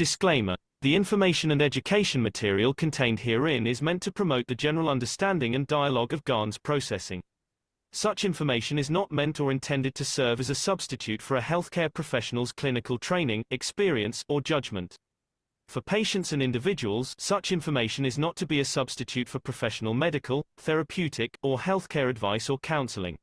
Disclaimer: the information and education material contained herein is meant to promote the general understanding and dialogue of GAN's processing. Such information is not meant or intended to serve as a substitute for a healthcare professional's clinical training, experience, or judgment. For patients and individuals, such information is not to be a substitute for professional medical, therapeutic, or healthcare advice or counseling.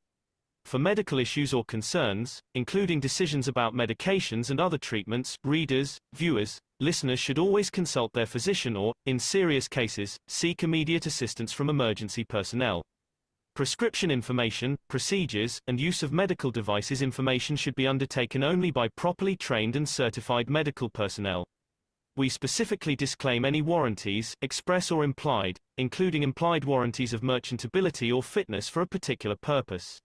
For medical issues or concerns, including decisions about medications and other treatments, readers, viewers, listeners should always consult their physician or, in serious cases, seek immediate assistance from emergency personnel. Prescription information, procedures, and use of medical devices information should be undertaken only by properly trained and certified medical personnel. We specifically disclaim any warranties, express or implied, including implied warranties of merchantability or fitness for a particular purpose.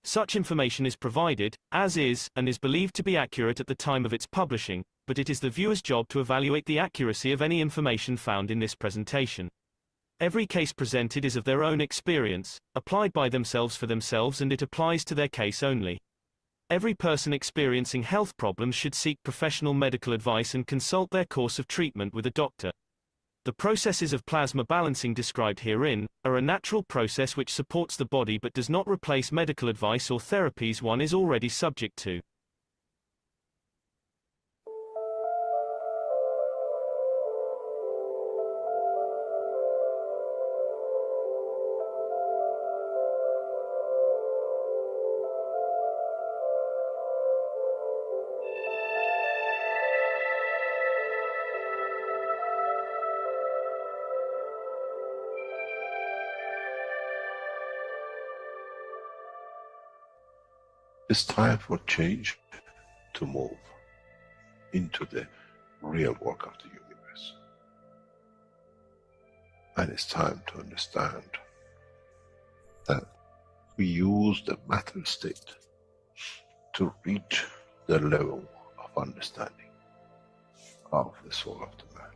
Such information is provided, as is, and is believed to be accurate at the time of its publishing, but it is the viewer's job to evaluate the accuracy of any information found in this presentation. Every case presented is of their own experience, applied by themselves for themselves, and it applies to their case only. Every person experiencing health problems should seek professional medical advice and consult their course of treatment with a doctor. The processes of plasma balancing described herein are a natural process which supports the body but does not replace medical advice or therapies one is already subject to. It's time for change to move into the real work of the universe. And it's time to understand that we use the matter state to reach the level of understanding of the soul of the man.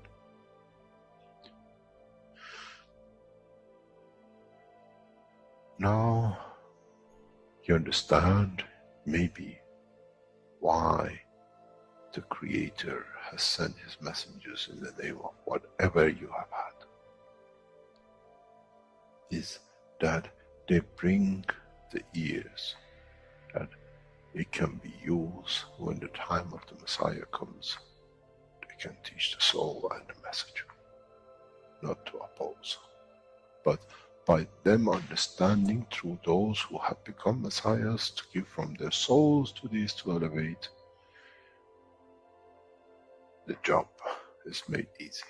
Now you understand maybe why the Creator has sent his messengers in the name of whatever you have had. Is that they bring the ears, that it can be used when the time of the Messiah comes. They can teach the soul and the message, not to oppose, but by them understanding through those who have become messiahs to give from their souls to these to elevate, the job is made easy.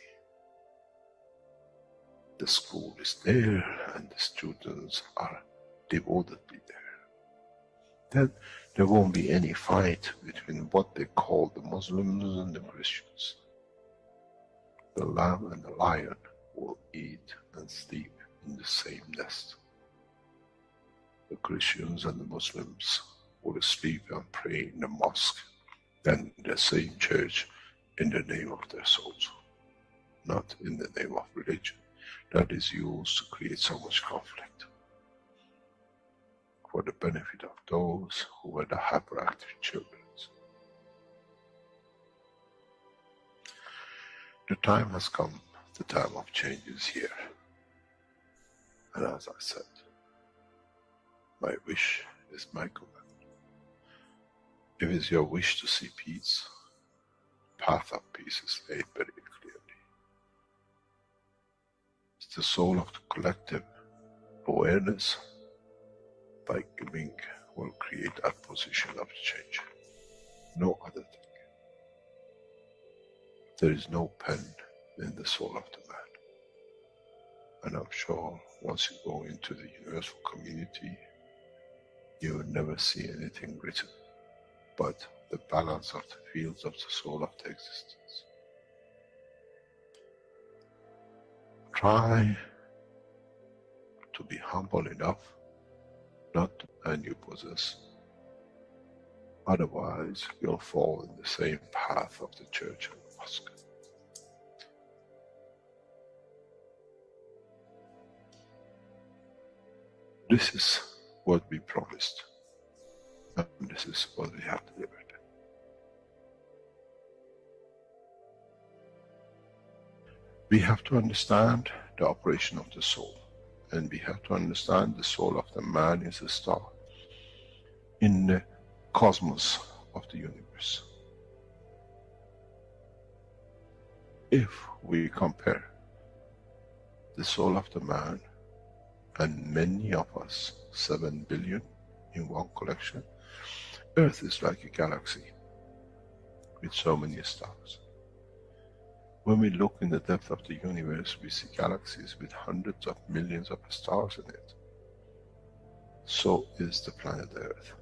The school is there and the students are devotedly there. Then there won't be any fight between what they call the Muslims and the Christians. The lamb and the lion will eat and sleep in the same nest. The Christians and the Muslims will sleep and pray in the mosque and in the same church in the name of their souls, not in the name of religion that is used to create so much conflict for the benefit of those who were the hyperactive children. The time has come, the time of change is here. And as I said, my wish is my command. If it's your wish to see peace, the path of peace is laid very clearly. It's the soul of the collective awareness by giving will create that position of change. No other thing. There is no pen in the soul of the man. And I'm sure once you go into the universal community, you will never see anything written but the balance of the fields of the soul of the existence. Try to be humble enough not to and you possess. Otherwise you'll fall in the same path of the church and the mosque. This is what we promised, and this is what we have delivered. We have to understand the operation of the soul, and we have to understand the soul of the man is a star in the cosmos of the universe. If we compare the soul of the man and many of us, 7 billion in one collection, Earth is like a galaxy with so many stars. When we look in the depth of the universe, we see galaxies with hundreds of millions of stars in it. So is the planet Earth.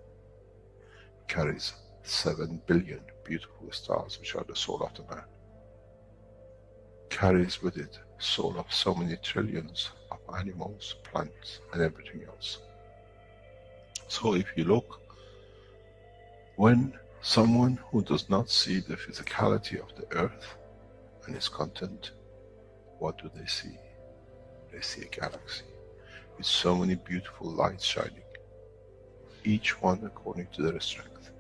It carries 7 billion beautiful stars, which are the soul of the man. Carries with it soul of so many trillions of animals, plants, and everything else. So if you look, when someone who does not see the physicality of the earth and its content, what do they see? They see a galaxy with so many beautiful lights shining, each one according to their strength,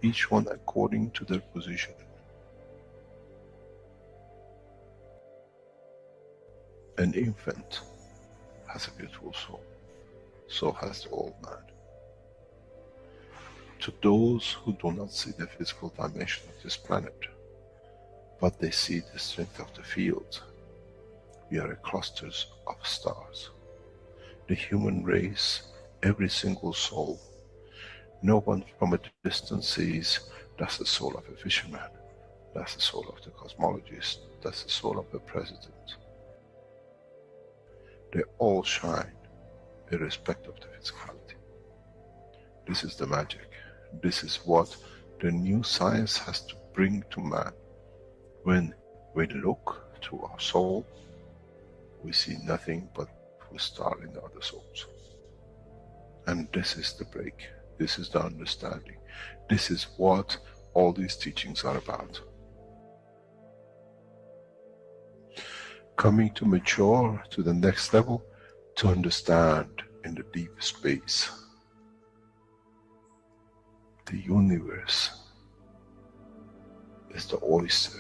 each one according to their position. An infant has a beautiful soul, so has the old man. To those who do not see the physical dimension of this planet, but they see the strength of the field, we are clusters of stars. The human race, every single soul, no one from a distance sees that's the soul of a fisherman, that's the soul of the cosmologist, that's the soul of the president. They all shine irrespective of the physicality. This is the magic. This is what the new science has to bring to man. When we look to our soul, we see nothing but a star in the other souls. And this is the break. This is the understanding. This is what all these teachings are about. Coming to mature to the next level, to understand in the deep space, the universe is the oyster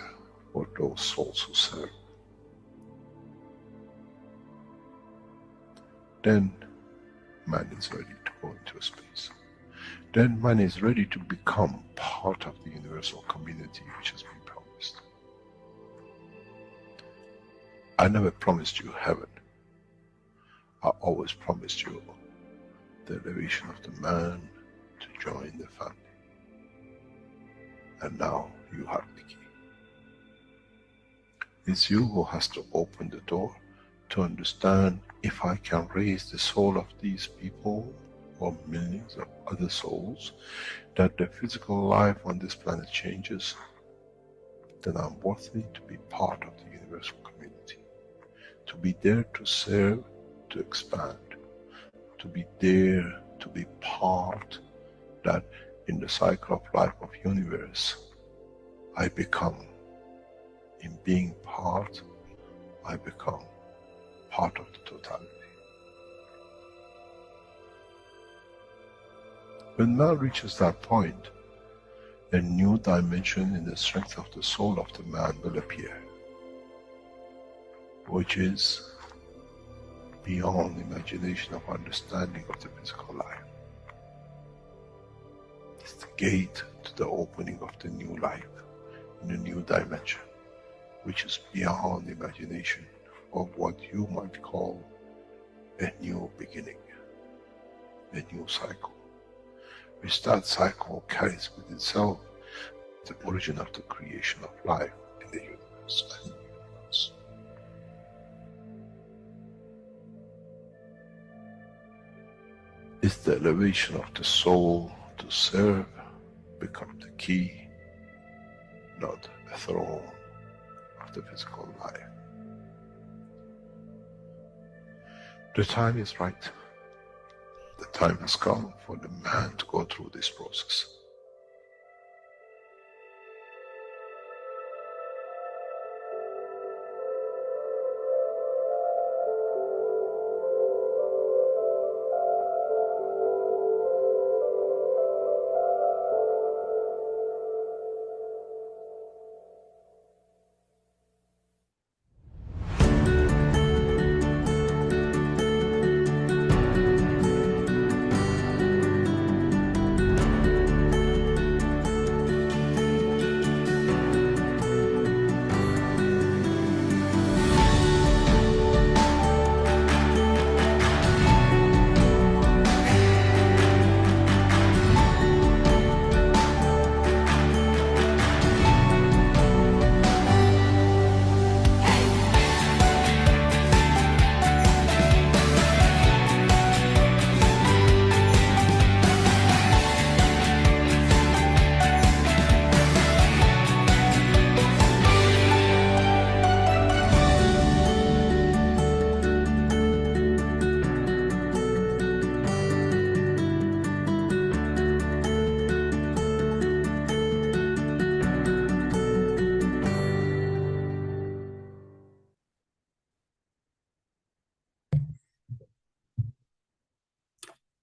for those souls who serve. Then man is ready to go into space. Then man is ready to become part of the universal community which has been promised. I never promised you heaven. I always promised you the elevation of the man to join the family. And now you have the key. It's you who has to open the door to understand, if I can raise the soul of these people or millions of other souls, that the physical life on this planet changes, then I'm worthy to be part of the universal community. To be there to serve, to expand. To be there, to be part, that in the cycle of life of universe, I become, in being part, I become part of the totality. When man reaches that point, a new dimension in the strength of the soul of the man will appear, which is beyond imagination of understanding of the physical life. It's the gate to the opening of the new life, in a new dimension, which is beyond imagination of what you might call a new beginning, a new cycle, which that cycle carries with itself the origin of the creation of life in the universe and in the universe. It's the elevation of the soul to serve become the key, not a throne of the physical life. The time is right. The time has come for the man to go through this process.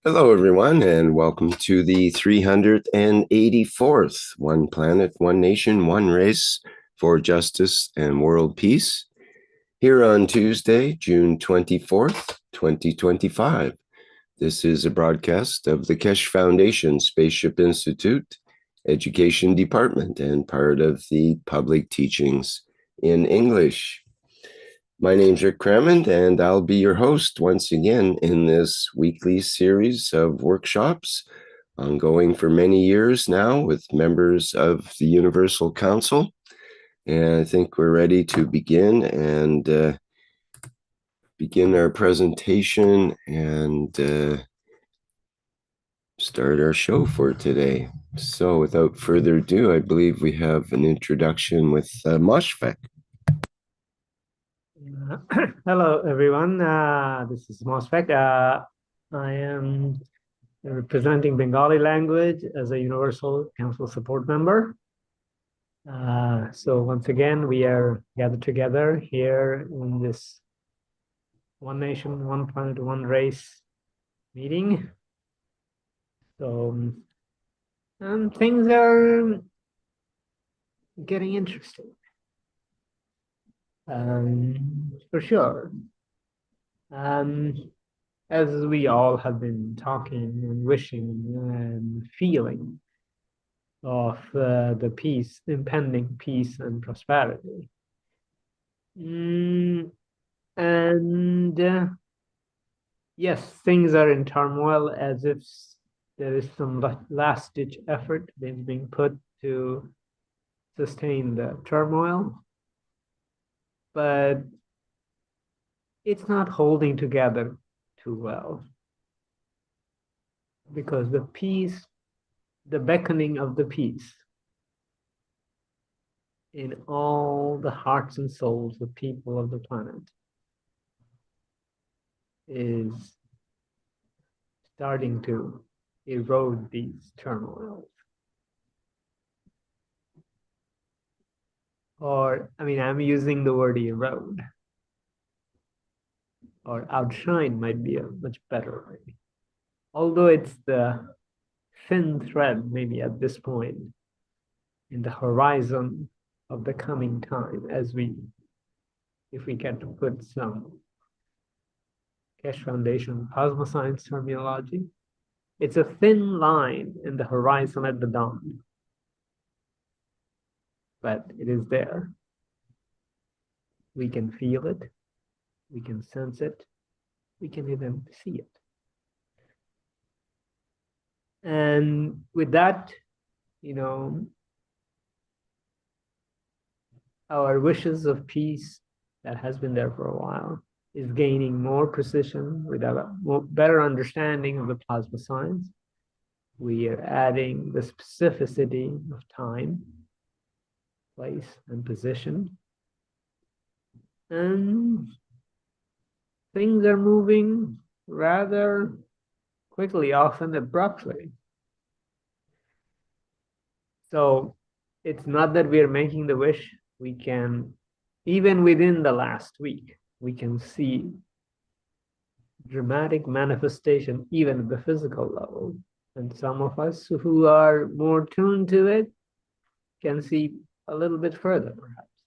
Hello, everyone, and welcome to the 384th One Planet, One Nation, One Race for Justice and World Peace, here on Tuesday, June 24th, 2025. This is a broadcast of the Keshe Foundation, Spaceship Institute, Education Department, and part of the public teachings in English. My name's Rick Crammond, and I'll be your host once again in this weekly series of workshops, ongoing for many years now with members of the Universal Council. And I think we're ready to begin and begin our presentation and start our show for today. So without further ado, I believe we have an introduction with Moshfek. Hello, everyone. This is Mosfek. I am representing Bengali language as a Universal Council support member. So once again, we are gathered together here in this One Nation, One Planet, One Race meeting. So things are getting interesting. For sure. As we all have been talking and wishing and feeling of the peace, impending peace and prosperity. Yes, things are in turmoil as if there is some last-ditch effort that is being put to sustain the turmoil. But it's not holding together too well, because the peace, the beckoning of the peace in all the hearts and souls of people of the planet is starting to erode these turmoils. Or, I mean, I'm using the word erode. Or outshine might be a much better way. Although it's the thin thread, maybe at this point, in the horizon of the coming time, if we get to put some Keshe Foundation plasma science terminology, it's a thin line in the horizon at the dawn. But it is there. We can feel it. We can sense it. We can even see it. And with that, our wishes of peace that has been there for a while is gaining more precision with a better understanding of the plasma science. We are adding the specificity of time, place, and position. And things are moving rather quickly, often abruptly. So it's not that we're making the wish. We can, even within the last week, we can see dramatic manifestation even at the physical level. And some of us who are more tuned to it can see a little bit further, perhaps.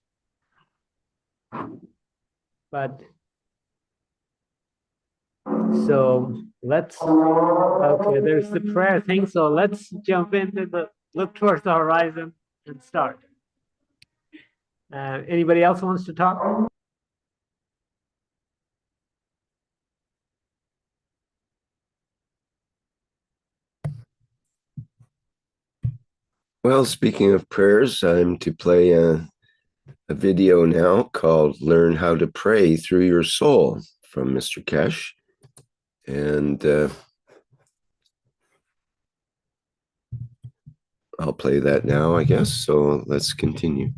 But so okay, there's the prayer thing. So let's jump into look towards the horizon and start. Anybody else wants to talk? Well, speaking of prayers, I'm to play a video now called Learn How to Pray Through Your Soul from Mr. Keshe. And I'll play that now, I guess. So let's continue.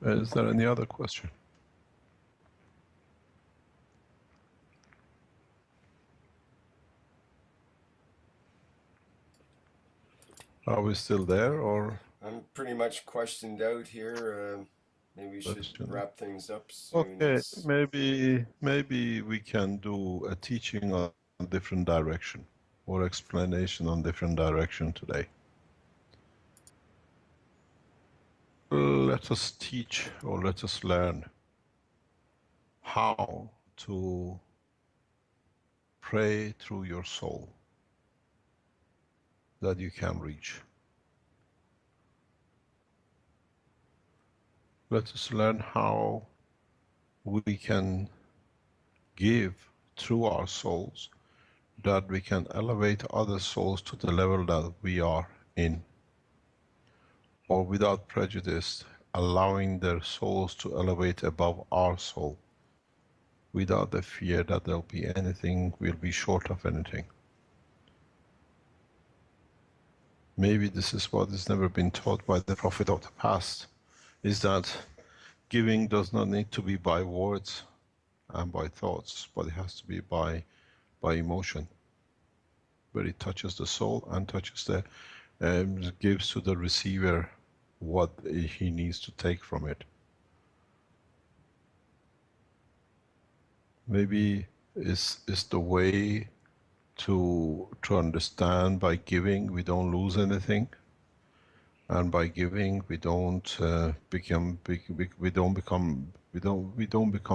Is there any other question? Are we still there, or? I'm pretty much questioned out here. Maybe we should wrap things up soon. Okay, maybe we can do a teaching on different direction or explanation on different direction today. Let us teach or let us learn how to pray through your soul that you can reach. Let us learn how we can give through our souls that we can elevate other souls to the level that we are in, or without prejudice, allowing their souls to elevate above our soul, without the fear that there'll be anything, we'll be short of anything. Maybe this is what has never been taught by the Prophet of the past, is that giving does not need to be by words and by thoughts, but it has to be by emotion, where it touches the soul and touches the, gives to the receiver what he needs to take from it. Maybe is the way to understand, by giving we don't lose anything, and by giving we don't become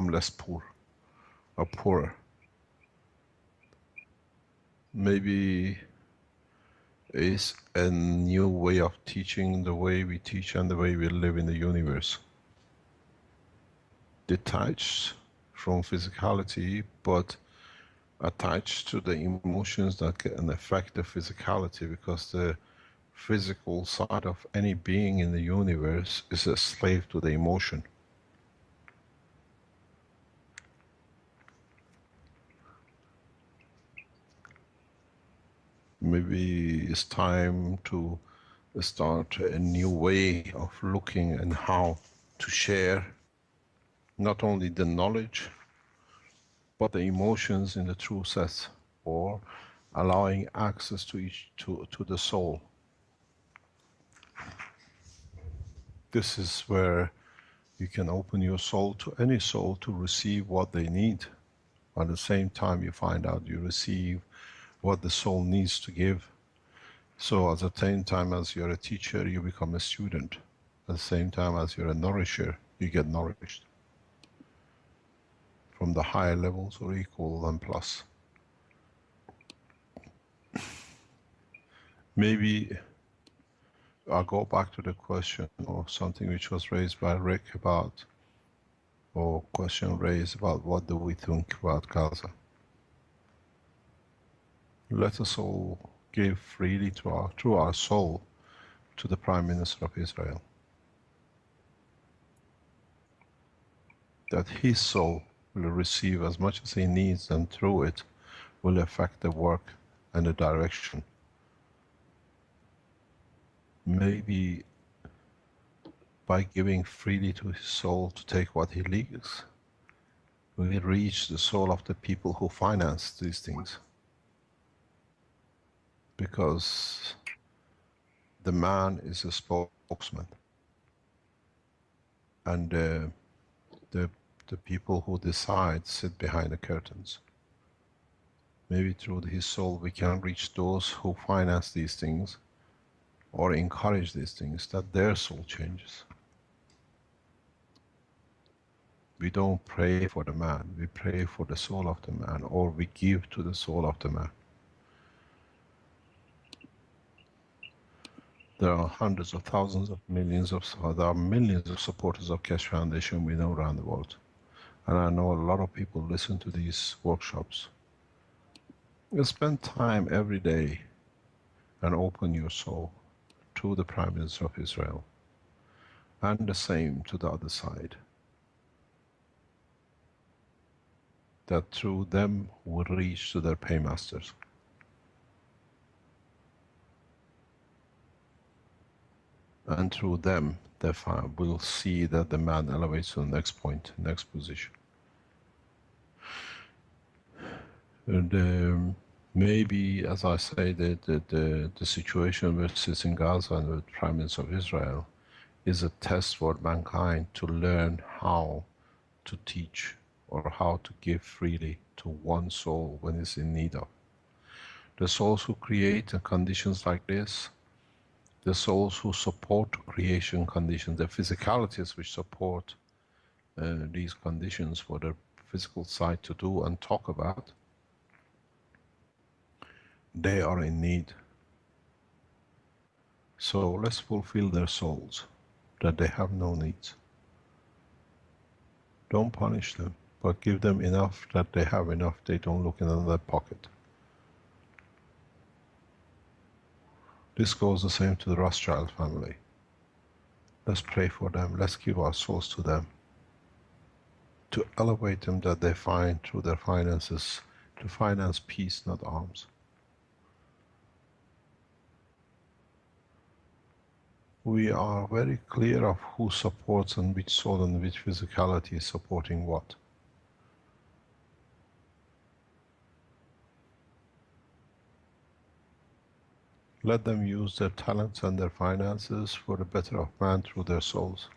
less poor or poorer. Maybe is a new way of teaching, the way we teach and the way we live in the universe. Detached from physicality, but attached to the emotions that can affect the physicality, because the physical side of any being in the universe is a slave to the emotion. Maybe it's time to start a new way of looking and how to share not only the knowledge but the emotions in the true sense, or allowing access to each to the soul. This is where you can open your soul to any soul to receive what they need. At the same time, you find out you receive what the soul needs to give. So at the same time as you're a teacher, you become a student. At the same time as you're a nourisher, you get nourished from the higher levels, or equal and plus. Maybe I'll go back to the question, or something which was raised by Rick about, or question raised about, what do we think about Gaza? Let us all give freely through our soul to the Prime Minister of Israel, that his soul will receive as much as he needs, and through it will affect the work and the direction. Maybe by giving freely to his soul to take what he leaves, we reach the soul of the people who finance these things. Because the man is a spokesman, and the people who decide sit behind the curtains. Maybe through his soul we can reach those who finance these things, or encourage these things, that their soul changes. We don't pray for the man, we pray for the soul of the man, or we give to the soul of the man. There are hundreds of thousands of millions of, there are millions of supporters of Keshe Foundation we know around the world. And I know a lot of people listen to these workshops. You spend time every day and open your soul to the Prime Minister of Israel, and the same to the other side. That through them will reach to their paymasters. And through them they will see that the man elevates to the next point, next position. And maybe, as I say, the situation which sits in Gaza and the Prime Minister of Israel is a test for mankind to learn how to teach or how to give freely to one soul when it's in need of. The souls who create conditions like this, the souls who support creation conditions, the physicalities which support these conditions for the physical side to do and talk about, they are in need. So let's fulfill their souls, that they have no needs. Don't punish them, but give them enough that they have enough, they don't look in another pocket. This goes the same to the Rothschild family. Let's pray for them, let's give our souls to them, to elevate them, that they find through their finances, to finance peace, not arms. We are very clear of who supports and which soul and which physicality is supporting what. Let them use their talents and their finances for the better of man through their souls.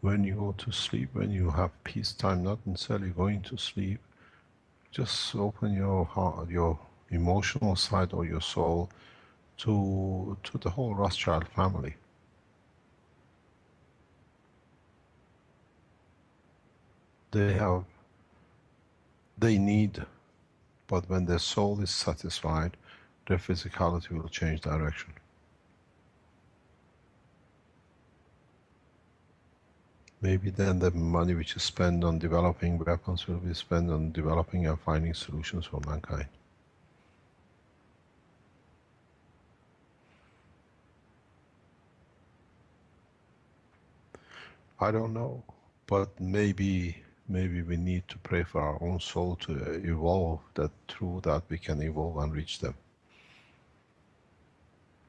When you go to sleep, when you have peace time, not necessarily going to sleep, just open your heart, your emotional side or your soul to the whole Rothschild family. They need, but when their soul is satisfied, their physicality will change direction. Maybe then the money which is spent on developing weapons will be spent on developing and finding solutions for mankind. I don't know, but maybe we need to pray for our own soul to evolve, that through that we can evolve and reach them.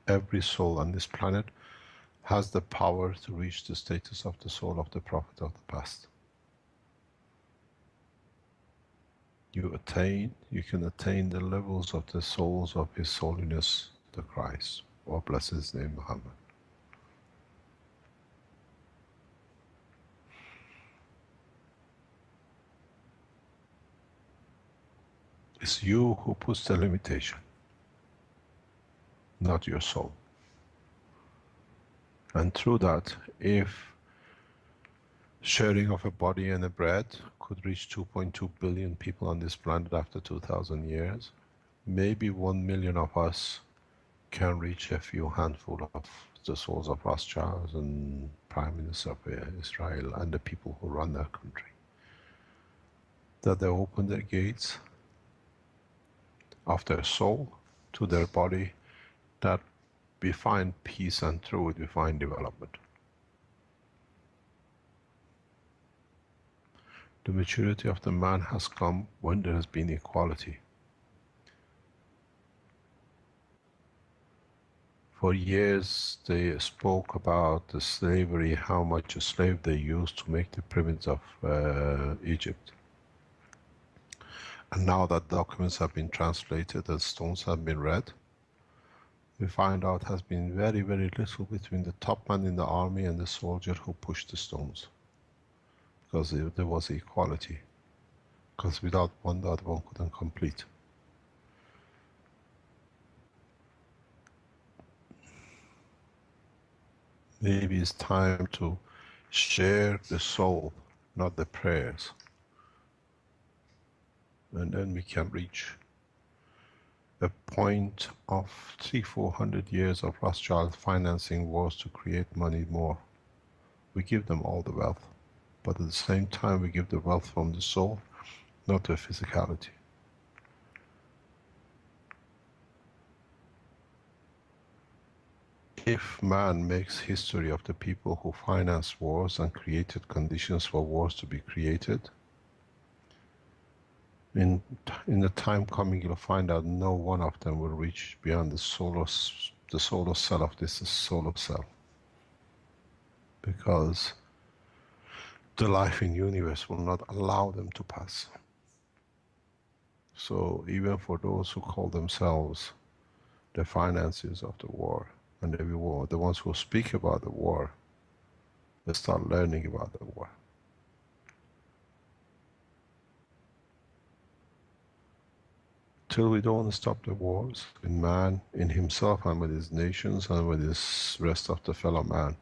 Every soul on this planet has the power to reach the status of the soul of the Prophet of the past. You can attain the levels of the souls of His Holiness the Christ, or bless His name, Muhammad. It's you who puts the limitation, not your soul. And through that, if sharing of a body and a bread could reach 2.2 billion people on this planet after 2,000 years, maybe 1 million of us can reach a few handful of the souls of Rothschild and Prime Minister of Israel and the people who run their country. That they open their gates of their soul to their body, that we find peace and through it we find development. The maturity of the man has come when there has been equality. For years they spoke about the slavery, how much a slave they used to make the pyramids of Egypt. And now that documents have been translated and stones have been read, we find out has been very, very little between the top man in the army and the soldier who pushed the stones. Because there was equality. Because without one, the other one couldn't complete. Maybe it's time to share the soul, not the prayers. And then we can reach a point of 300-400 years of Rothschild financing wars to create money more. We give them all the wealth, but at the same time we give the wealth from the soul, not the physicality. If man makes history of the people who financed wars and created conditions for wars to be created, In the time coming, you'll find out no one of them will reach beyond the solar cell of this solar cell, because the life in universe will not allow them to pass. So even for those who call themselves the financiers of the war and the war, the ones who speak about the war, they start learning about the war. Till we don't stop the wars in man, in himself and with his nations and with his rest of the fellow man,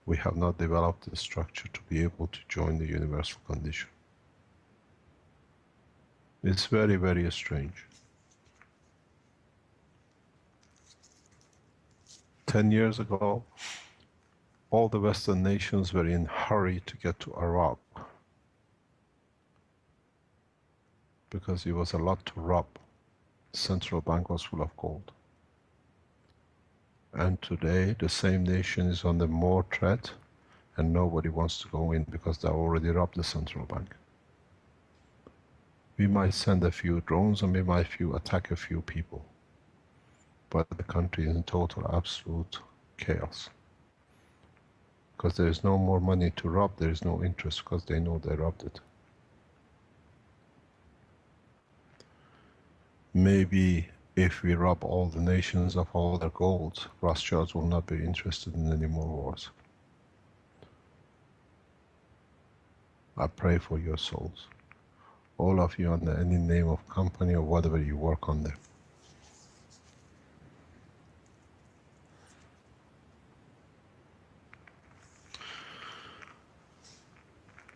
we have not developed the structure to be able to join the universal condition. It's very, very strange. 10 years ago, all the Western nations were in a hurry to get to Iraq because it was a lot to rob. The central bank was full of gold. And today, the same nation is under more threat and nobody wants to go in because they already robbed the central bank. We might send a few drones and we might attack a few people, but the country is in total absolute chaos. Because there is no more money to rob, there is no interest because they know they robbed it. Maybe if we rob all the nations of all their gold, Rothschilds will not be interested in any more wars. I pray for your souls. All of you under any name of company or whatever you work under.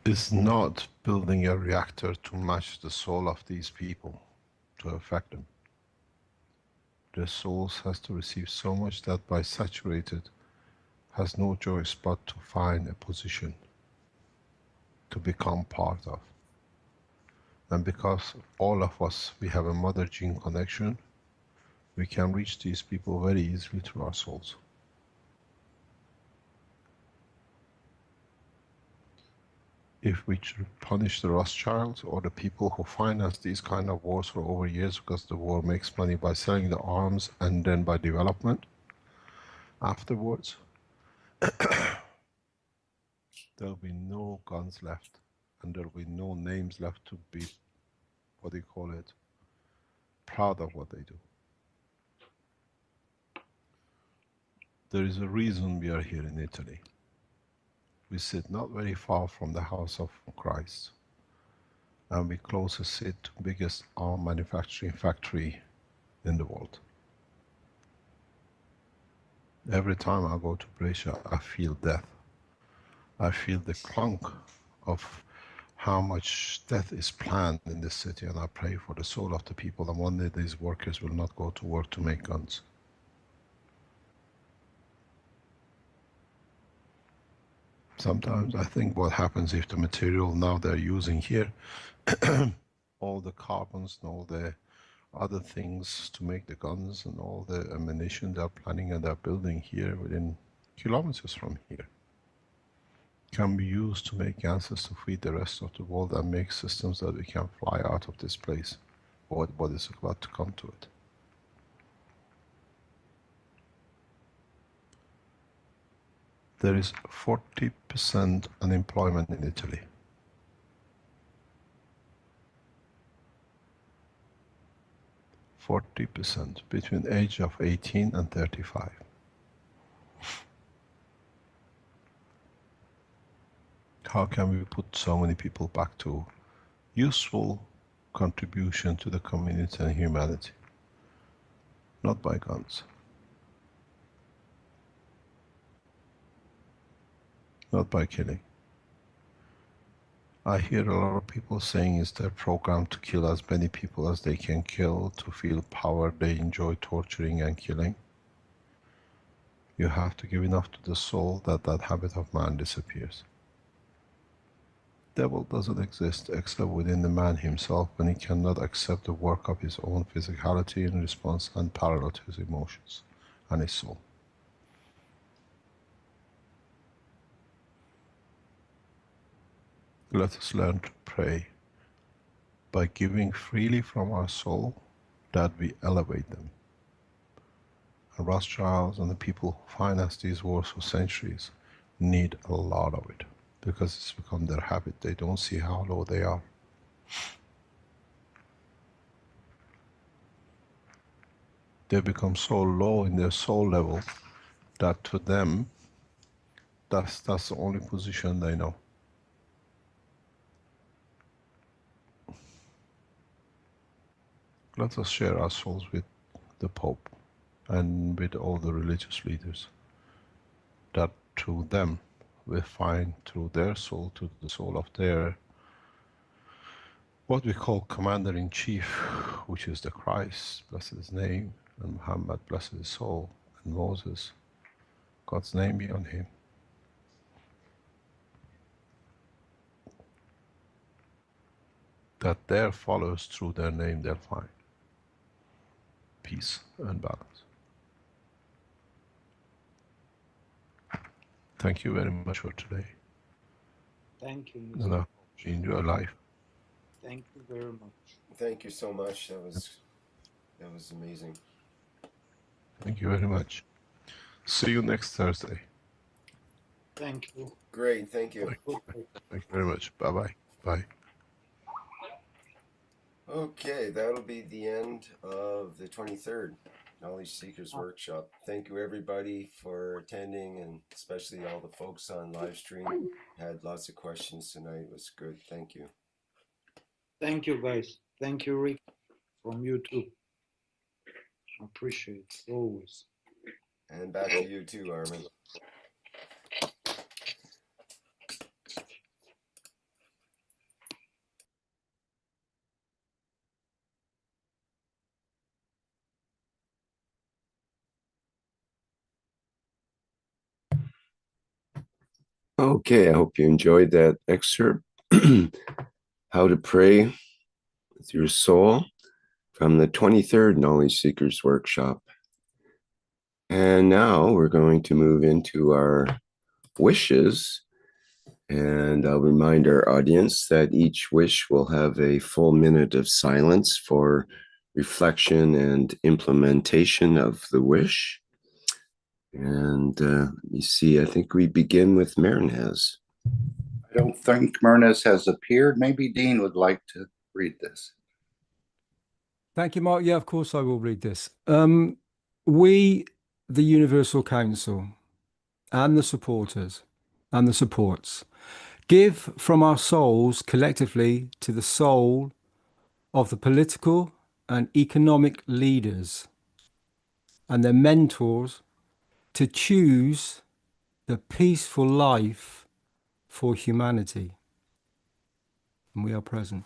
It's not building a reactor to match the soul of these people, to affect them. Their souls has to receive so much that by saturated has no choice but to find a position to become part of. And because all of us, we have a mother gene connection, we can reach these people very easily through our souls. If we punish the Rothschilds or the people who finance these kind of wars for over years, because the war makes money by selling the arms and then by development afterwards, there'll be no guns left and there'll be no names left to be, what do you call it, proud of what they do. There is a reason we are here in Italy. We sit not very far from the house of Christ, and we closest sit to the biggest arm manufacturing factory in the world. Every time I go to Brescia, I feel death. I feel the clunk of how much death is planned in this city, and I pray for the soul of the people, and one day these workers will not go to work to make guns. Sometimes I think what happens if the material now they're using here, all the carbons and all the other things to make the guns and all the ammunition they're planning and they're building here within kilometers from here, can be used to make gases to feed the rest of the world and make systems that we can fly out of this place, what is about to come to it. There is 40% unemployment in Italy. 40% between the age of 18 and 35. How can we put so many people back to useful contribution to the community and humanity? Not by guns. Not by killing. I hear a lot of people saying it's their program to kill as many people as they can kill, to feel power. They enjoy torturing and killing. You have to give enough to the soul that that habit of man disappears. Devil doesn't exist except within the man himself, when he cannot accept the work of his own physicality in response and parallel to his emotions and his soul. Let us learn to pray, by giving freely from our soul, that we elevate them. And Rothschilds and the people who finance these wars for centuries need a lot of it, because it's become their habit. They don't see how low they are. They become so low in their soul level that to them, that's the only position they know. Let us share our souls with the Pope and with all the religious leaders, that through them we find through their soul to the soul of their, what we call Commander-in-Chief, which is the Christ, blessed his name, and Muhammad, blessed his soul, and Moses, God's name be on him. That their followers through their name they'll find peace and balance. Thank you very much for today. Thank you, And I Mr. hope you enjoy life. Thank you very much. Thank you so much. That was amazing. Thank you very much. See you next Thursday. Thank you. Great, thank you. Thank you very much. Bye-bye. Bye. Okay, that'll be the end of the 23rd Knowledge Seekers Workshop. Thank you everybody for attending, and especially all the folks on live stream. Had lots of questions tonight. It was good. Thank you. Thank you, guys. Thank you, Rick, from you too. Appreciate it always. And back to you too, Armin. Okay, I hope you enjoyed that excerpt. How to Pray with Your Soul from the 23rd Knowledge Seekers Workshop. And now we're going to move into our wishes. And I'll remind our audience that each wish will have a full minute of silence for reflection and implementation of the wish. And let me see, I think we begin with Mehran. I don't think Mehran has appeared. Maybe Dean would like to read this. Thank you, Mark. Yeah, of course I will read this. We, the Universal Council, and the supporters, and the supports, give from our souls collectively to the soul of the political and economic leaders and their mentors to choose the peaceful life for humanity. And we are present.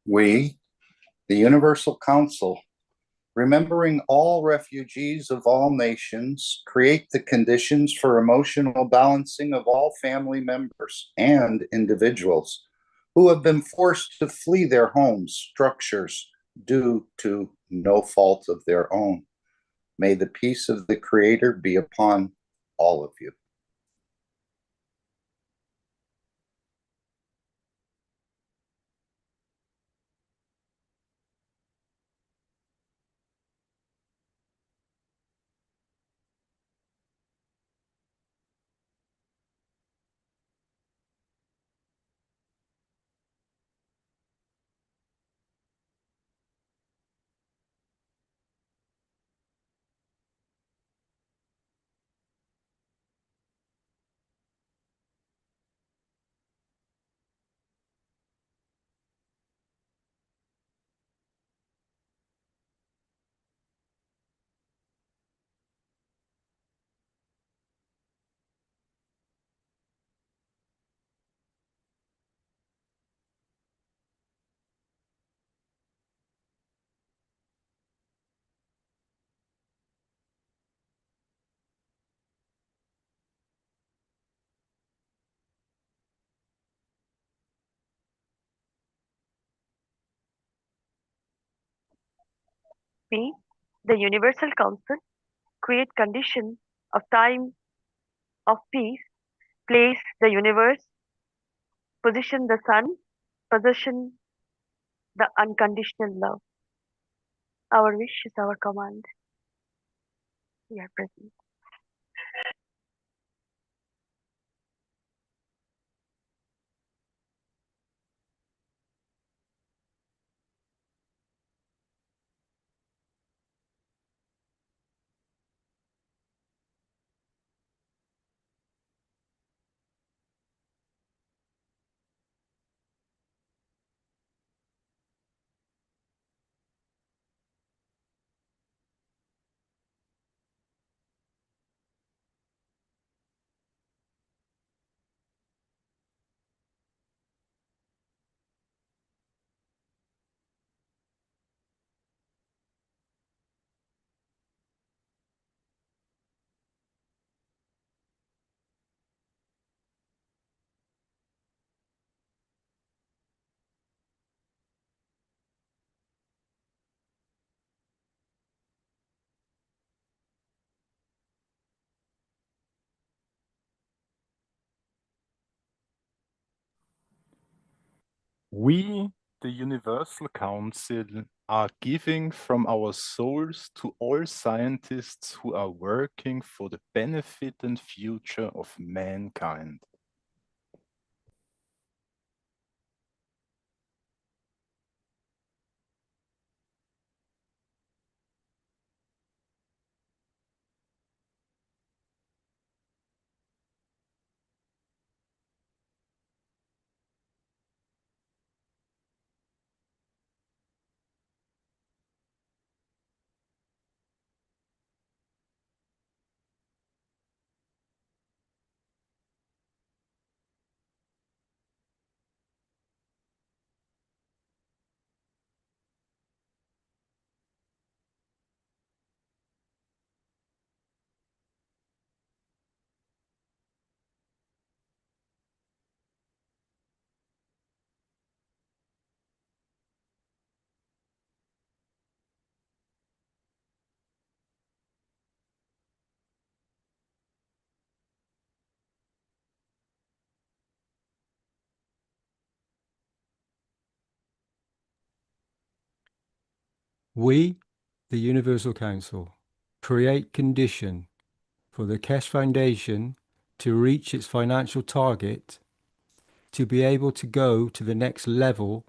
We, the Universal Council, remembering all refugees of all nations, create the conditions for emotional balancing of all family members and individuals who have been forced to flee their homes, structures, due to no fault of their own. May the peace of the Creator be upon all of you. We, the Universal Council, create conditions of time of peace, place the universe, position the sun, position the unconditional love. Our wish is our command. We are present. We, the Universal Council, are giving from our souls to all scientists who are working for the benefit and future of mankind. We, the Universal Council, create condition for the Keshe Foundation to reach its financial target to be able to go to the next level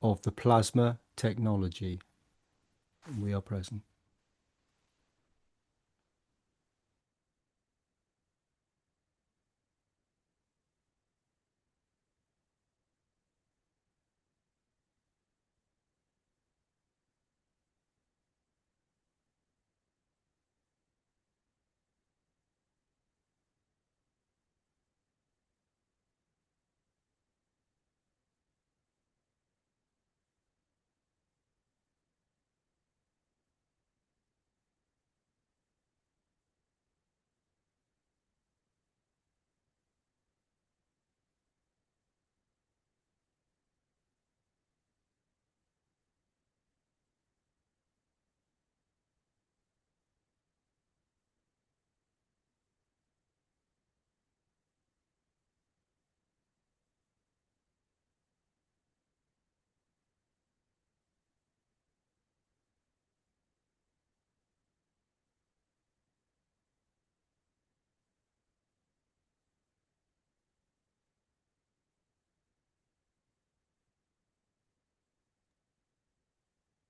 of the plasma technology. We are present.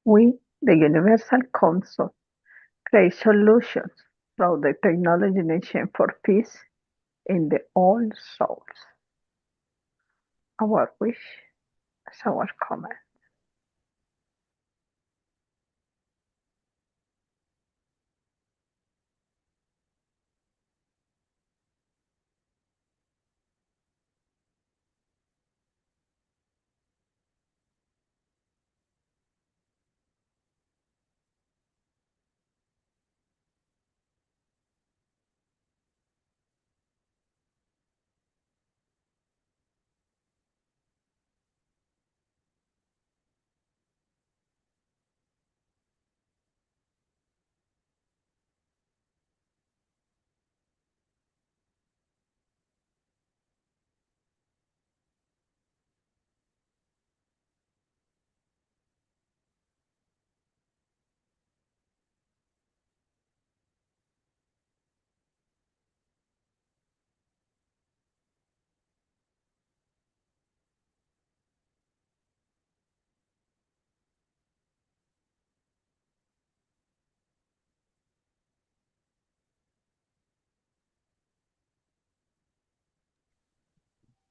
We, the Universal Council, create solutions through the technology nation for peace in the all souls. Our wish is our command.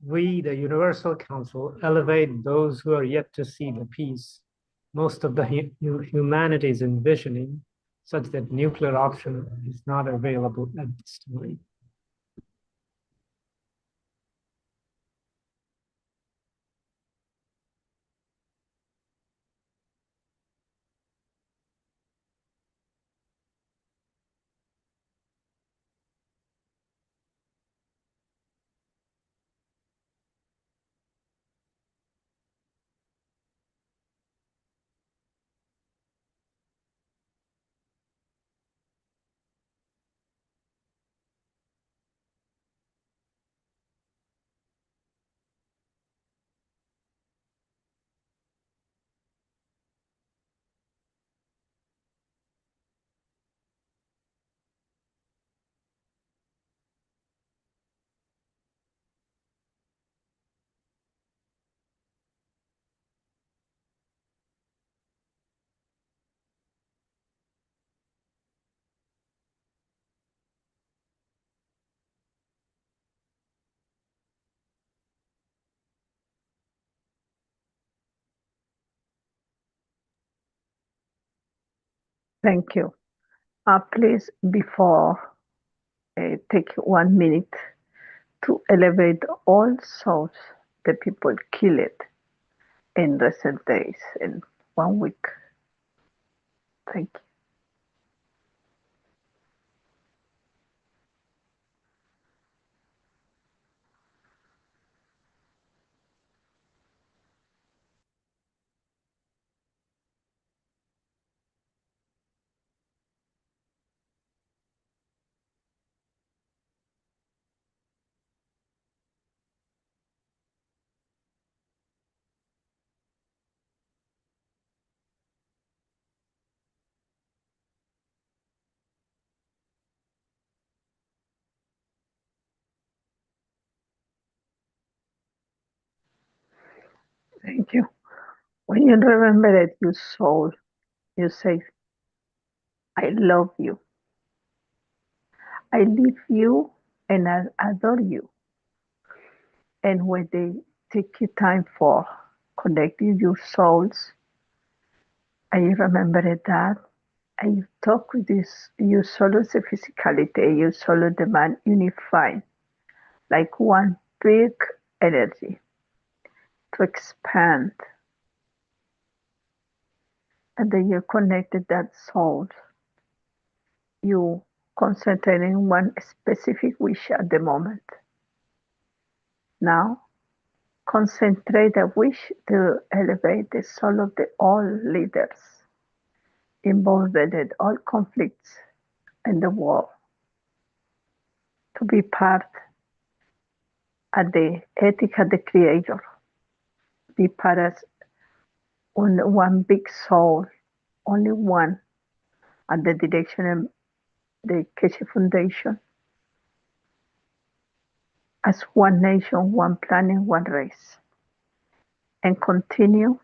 we, the Universal Council, elevate those who are yet to see the peace most of the humanity is envisioning, such that nuclear option is not available at this time. Thank you. Please, before take 1 minute to elevate all souls the people killed in recent days, in 1 week. Thank you. Thank you. When you remember that your soul, you say, I love you. I live you and I adore you. And when they take you time for connecting your souls, I remember that I talk with this, you solo the physicality, you solo the man unified, like one big energy to expand. And then you connected that soul. You concentrating one specific wish at the moment. Now, concentrate the wish to elevate the soul of the all leaders involved in all conflicts in the world, to be part of the ethic of the Creator, be part of one big soul, only one, at the direction of the Keshe Foundation, as one nation, one planet, one race, and continue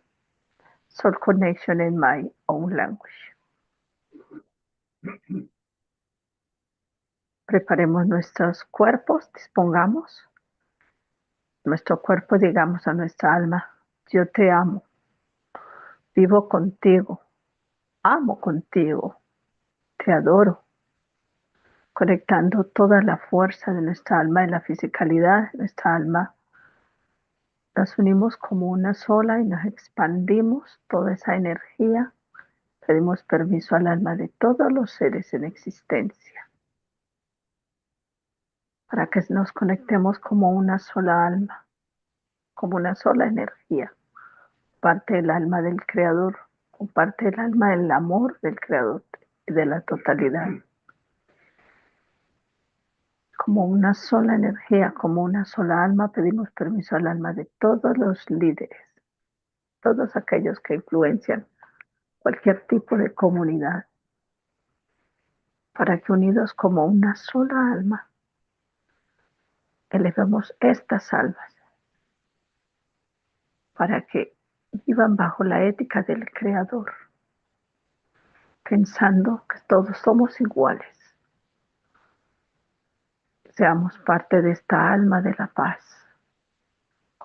soul connection in my own language. Preparemos nuestros cuerpos, dispongamos nuestro cuerpo, digamos a nuestra alma, yo te amo, vivo contigo, amo contigo, te adoro, conectando toda la fuerza de nuestra alma y la fisicalidad de nuestra alma. Nos unimos como una sola y nos expandimos toda esa energía. Pedimos permiso al alma de todos los seres en existencia para que nos conectemos como una sola alma, como una sola energía, parte del alma del Creador, o parte del alma del amor del Creador y de la totalidad. Como una sola energía, como una sola alma, pedimos permiso al alma de todos los líderes, todos aquellos que influencian cualquier tipo de comunidad, para que unidos como una sola alma, elevemos estas almas, para que vivan bajo la ética del Creador, pensando que todos somos iguales. Seamos parte de esta alma de la paz,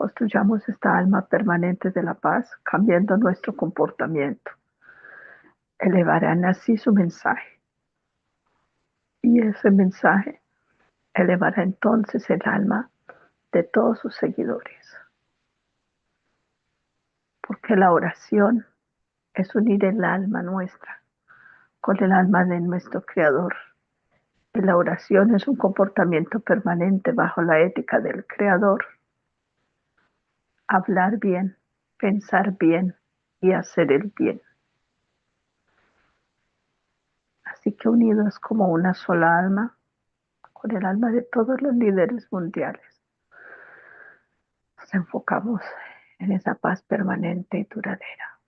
Construyamos esta alma permanente de la paz, cambiando nuestro comportamiento. Elevarán así su mensaje. Y ese mensaje elevará entonces el alma de todos sus seguidores. Porque la oración es unir el alma nuestra con el alma de nuestro Creador. Y la oración es un comportamiento permanente bajo la ética del Creador. Hablar bien, pensar bien y hacer el bien. Así que unidos como una sola alma, con el alma de todos los líderes mundiales, nos enfocamos en esa paz permanente y duradera.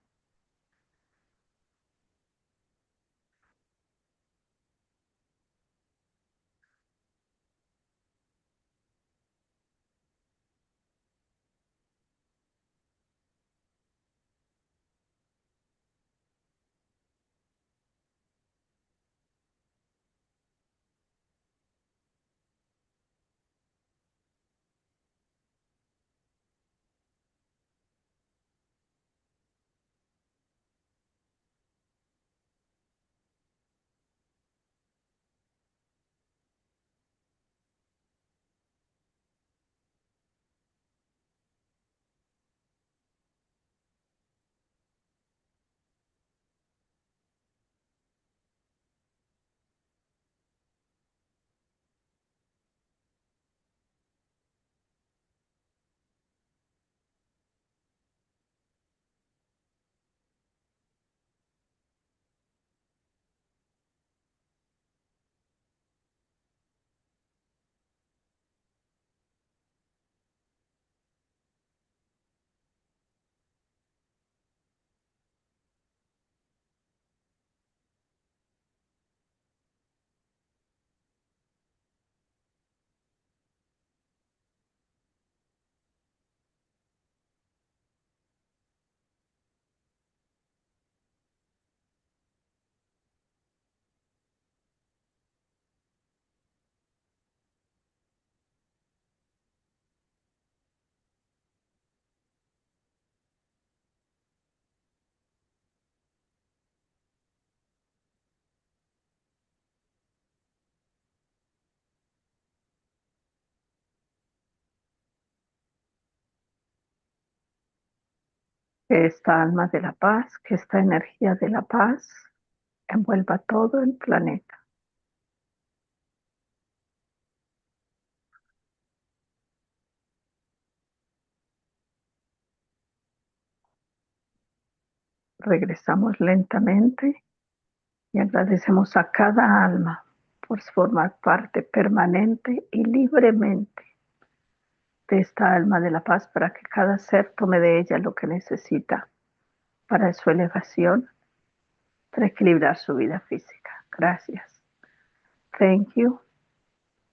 Que esta alma de la paz, que esta energía de la paz envuelva todo el planeta. Regresamos lentamente y agradecemos a cada alma por formar parte permanente y libremente de esta alma de la paz para que cada ser tome de ella lo que necesita para su elevación, para equilibrar su vida física. Gracias. Thank you.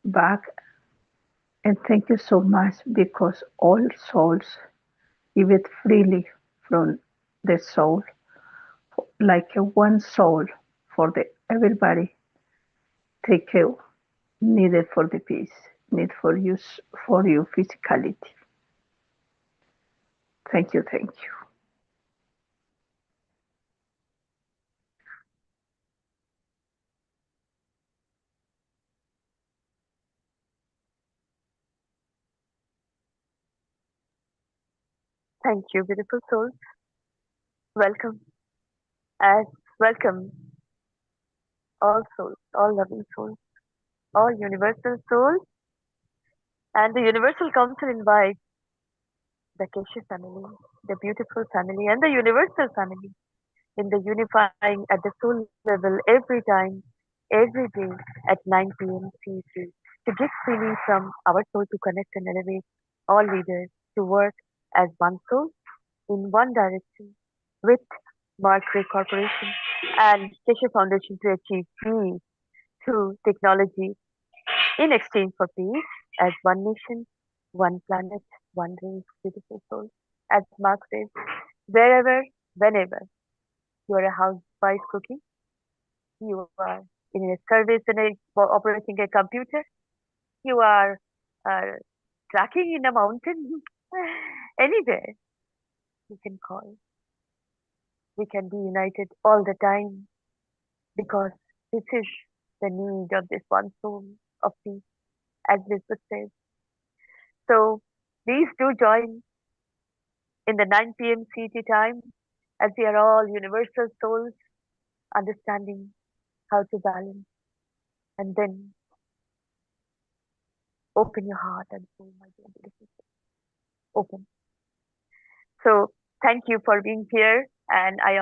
Back. And thank you so much because all souls give it freely from the soul, like a one soul for the everybody take care needed for the peace, need for use for your physicality. Thank you, thank you. Thank you, beautiful souls. Welcome. As welcome all souls, all loving souls, all universal souls. And the Universal Council invites the Keshe family, the beautiful family, and the universal family in the unifying at the soul level every time, every day at 9 p.m. CET to give freely from our soul to connect and elevate all leaders to work as one soul in one direction with Markray Corporation and Keshe Foundation to achieve peace through technology in exchange for peace as one nation, one planet, one race, beautiful soul. As Mark says, wherever, whenever you are a housewife cooking, you are in a service and operating a computer, you are tracking in a mountain, anywhere we can call. We can be united all the time because this is the need of this one soul of peace, as this was said. So please do join in the 9 p.m. CET time, as we are all universal souls understanding how to balance, and then open your heart and soul, my dear beautiful soul. Open. So thank you for being here, and I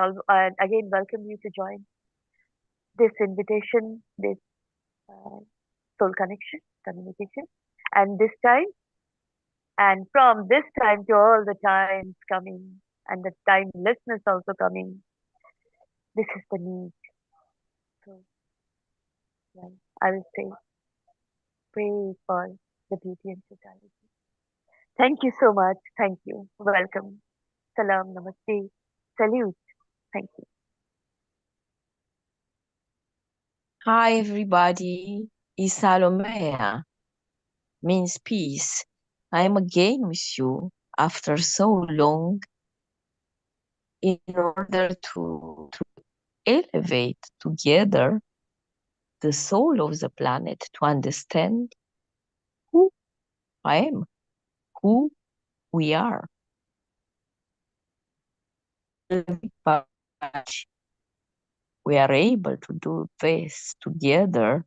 again welcome you to join this invitation, this soul connection, communication, and this time, and from this time to all the times coming, and the time listeners also coming, this is the need. So yeah, I will say, pray for the beauty and totality. Thank you so much. Thank you. Welcome. Salam, namaste, salute. Thank you. Hi, everybody. It's Salomea, means peace. I am again with you after so long in order to elevate together the soul of the planet to understand who I am, who we are. We are able to do this together.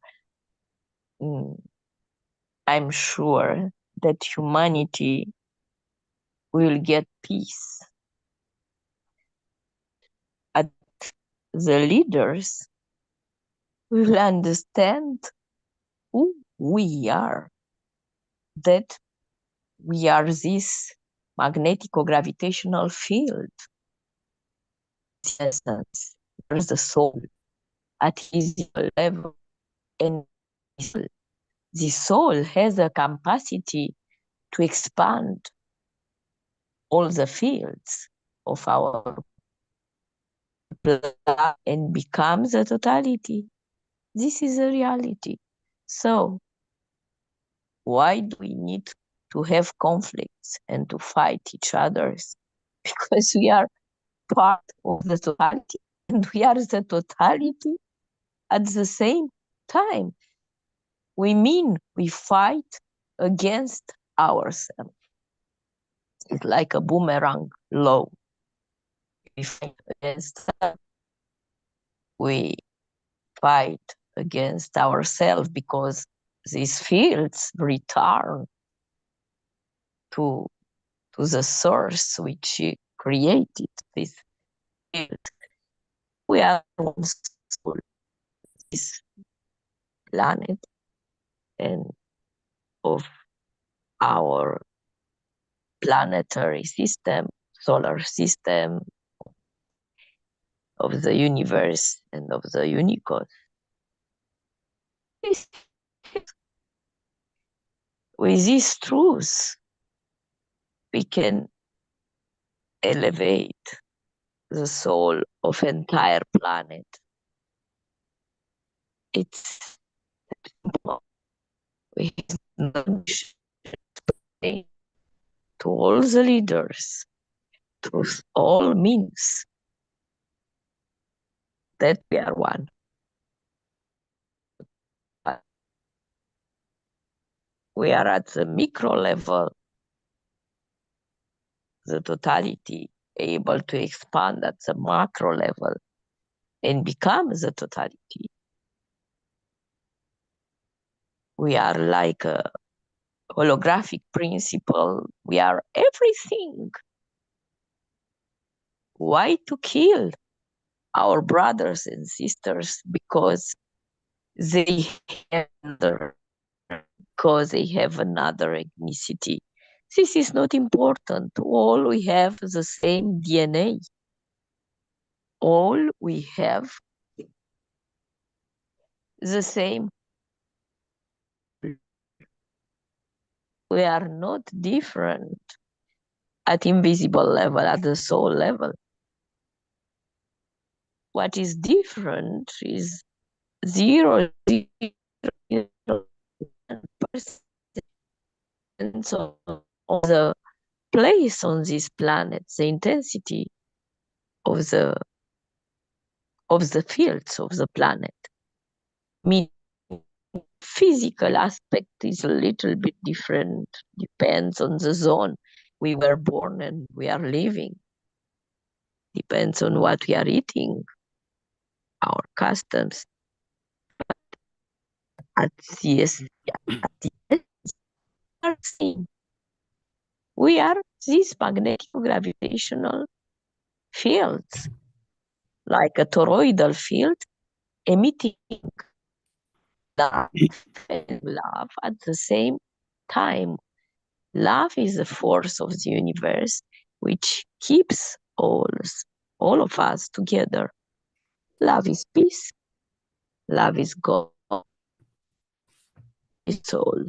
I'm sure that humanity will get peace. The leaders will understand who we are, that we are this magnetico-gravitational field. Essence, there's the soul at his level, and the soul has a capacity to expand all the fields of our planet and becomes a totality. This is a reality. So why do we need to have conflicts and to fight each other? Because we are part of the totality, and we are the totality at the same time. We mean we fight against ourselves. It's like a boomerang law. We fight against ourselves. We fight against ourselves because these fields return to the source which created this field. We are one soul, this planet, and of our planetary system, solar system, of the universe and of the universe. With these truths, we can elevate the soul of entire planet. It's simple. We to all the leaders, through all means, that we are one. We are at the micro level, the totality, able to expand at the macro level and become the totality. We are like a holographic principle. We are everything. Why to kill our brothers and sisters? Because they have another ethnicity. This is not important. All we have the same DNA. All we have the same. We are not different at invisible level, at the soul level. What is different is 0.001% of the place on this planet, the intensity of the fields of the planet. Mean physical aspect is a little bit different, depends on the zone we were born and we are living. Depends on what we are eating, our customs. At CEST, we are these magnetic gravitational fields, like a toroidal field emitting love and love at the same time. Love is the force of the universe which keeps all of us together. Love is peace. Love is God. Is soul.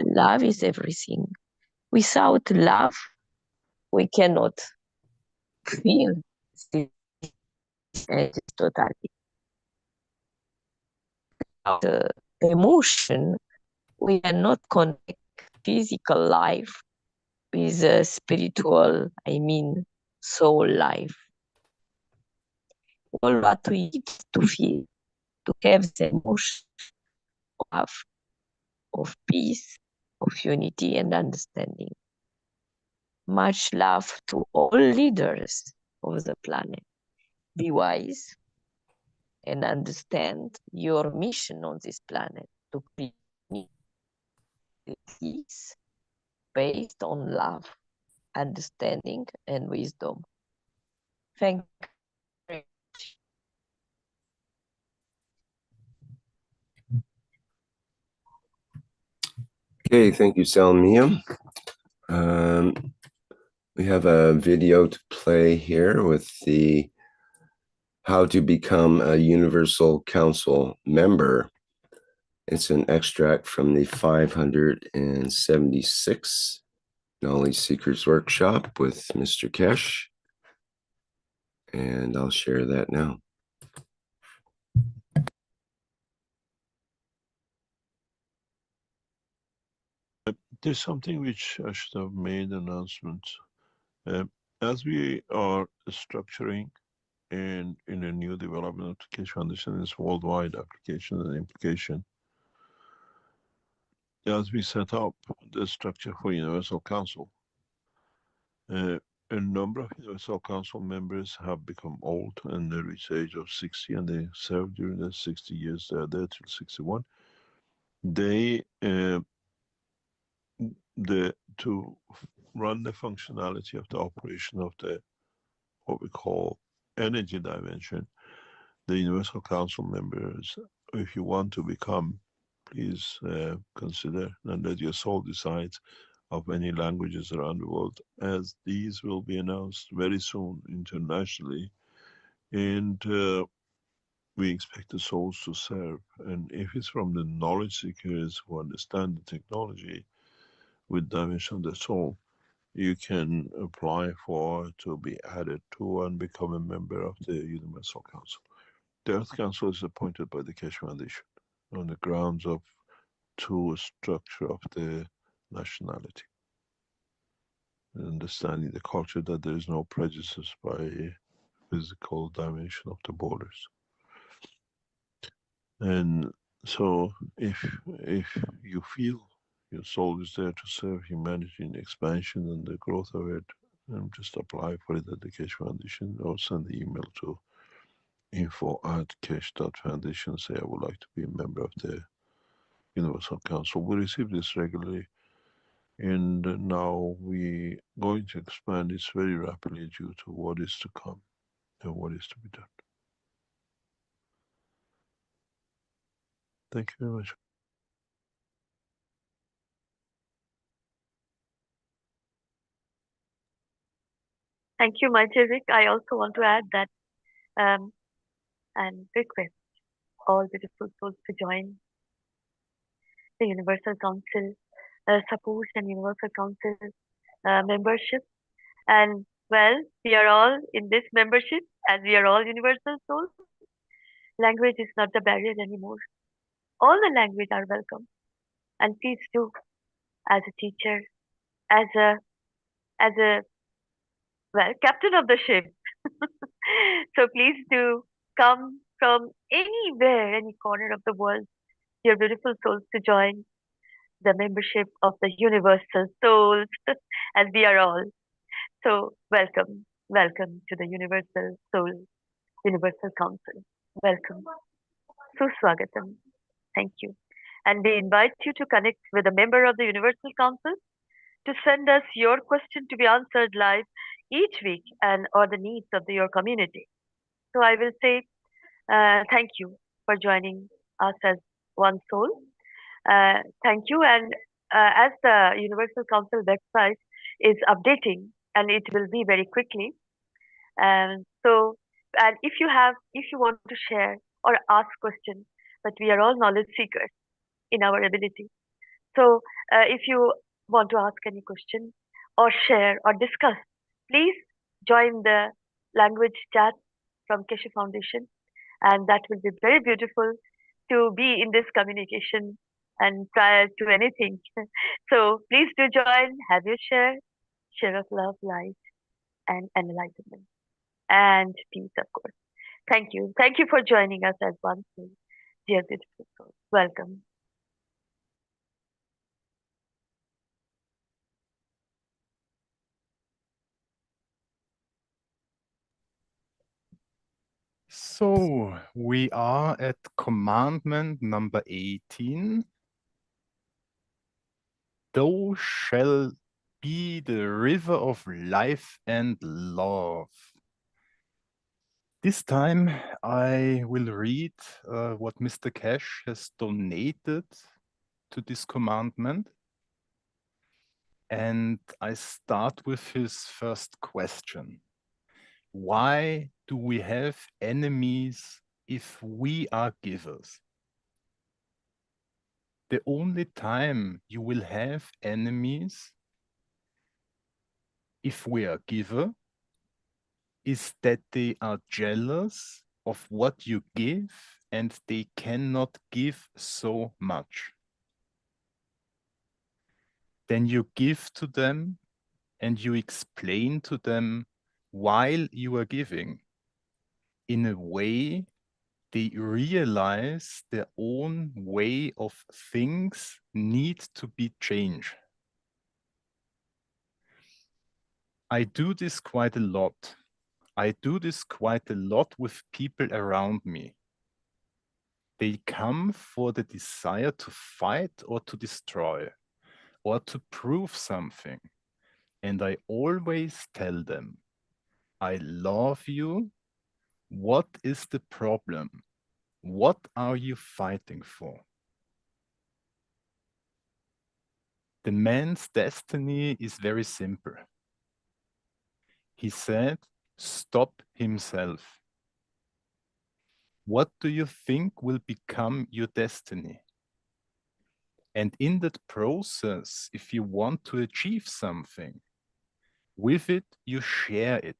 Love is everything. Without love, we cannot feel it totally. The emotion, we cannot connect physical life with a spiritual, soul life. All what we need to feel, to have the emotion of peace, of unity and understanding. Much love to all leaders of the planet. Be wise and understand your mission on this planet to create peace based on love, understanding, and wisdom. Thank you. Okay, thank you, Salmiya. We have a video to play here with the how to become a Universal Council member. It's an extract from the 576 Knowledge Seekers Workshop with Mr. Keshe. And I'll share that now. There's something which I should have made announcement. As we are structuring and in a new development of Keshe Foundation, is worldwide application and implication. As we set up the structure for Universal Council, a number of Universal Council members have become old and they reach the age of 60 and they serve during the 60 years they are there till 61. They to run the functionality of the operation of the what we call energy dimension, the Universal Council members, if you want to become, please consider and let your soul decide of any languages around the world, as these will be announced very soon internationally, and we expect the souls to serve. And if it's from the knowledge seekers who understand the technology with dimension of the soul, you can apply for to be added to and become a member of the Universal Council. The Earth Council is appointed by the Keshe Foundation on the grounds of true structure of the nationality, understanding the culture that there is no prejudice by physical dimension of the borders. And so if you feel your soul is there to serve humanity in expansion and the growth of it, just apply for it at the Keshe Foundation or send the email to info@keshe.foundation, say I would like to be a member of the Universal Council. We receive this regularly, and now we're going to expand this very rapidly due to what is to come and what is to be done. Thank you very much. Thank you, Majeric. I also want to add that and request all beautiful souls to join the Universal Council support and Universal Council membership. And well, we are all in this membership as we are all universal souls. Language is not the barrier anymore. All the language are welcome. And please do, as a teacher, as a as a, well, captain of the ship. So please do come from anywhere, any corner of the world, your beautiful souls, to join the membership of the Universal Souls, as we are all. So welcome, welcome to the Universal Soul, Universal Council. Welcome. Suswagatam. Thank you. And we invite you to connect with a member of the Universal Council to send us your question to be answered live each week and or the needs of your community. So I will say thank you for joining us as one soul. Thank you. And as the Universal Council website is updating, and it will be very quickly. And if you want to share or ask questions, but we are all knowledge seekers in our ability. So if you want to ask any question or share or discuss, please join the language chat from Keshe Foundation, and that will be very beautiful to be in this communication and prior to anything. So please do join, have your share of love, light, and enlightenment, and peace, of course. Thank you. Thank you for joining us as one soul, dear beautiful souls. Welcome. So we are at commandment number 18. Thou shalt be the river of life and love. This time I will read what Mr. Keshe has donated to this commandment. And I start with his first question. Why do we have enemies if we are givers? The only time you will have enemies if we are giver is that they are jealous of what you give and they cannot give so much. Then you give to them and you explain to them while you are giving. In a way, they realize their own way of things need to be changed. I do this quite a lot. I do this quite a lot with people around me. They come for the desire to fight or to destroy or to prove something. And I always tell them, I love you. What is the problem? What are you fighting for? The man's destiny is very simple. He said, stop himself. What do you think will become your destiny? And in that process, if you want to achieve something, with it, you share it.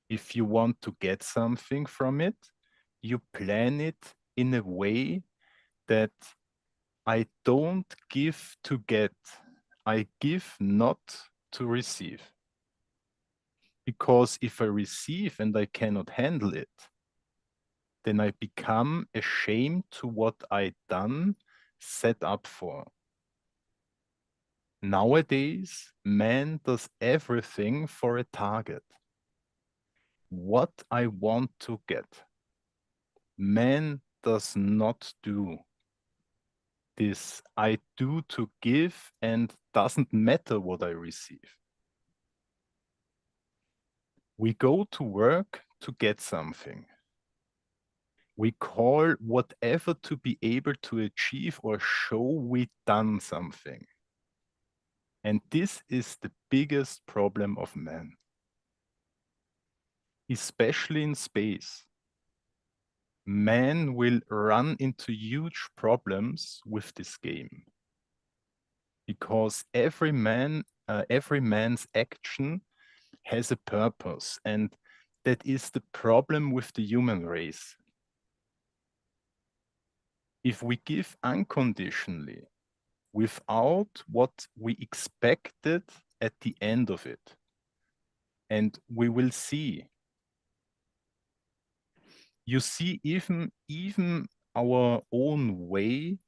If you want to get something from it, you plan it in a way that I don't give to get, I give not to receive. Because if I receive and I cannot handle it, then I become ashamed to what I done, set up for. Nowadays, man does everything for a target. What I want to get. Man does not do this. I do to give and doesn't matter what I receive. We go to work to get something. We call whatever to be able to achieve or show we done something. And this is the biggest problem of man. Especially in space. Man will run into huge problems with this game. Because every man's action has a purpose, and that is the problem with the human race. If we give unconditionally, without what we expected at the end of it. And we will see. You see even our own way,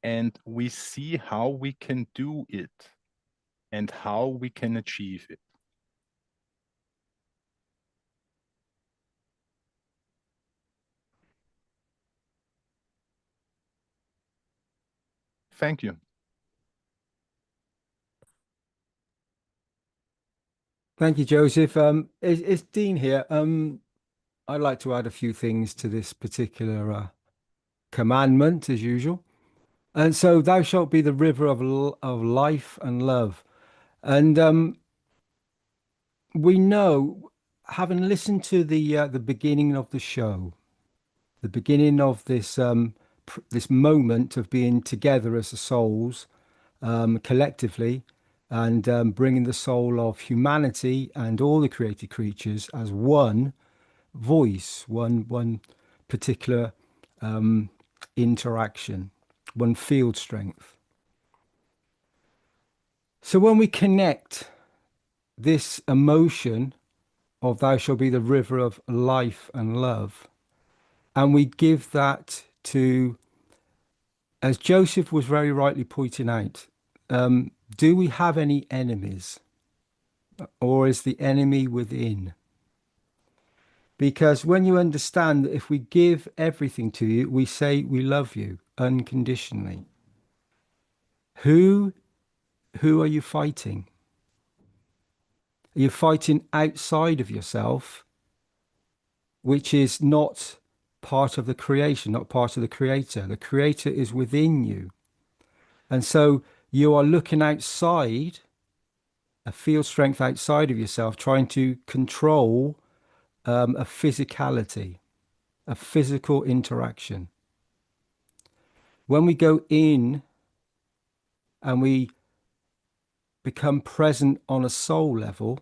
and we see how we can do it and how we can achieve it. Thank you. Thank you, Joseph. It's Dean here. I'd like to add a few things to this particular commandment, as usual. And so, thou shalt be the river of life and love. And we know, having listened to the beginning of the show, the beginning of this this moment of being together as the souls, collectively, and bringing the soul of humanity and all the created creatures as one voice, one particular interaction, one field strength. So when we connect this emotion of thou shalt be the river of life and love, and we give that to, as Joseph was very rightly pointing out, do we have any enemies, or is the enemy within? Because when you understand that if we give everything to you, we say we love you unconditionally. Who are you fighting? Are you fighting outside of yourself, which is not part of the creation, not part of the creator? The creator is within you. And so you are looking outside, a field strength outside of yourself, trying to control a physicality, a physical interaction. When we go in and we become present on a soul level,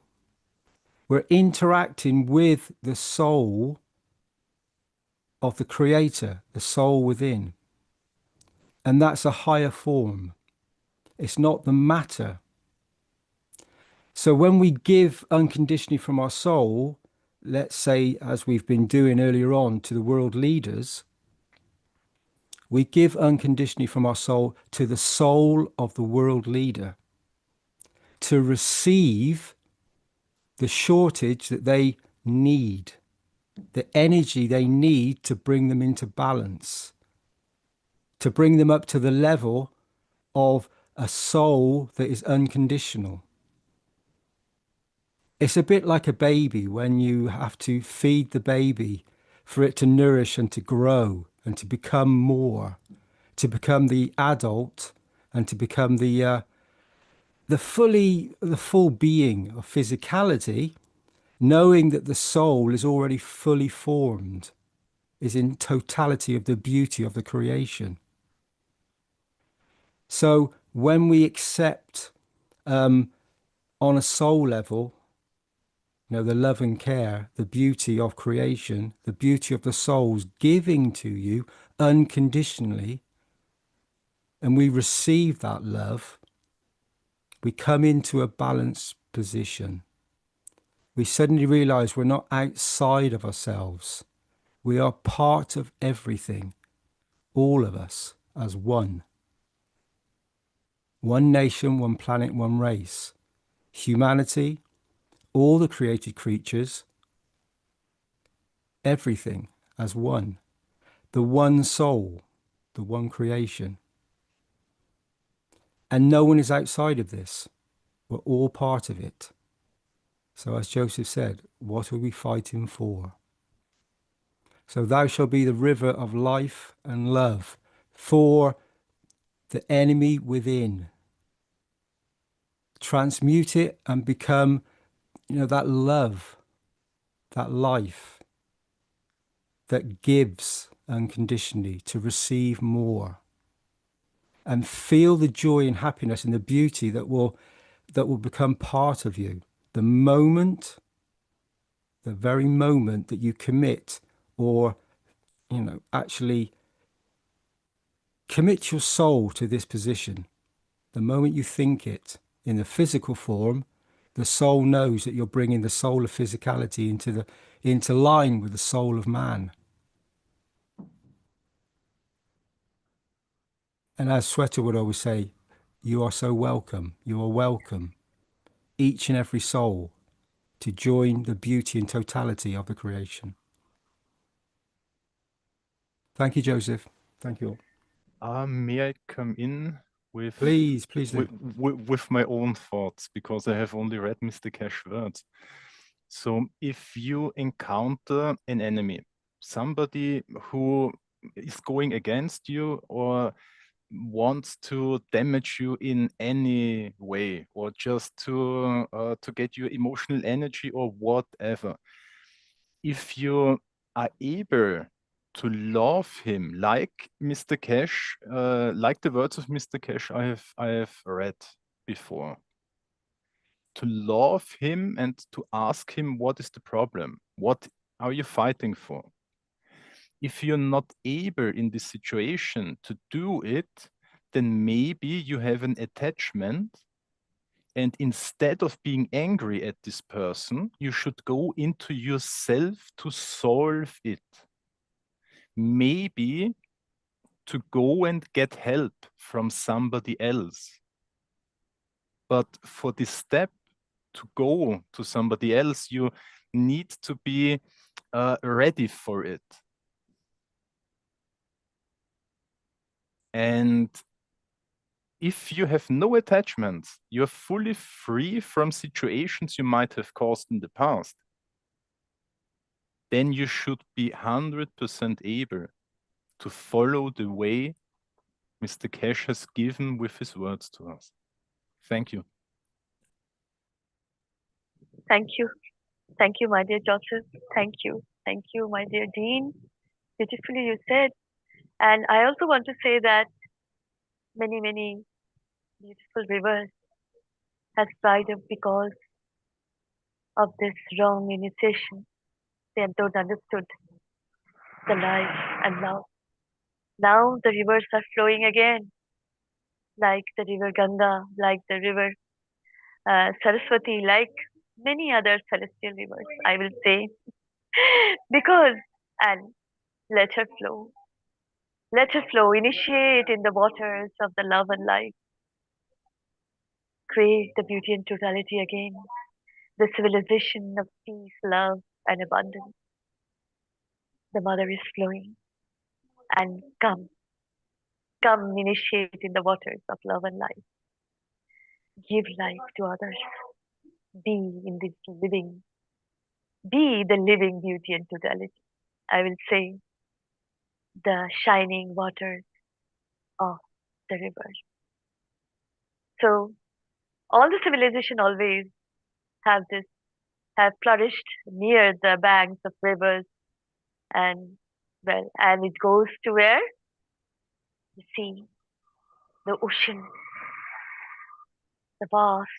we're interacting with the soul of the creator, the soul within. And that's a higher form. It's not the matter. So when we give unconditionally from our soul, let's say, as we've been doing earlier on, to the world leaders, we give unconditionally from our soul to the soul of the world leader to receive the shortage that they need, the energy they need to bring them into balance, to bring them up to the level of a soul that is unconditional. It's a bit like a baby when you have to feed the baby for it to nourish and to grow and to become more, to become the adult and to become the full being of physicality, knowing that the soul is already fully formed, is in totality of the beauty of the creation. So when we accept on a soul level, you know, the love and care, the beauty of creation, the beauty of the souls giving to you unconditionally, and we receive that love, we come into a balanced position. We suddenly realize we're not outside of ourselves. We are part of everything, all of us as one. One nation, one planet, one race. Humanity, all the created creatures, everything as one. The one soul, the one creation. And no one is outside of this. We're all part of it. So as Joseph said, what are we fighting for? So thou shalt be the river of life and love for the enemy within. Transmute it and become, you know, that love, that life that gives unconditionally to receive more, and feel the joy and happiness and the beauty that will become part of you the very moment that you commit, or, you know, actually commit your soul to this position. The moment you think it in the physical form, The soul knows that you're bringing the soul of physicality into line with the soul of man. And as Sweta would always say, you are so welcome. You are welcome, each and every soul, to join the beauty and totality of the creation. Thank you, Joseph. Thank you all. May I come in with Please do. with my own thoughts, because I have only read Mr. Keshe's words. So if you encounter an enemy, somebody who is going against you or wants to damage you in any way, or just to get your emotional energy or whatever, if you are able to love him, like Mr. Keshe, like the words of Mr. Keshe I have read before, to love him and to ask him, what is the problem? What are you fighting for? If you're not able in this situation to do it, then maybe you have an attachment, and instead of being angry at this person, you should go into yourself to solve it. Maybe to go and get help from somebody else. But for this step to go to somebody else, you need to be ready for it. And if you have no attachments, you're fully free from situations you might have caused in the past, then you should be 100% able to follow the way Mr. Keshe has given with his words to us. Thank you. Thank you. Thank you, my dear Joseph. Thank you. Thank you, my dear Dean. Beautifully you said. And I also want to say that many, many beautiful rivers has dried up because of this wrong initiation. They don't understood the life and love. Now the rivers are flowing again, like the river Ganga, like the river Saraswati, like many other celestial rivers, I will say. Because, and let her flow. Let her flow, initiate in the waters of the love and life. Create the beauty and totality again. The civilization of peace, love, and abundance. The mother is flowing. And come initiate in the waters of love and life. Give life to others. Be in this living. Be the living beauty and totality. I will say the shining waters of the river. So all the civilization always have flourished near the banks of rivers, and it goes to where? The sea, the ocean, the vast,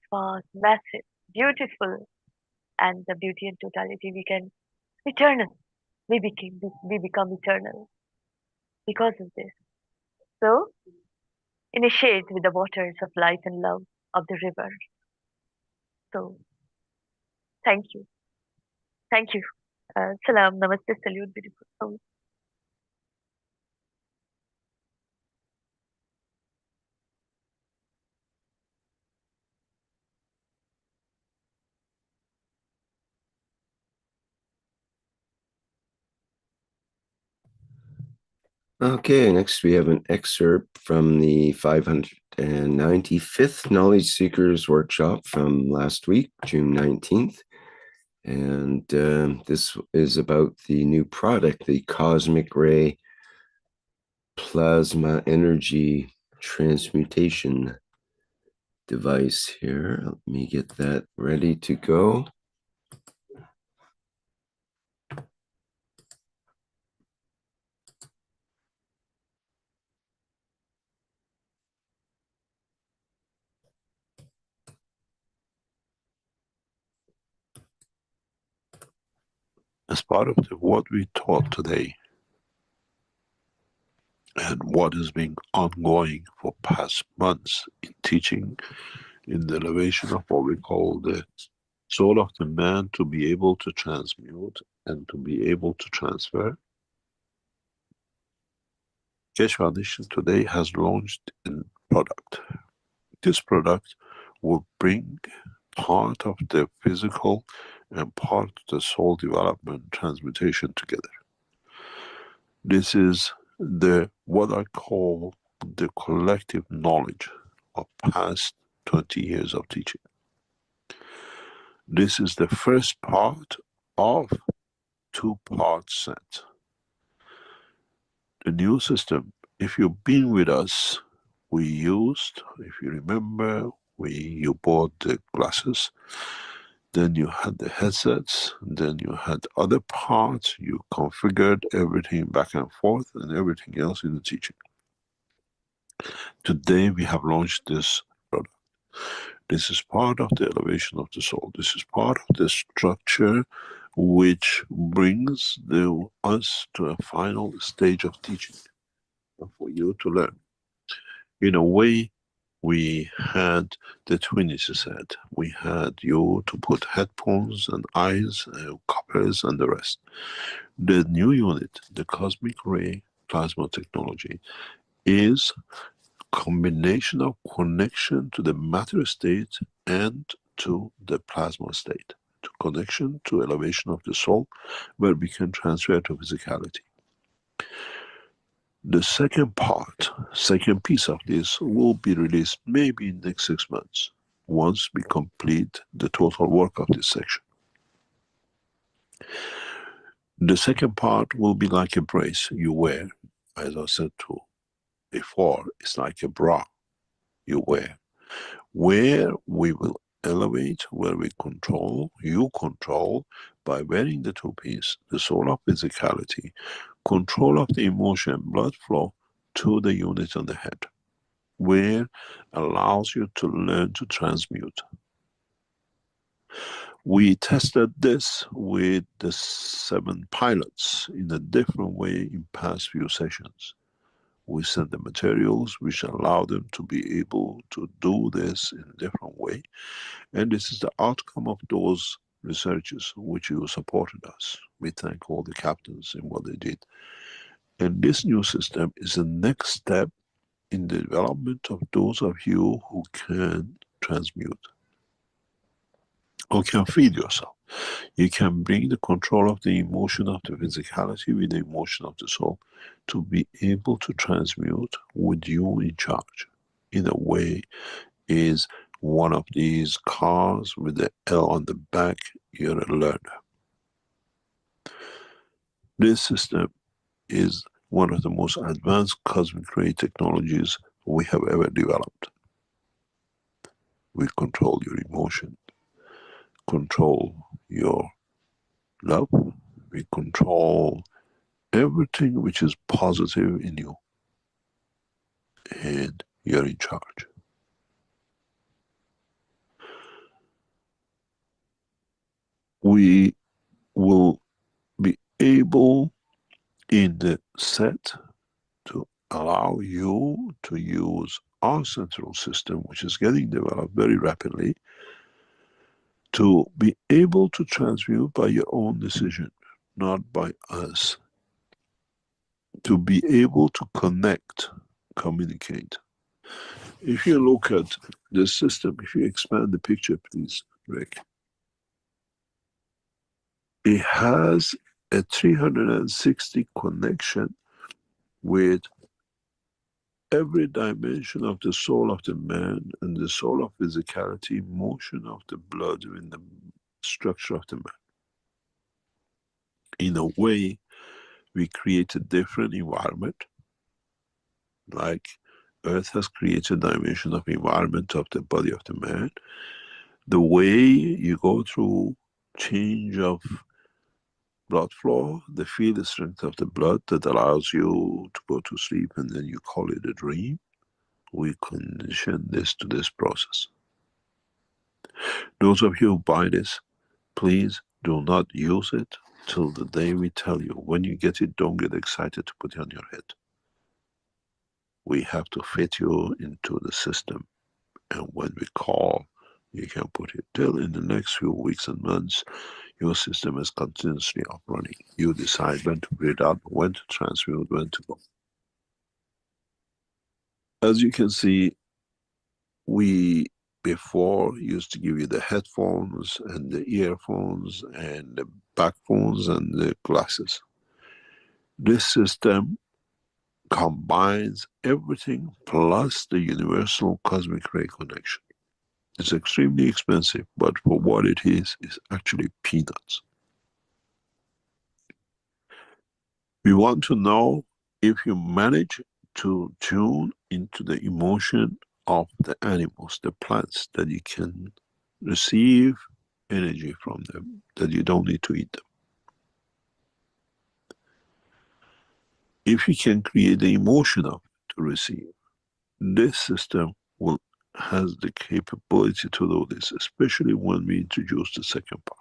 massive, beautiful, and the beauty and totality we can eternal. We become eternal because of this. So initiate with the waters of life and love of the river. So thank you. Thank you. Salam, namaste, salute, beautiful soul. Okay, next we have an excerpt from the 595th Knowledge Seekers Workshop from last week, June 19th. And this is about the new product, the Cosmic Ray Plasma Energy Transmutation device here. Let me get that ready to go. As part of what we taught today and what has been ongoing for past months in teaching in the elevation of what we call the soul of the man to be able to transmute and to be able to transfer, Keshe Foundation today has launched a product. This product will bring part of the physical and part of the soul development transmutation together. This is the what I call the collective knowledge of past 20 years of teaching. This is the first part of two-part set. The new system, if you've been with us, we used, if you remember, you bought the glasses, then you had the headsets, then you had other parts, you configured everything back and forth and everything else in the teaching. Today we have launched this product. This is part of the elevation of the soul. This is part of the structure which brings us to a final stage of teaching for you to learn. In a way, we had the twinnies set. We had you to put headphones and eyes, coppers and the rest. The new unit, the cosmic ray plasma technology, is combination of connection to the matter state and to the plasma state, to connection to elevation of the soul, where we can transfer to physicality. The second part, second piece of this will be released maybe in the next 6 months, once we complete the total work of this section. The second part will be like a brace you wear, as I said to before, it's like a bra you wear, where we will elevate, where we control, you control, by wearing the two-piece, the soul of physicality, control of the emotion, blood flow to the unit on the head, where allows you to learn to transmute. We tested this with the 7 pilots in a different way in past few sessions. We sent the materials which allow them to be able to do this in a different way. And this is the outcome of those researches which you supported us. We thank all the captains in what they did. And this new system is the next step in the development of those of you who can transmute, who can feed yourself. You can bring the control of the emotion of the physicality with the emotion of the soul to be able to transmute with you in charge. In a way, is one of these cars with the L on the back, you're a learner. This system is one of the most advanced cosmic ray technologies we have ever developed. We control your emotion, control your love, we control everything which is positive in you, and you're in charge. We will be able in the set to allow you to use our central system, which is getting developed very rapidly, to be able to transmute by your own decision, not by us. To be able to connect, communicate. If you look at the system, if you expand the picture, please, Rick, it has a 360 connection with every dimension of the soul of the man and the soul of physicality, motion of the blood in the structure of the man. In a way, we create a different environment, like Earth has created a dimension of environment of the body of the man. The way you go through change of blood flow, the field strength of the blood that allows you to go to sleep and then you call it a dream. We condition this to this process. Those of you who buy this, please do not use it till the day we tell you. When you get it, don't get excited to put it on your head. We have to fit you into the system, And when we call, you can put it till in the next few weeks and months, your system is continuously up running. You decide when to put it up, when to transmute, when to go. As you can see, we before used to give you the headphones and the earphones and the backphones and the glasses. This system combines everything plus the universal cosmic ray connection. It's extremely expensive, but for what it is actually peanuts. We want to know if you manage to tune into the emotion of the animals, the plants, that you can receive energy from them, that you don't need to eat them. If you can create the emotion of it to receive, this system has the capability to do this, especially when we introduce the second part.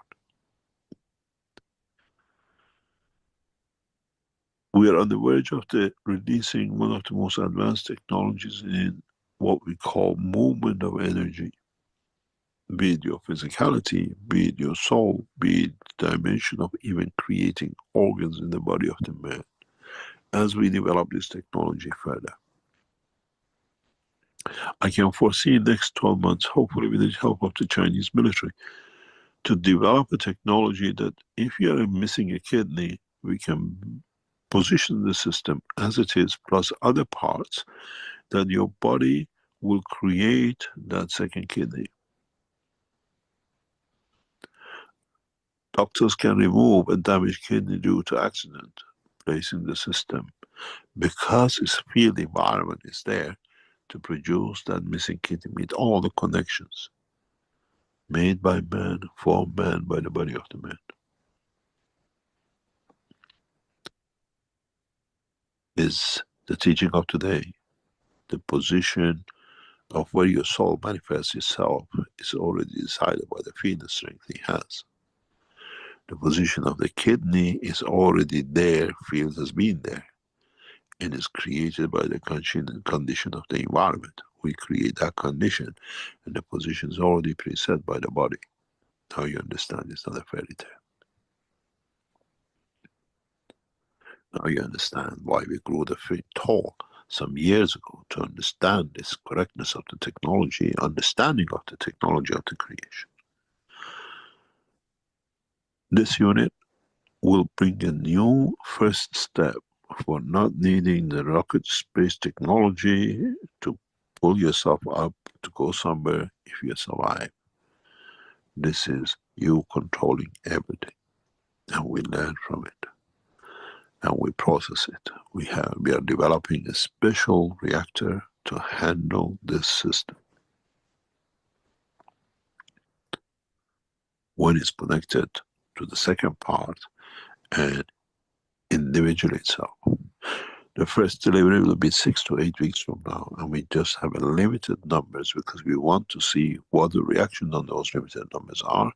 We are on the verge of releasing one of the most advanced technologies in what we call movement of energy, be it your physicality, be it your soul, be it the dimension of even creating organs in the body of the man. As we develop this technology further, I can foresee in the next 12 months, hopefully with the help of the Chinese military, to develop a technology that if you are missing a kidney, we can position the system as it is, plus other parts, that your body will create that second kidney. Doctors can remove a damaged kidney due to accident, placing the system, because its field environment is there to produce that missing kidney with all the connections made by man, for man, by the body of the man. Is the teaching of today. The position of where your soul manifests itself is already decided by the field strength he has. The position of the kidney is already there, field has been there, and is created by the condition of the environment. We create that condition, and the position is already preset by the body. Now you understand, it's not a fairy tale. Now you understand why we grew the feet tall some years ago, to understand this correctness of the technology, understanding of the technology of the creation. This unit will bring a new first step for not needing the rocket space technology to pull yourself up to go somewhere if you survive. This is you controlling everything, and we learn from it, and we process it. We are developing a special reactor to handle this system. When it's connected to the second part and individual itself. The first delivery will be 6 to 8 weeks from now, and we just have a limited numbers because we want to see what the reaction on those limited numbers are,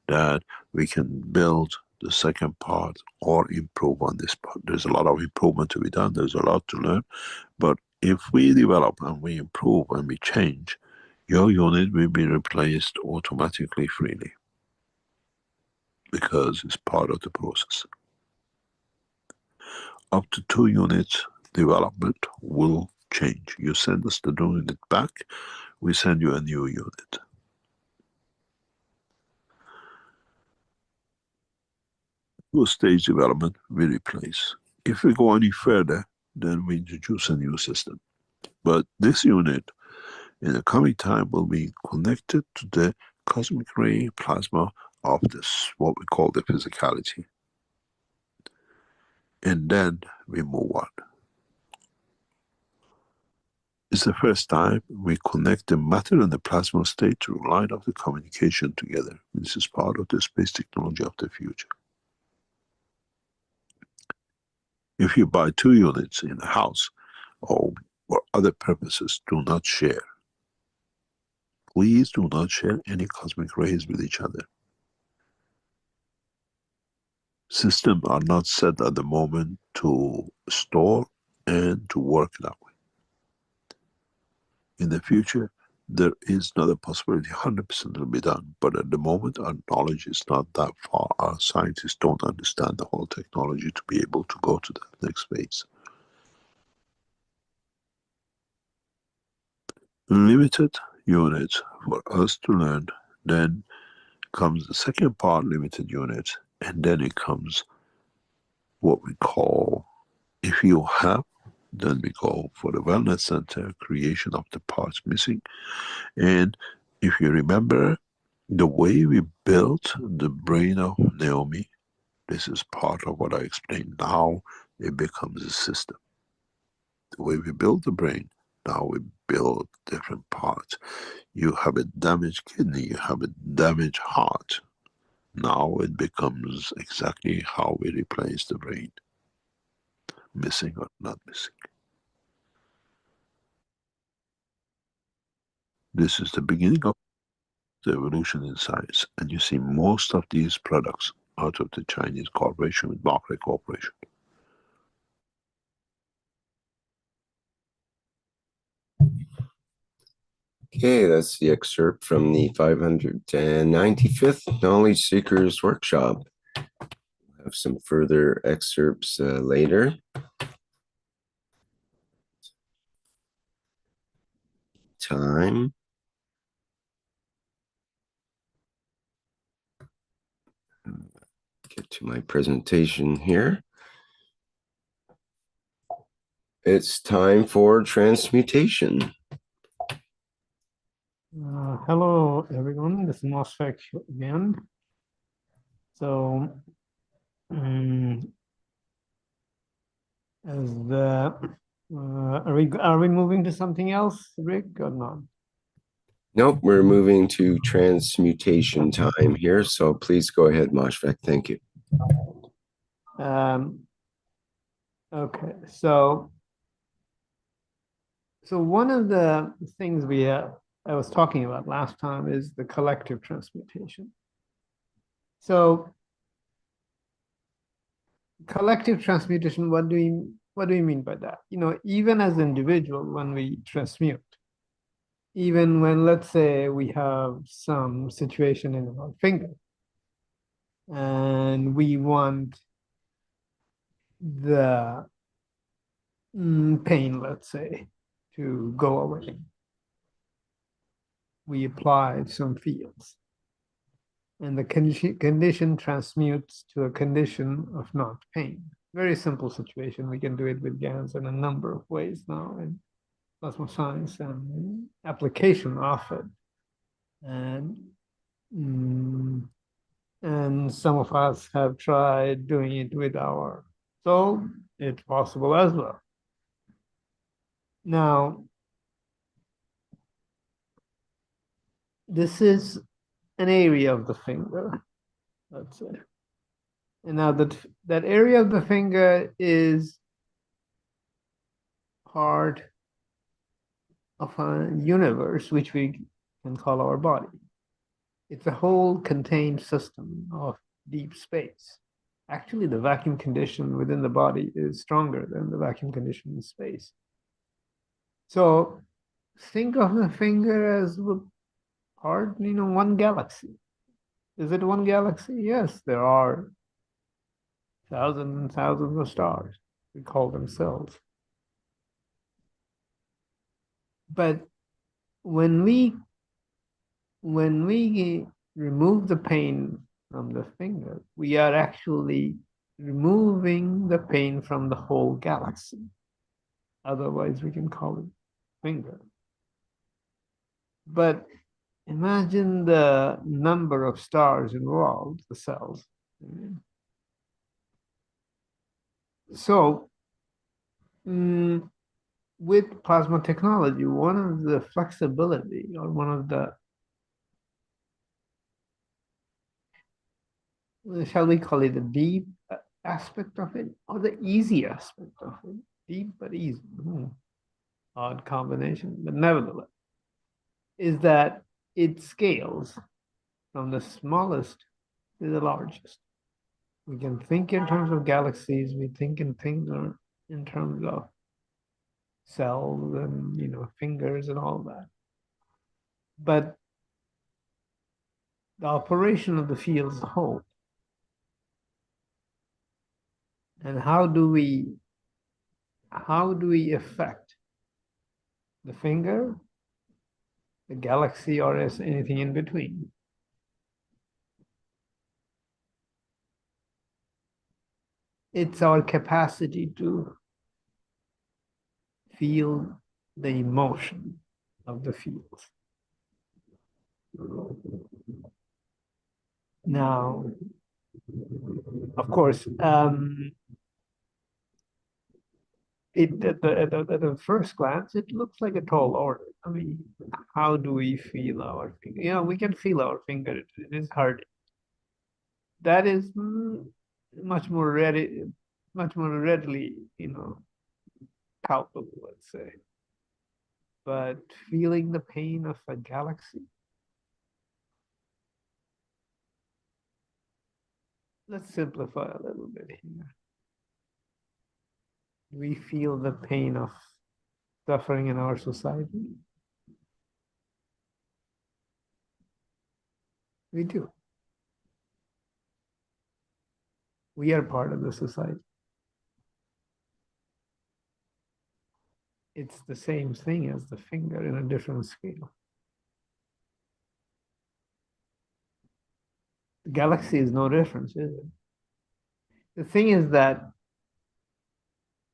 that we can build the second part or improve on this part. There's a lot of improvement to be done, there's a lot to learn, but if we develop and we improve and we change, your unit will be replaced automatically freely, because it's part of the process. Up to 2 units development will change. You send us the new unit back, we send you a new unit. Two-stage development we replace. If we go any further, then we introduce a new system. But this unit in the coming time will be connected to the cosmic ray plasma of this, what we call the physicality. And then we move on. It's the first time we connect the matter and the plasma state to the line of the communication together. This is part of the space technology of the future. If you buy 2 units in a house or for other purposes, do not share. Please do not share any cosmic rays with each other. Systems are not set at the moment to store and to work that way. In the future, there is not a possibility 100% it'll be done, but at the moment our knowledge is not that far. Our scientists don't understand the whole technology to be able to go to that next phase. Limited units for us to learn, then comes the second part, limited units, and then it comes what we call, if you have, then we go for the wellness center, creation of the parts missing. And if you remember the way we built the brain of Naomi, this is part of what I explained. Now it becomes a system. The way we build the brain, now we build different parts. You have a damaged kidney, you have a damaged heart. Now it becomes exactly how we replace the brain. Missing or not missing. This is the beginning of the evolution in science, and you see most of these products out of the Chinese corporation with Barclay Corporation. Okay, that's the excerpt from the 595th Knowledge Seekers Workshop. We'll have some further excerpts later. Time. Get to my presentation here. It's time for transmutation. Hello, everyone. This is MOSFET again. So, are we moving to something else, Rick, or not? Nope, we're moving to transmutation time here. So please go ahead, Moshfek. Thank you. Okay, so one of the things I was talking about last time is the collective transmutation. So collective transmutation, what do we mean by that? You know, even as individual, when we transmute, even when, let's say, we have some situation in our finger and we want the pain, let's say, to go away, we apply some fields, and the condition transmutes to a condition of not pain. Very simple situation. We can do it with GANs in a number of ways now in plasma science and application of it. And some of us have tried doing it with our soul. It's possible as well. Now, this is an area of the finger, let's say. And now that area of the finger is part of a universe which we can call our body. It's a whole contained system of deep space. Actually, the vacuum condition within the body is stronger than the vacuum condition in space. So think of the finger as part, one galaxy. Is it one galaxy? Yes, there are thousands and thousands of stars. We call them cells. But when we remove the pain from the finger, we are actually removing the pain from the whole galaxy. Otherwise, we can call it finger. But imagine the number of stars involved, the cells. So, with plasma technology, one of the flexibility, or one of the, shall we call it the deep aspect of it, or the easy aspect of it? Deep but easy. Odd combination, but nevertheless, is that it scales from the smallest to the largest. We can think in terms of galaxies, we think in things in terms of cells and fingers and all that. But the operation of the field as a whole, and how do we affect the finger, the galaxy, or as anything in between? It's our capacity to feel the emotion of the field. Now, of course, at the first glance, it looks like a tall order. I mean, how do we feel our finger? You know, we can feel our finger. It is hard. That is much more readily, you know, palpable, let's say. But feeling the pain of a galaxy, let's simplify a little bit here. We feel the pain of suffering in our society. We do. We are part of the society. It's the same thing as the finger in a different scale. The galaxy is no different, is it? The thing is that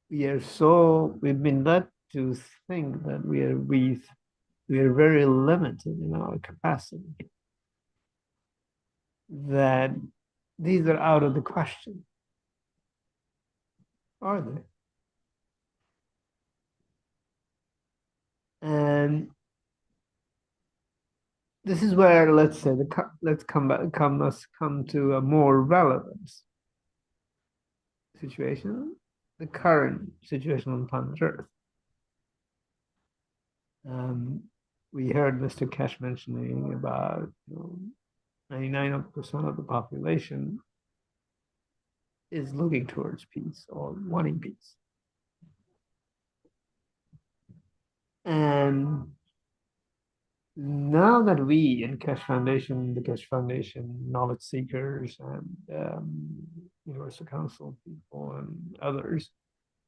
we've been led to think that we are very limited in our capacity. That these are out of the question. Are they? And this is where, let's say, let's come to a more relevant situation, the current situation on planet Earth. We heard Mr. Keshe mentioning about 99% of the population is looking towards peace or wanting peace. And now that we in Keshe Foundation, the Keshe Foundation, knowledge seekers, and Universal Council people and others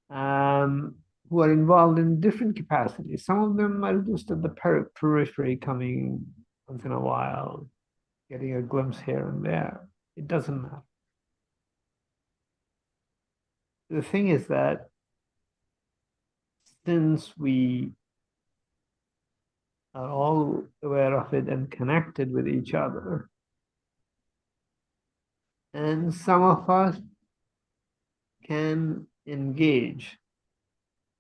who are involved in different capacities, some of them are just at the periphery, coming once in a while, getting a glimpse here and there. It doesn't matter. The thing is that since we are all aware of it and connected with each other, and some of us can engage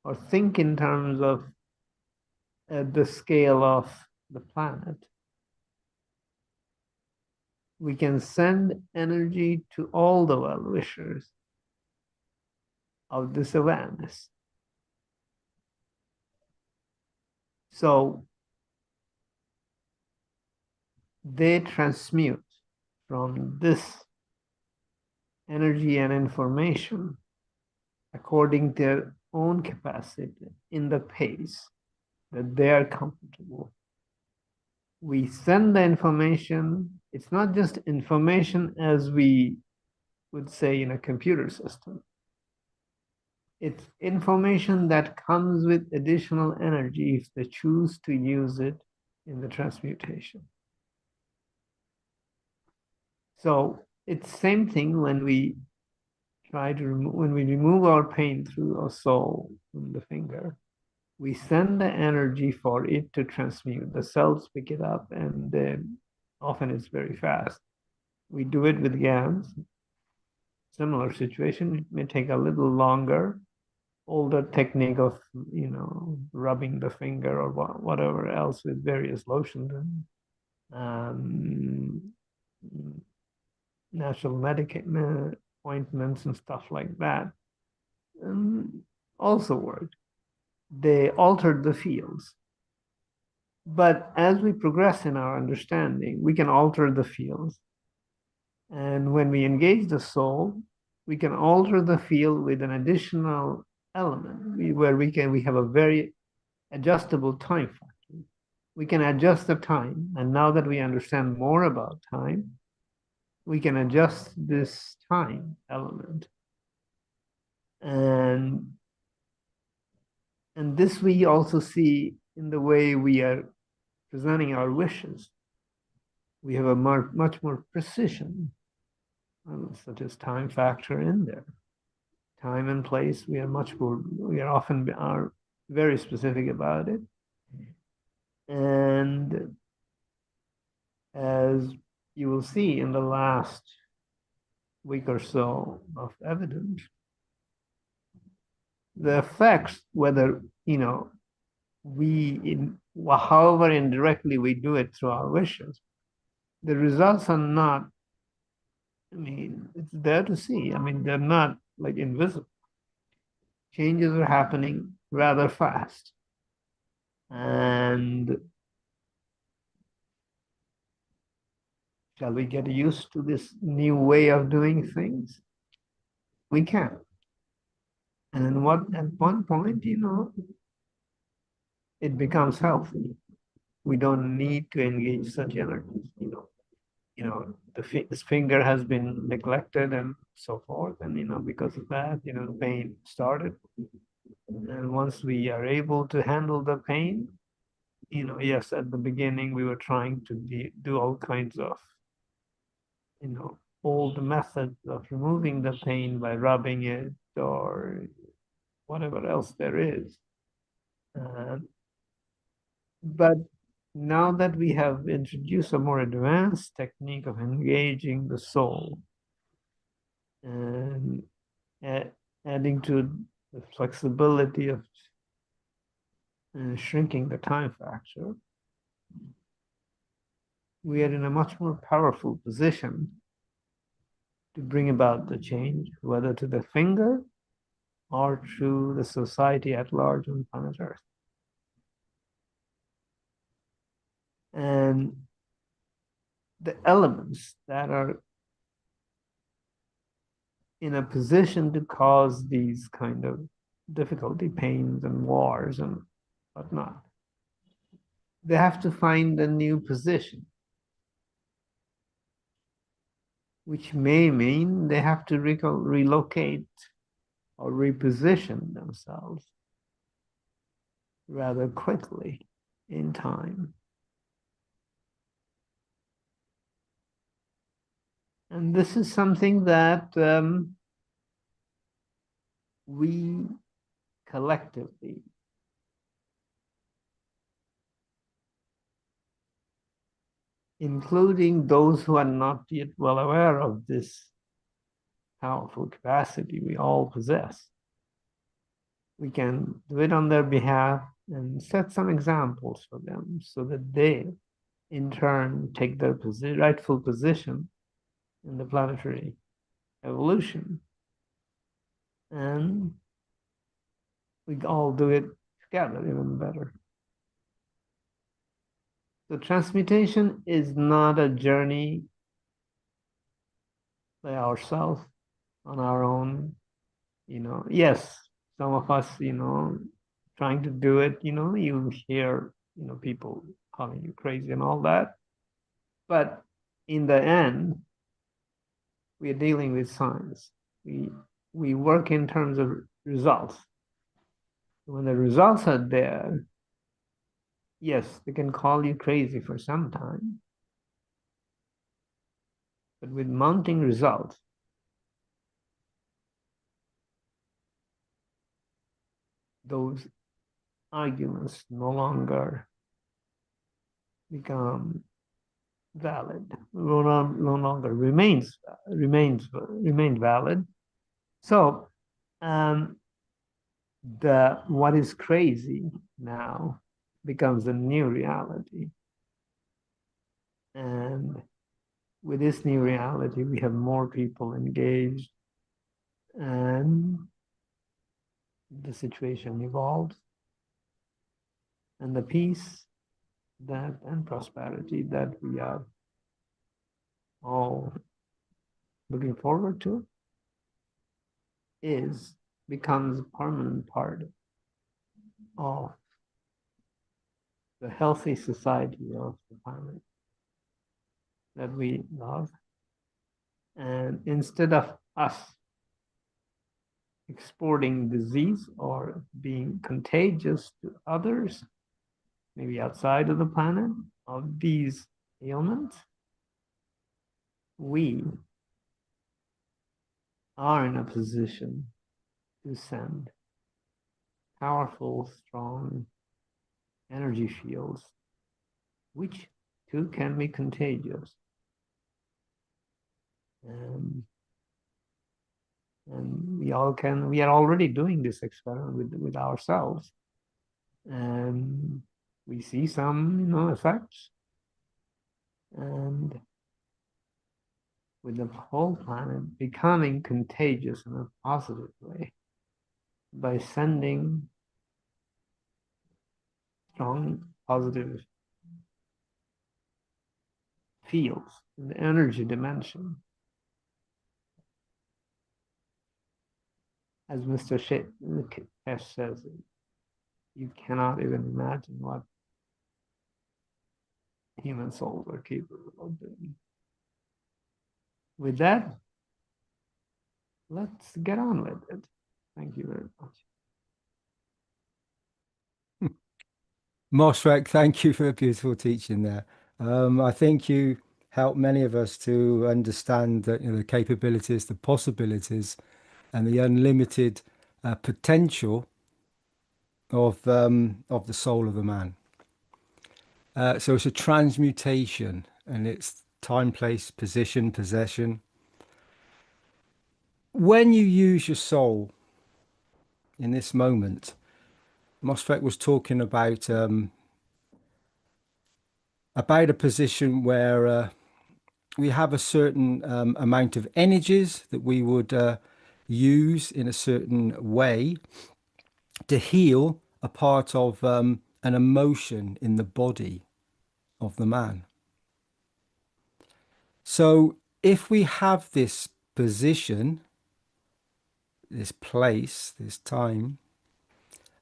or think in terms of the scale of the planet, we can send energy to all the well-wishers of this awareness. So they transmute from this energy and information according to their own capacity in the pace that they are comfortable. We send the information. It's not just information as we would say in a computer system. It's information that comes with additional energy if they choose to use it in the transmutation. So it's the same thing when we try to remove our pain through our soul from the finger. We send the energy for it to transmute. The cells pick it up, and then often it's very fast. We do it with GANs. Similar situation. It may take a little longer. Older technique of rubbing the finger or whatever else with various lotions and natural ointments and stuff like that also worked. They altered the fields. But as we progress in our understanding, we can alter the fields. And when we engage the soul, we can alter the field with an additional element where we have a very adjustable time factor. we can adjust the time. And now that we understand more about time, we can adjust this time element. And this we also see in the way we are presenting our wishes. We have a much more precision, such as time factor in there. Time and place, we are often very specific about it. And as you will see in the last week or so of evidence, the effects, whether, however indirectly we do it through our wishes, the results are not, it's there to see. They're not like invisible. Changes are happening rather fast. And shall we get used to this new way of doing things? We can. And at one point, it becomes healthy. We don't need to engage such energies, this finger has been neglected and so forth. And, because of that, the pain started. And once we are able to handle the pain, yes, at the beginning, we were trying to do all kinds of, old methods of removing the pain by rubbing it or whatever else there is. But now that we have introduced a more advanced technique of engaging the soul and adding to the flexibility of shrinking the time factor, we are in a much more powerful position to bring about the change, whether to the finger or to the society at large on planet Earth. And the elements that are in a position to cause these kind of difficulty, pains and wars and whatnot, they have to find a new position, which may mean they have to relocate or reposition themselves rather quickly in time. And this is something that we collectively including those who are not yet well aware of this powerful capacity we all possess, we can do it on their behalf and set some examples for them so that they, in turn, take their rightful position in the planetary evolution. And we all do it together even better. So transmutation is not a journey by ourselves on our own. Yes, some of us, trying to do it, you hear, people calling you crazy and all that. But in the end, we are dealing with science. We work in terms of results. When the results are there, yes, they can call you crazy for some time. But with mounting results, those arguments no longer become valid, no longer remain valid. So what is crazy now becomes a new reality. And with this new reality, we have more people engaged, and the situation evolves, and the peace and prosperity that we are all looking forward to becomes a permanent part of the healthy society of the planet that we love. And instead of us exporting disease or being contagious to others, maybe outside of the planet, of these ailments, we are in a position to send powerful, strong energy fields, which too can be contagious. And we are already doing this experiment with ourselves. And we see some, effects. And with the whole planet becoming contagious in a positive way by sending strong positive fields in the energy dimension. As Mr. Keshe says, you cannot even imagine what human souls are capable of doing. With that, let's get on with it. Thank you very much. Mosrek, thank you for a beautiful teaching there. I think you helped many of us to understand that, the capabilities, the possibilities, and the unlimited potential of the soul of a man. So it's a transmutation, and it's time, place, position, possession. When you use your soul in this moment, Mosfet was talking about a position where we have a certain amount of energies that we would use in a certain way to heal a part of an emotion in the body of the man. So if we have this position, this place, this time,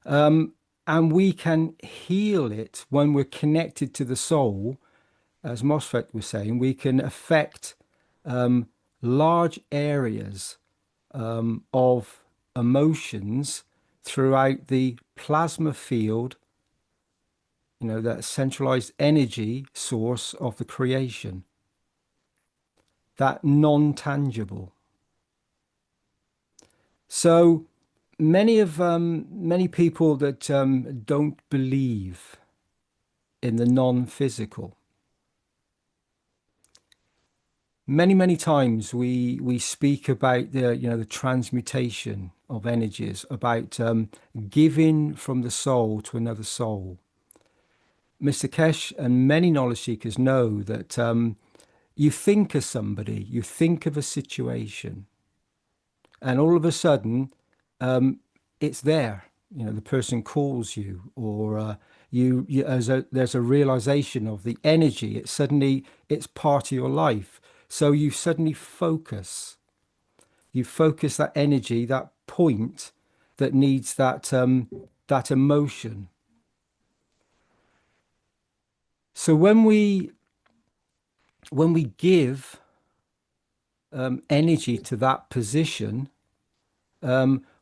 and we can heal it when we're connected to the soul, as Mosfet was saying, we can affect large areas of emotions throughout the plasma field, that centralized energy source of the creation, that non-tangible. So many people that don't believe in the non-physical, many times we speak about the transmutation of energies, about giving from the soul to another soul. Mr. Keshe and many knowledge seekers know that you think of somebody, you think of a situation, and all of a sudden it's there. The person calls you, or there's a realization of the energy. It's part of your life. So you suddenly focus that energy, that point that needs that emotion. So when we give energy to that position,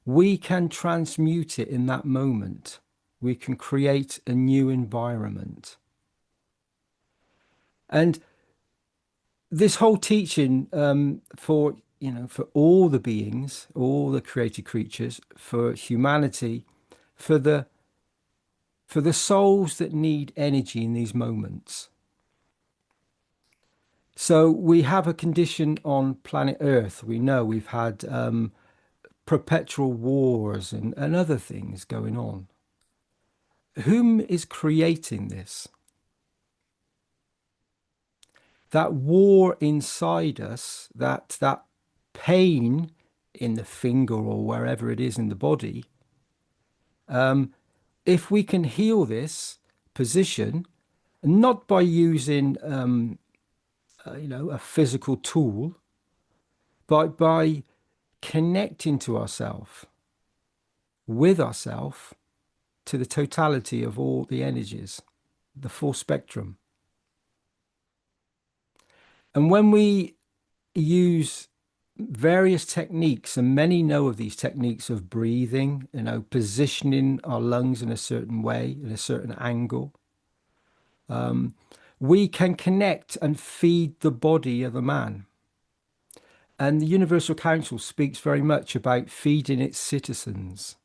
we can transmute it in that moment. We can create a new environment. And this whole teaching for all the beings, all the created creatures, for humanity, for the souls that need energy in these moments. So we have a condition on planet Earth. We know we've had perpetual wars and other things going on. Whom is creating this? That war inside us, that pain in the finger or wherever it is in the body, if we can heal this position, not by using a physical tool, but by connecting to ourselves, with ourselves, to the totality of all the energies. the full spectrum. And when we use various techniques, and many know of these techniques of breathing, positioning our lungs in a certain way, in a certain angle, we can connect and feed the body of a man. And the Universal Council speaks very much about feeding its citizens.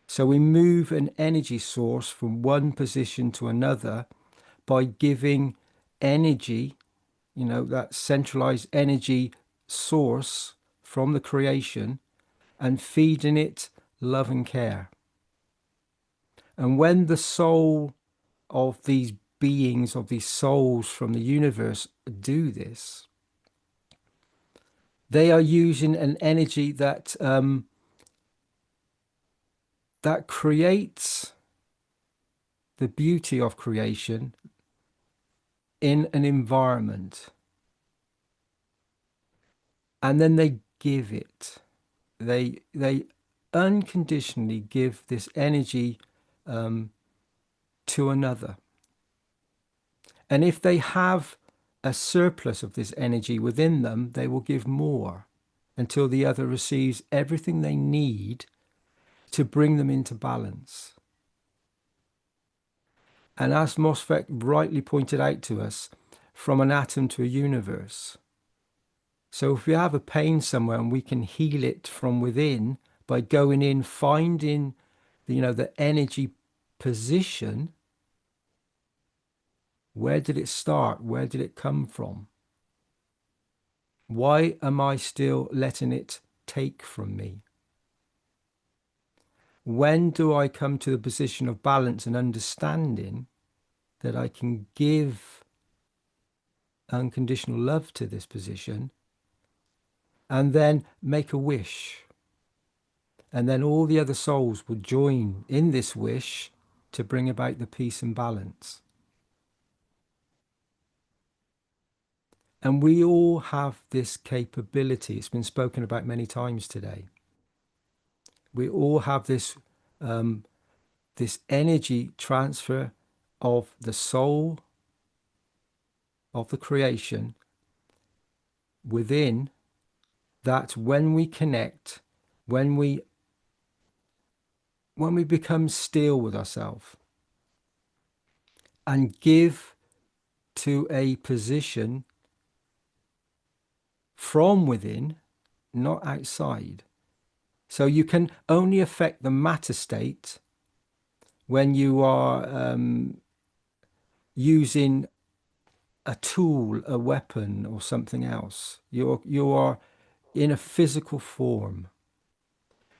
So we move an energy source from one position to another by giving energy, that centralized energy source from the creation, and feeding it love and care. And when the soul of these beings, of these souls from the universe do this, they are using an energy that that creates the beauty of creation in an environment. And then they give it. They unconditionally give this energy to another. And if they have a surplus of this energy within them, they will give more until the other receives everything they need to bring them into balance. And as Mosfet rightly pointed out to us, from an atom to a universe. So if we have a pain somewhere and we can heal it from within by going in, finding the energy position, where did it start? Where did it come from? Why am I still letting it take from me? When do I come to the position of balance and understanding that I can give unconditional love to this position and then make a wish? And then all the other souls will join in this wish to bring about the peace and balance. And we all have this capability. It's been spoken about many times today. We all have this this energy transfer of the soul of the creation within, that when we connect, when we become still with ourselves and give to a position from within, not outside. So you can only affect the matter state when you are using a tool, a weapon, or something else. You are in a physical form.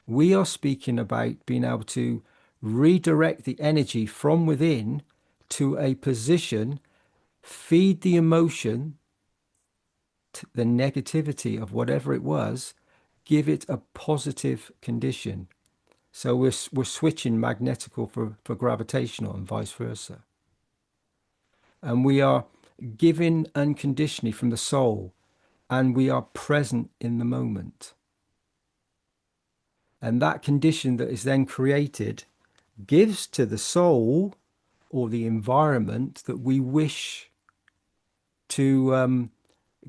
We are speaking about being able to redirect the energy from within to a position, feed the emotion, the negativity of whatever it was, give it a positive condition. So we're switching magnetical for gravitational and vice versa. And we are giving unconditionally from the soul, and we are present in the moment. And that condition that is then created gives to the soul or the environment that we wish to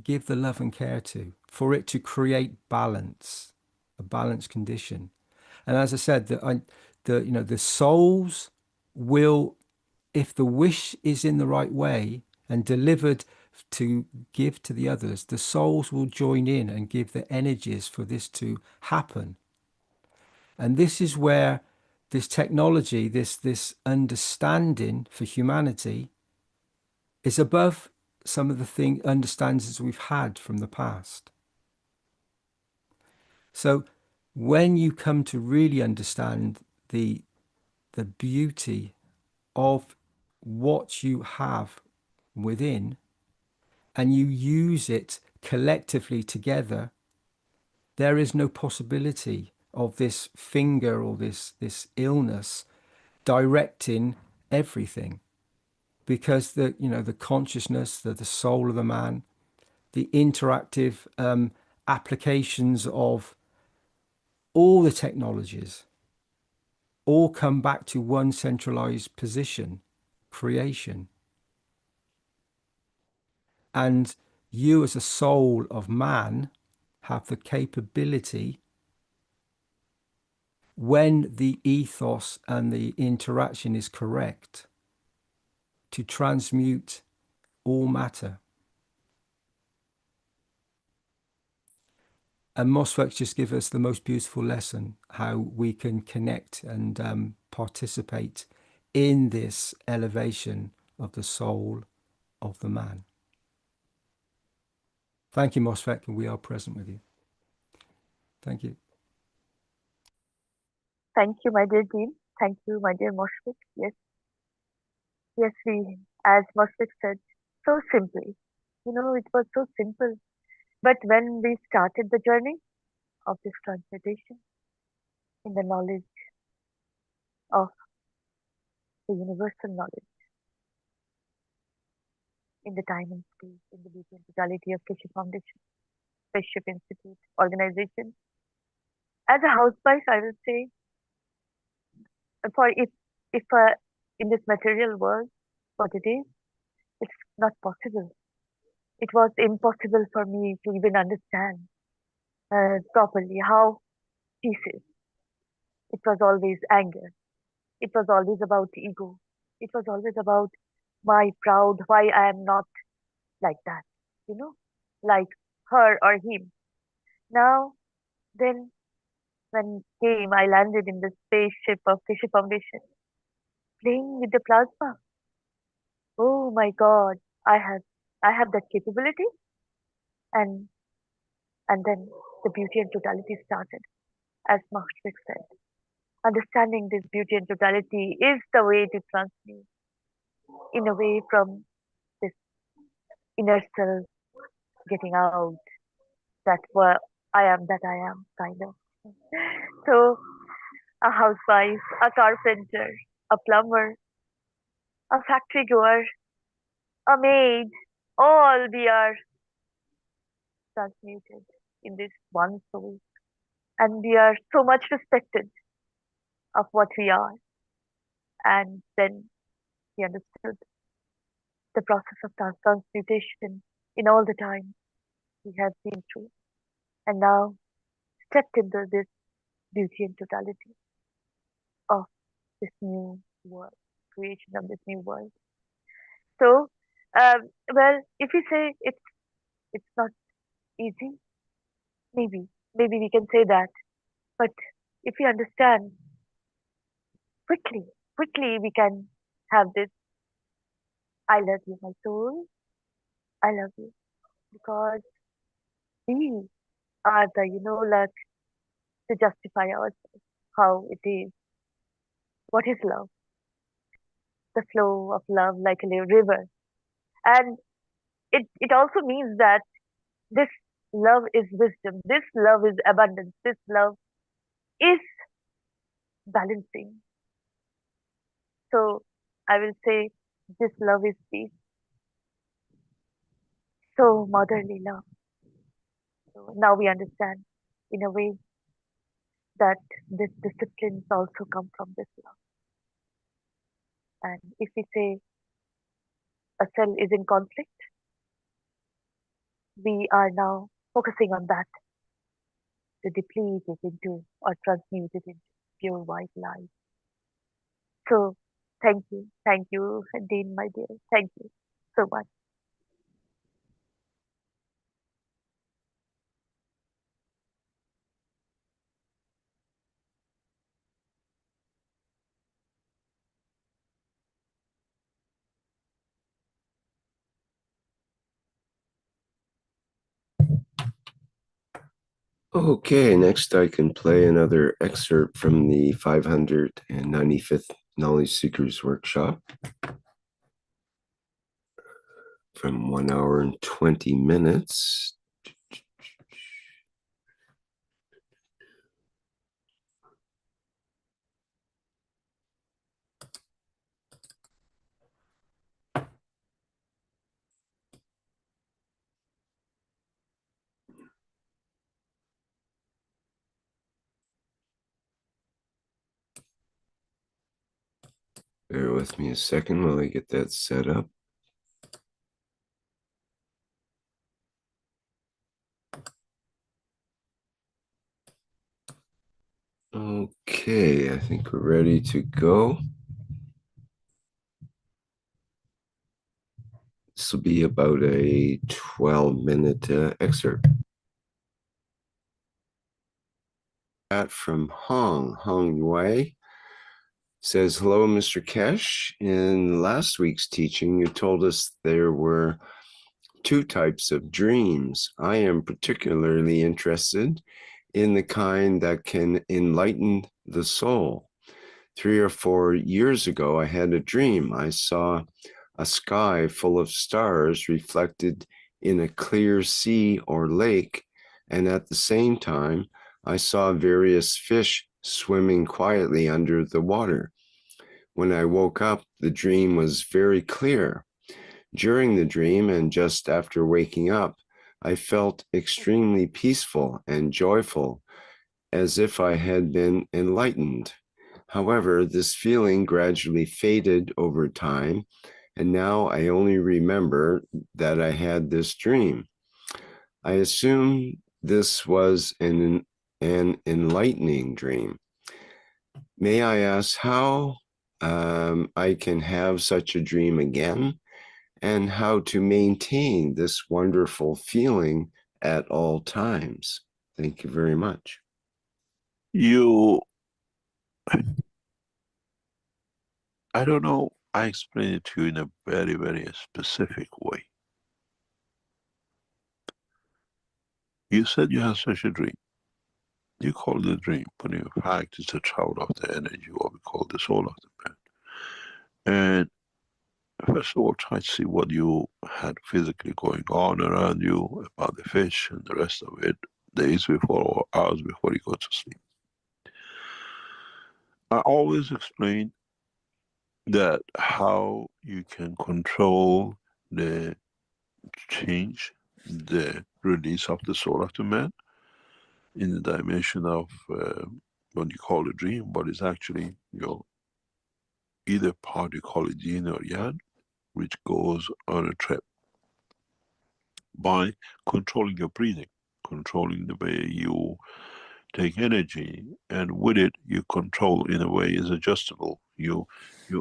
give the love and care to, for it to create balance, a balanced condition. And as I said, the souls will, if the wish is in the right way and delivered to give to the others, the souls will join in and give the energies for this to happen. And this is where this technology, this understanding for humanity is above some of the understandings we've had from the past. So when you come to really understand the beauty of what you have within, and you use it collectively together, there is no possibility of this finger or this illness directing everything, because the consciousness, the soul of the man, the interactive applications of all the technologies all come back to one centralized position, creation. And you as a soul of man have the capability, when the ethos and the interaction is correct, to transmute all matter. And MOSFETs just give us the most beautiful lesson, how we can connect and participate in this elevation of the soul of the man. Thank you, MOSFET, and we are present with you. Thank you. Thank you, my dear Dean. Thank you, my dear Moshfik. Yes, yes, we, as Moshfik said, so simply. You know, it was so simple. But when we started the journey of this transmutation in the knowledge of the universal knowledge, in the time and space, in the beauty and totality of Keshe Foundation, Spaceship Institute organization, as a housewife, I will say, for if in this material world, what it is, it's not possible. It was impossible for me to even understand properly how peace is. It was always anger. It was always about ego. It was always about my proud, why I am not like that, you know, like her or him. Now, then, when I landed in the spaceship of Keshe Foundation, playing with the plasma. Oh my God, I have that capability, and then the beauty and totality started, as Mahashvik said. Understanding this beauty and totality is the way to transmute in a way from this inner self getting out, that what I am, kind of. So, a housewife, a carpenter, a plumber, a factory goer, a maid, all we are transmuted in this one soul. And we are so much respected of what we are. And then we understood the process of transmutation in all the time we have been through. And now stepped into this beauty and totality of this new world, creation of this new world. So, well, if we say it's not easy, maybe we can say that. But if we understand quickly we can have this. I love you, my soul. I love you because we are the, like to justify ourselves how it is. What is love? The flow of love like a river. And it also means that this love is wisdom. This love is abundance. This love is balancing. So I will say this love is peace. So motherly love. So now we understand in a way that this disciplines also come from this love. And if we say a cell is in conflict, we are now focusing on that to deplete it into or transmute it into pure white light. So thank you, Dean, my dear. Thank you so much. Okay, next I can play another excerpt from the 595th Knowledge Seekers Workshop from 1 hour and 20 minutes. Bear with me a second while I get that set up. Okay, I think we're ready to go. This will be about a 12-minute excerpt. That from Hong Yue says, hello, Mr. Keshe. In last week's teaching, you told us there were two types of dreams. I am particularly interested in the kind that can enlighten the soul. 3 or 4 years ago, I had a dream. I saw a sky full of stars reflected in a clear sea or lake, and at the same time, I saw various fish swimming quietly under the water. When I woke up, the dream was very clear. During the dream and just after waking up, I felt extremely peaceful and joyful, as if I had been enlightened. However, this feeling gradually faded over time, and now I only remember that I had this dream. I assume this was an enlightening dream. May I ask how I can have such a dream again, and how to maintain this wonderful feeling at all times? Thank you very much. I don't know, I explained it to you in a very, very specific way. You said you had such a dream. You call it a dream, but in fact it's a travel of the energy, what we call the soul of the man. And first of all, try to see what you had physically going on around you, about the fish and the rest of it, days before or hours before you go to sleep. I always explain that how you can control the change, the release of the soul of the man in the dimension of what you call a dream, but it's actually your either part, you call it yin or yang, which goes on a trip by controlling your breathing, controlling the way you take energy, and with it you control in a way is adjustable. You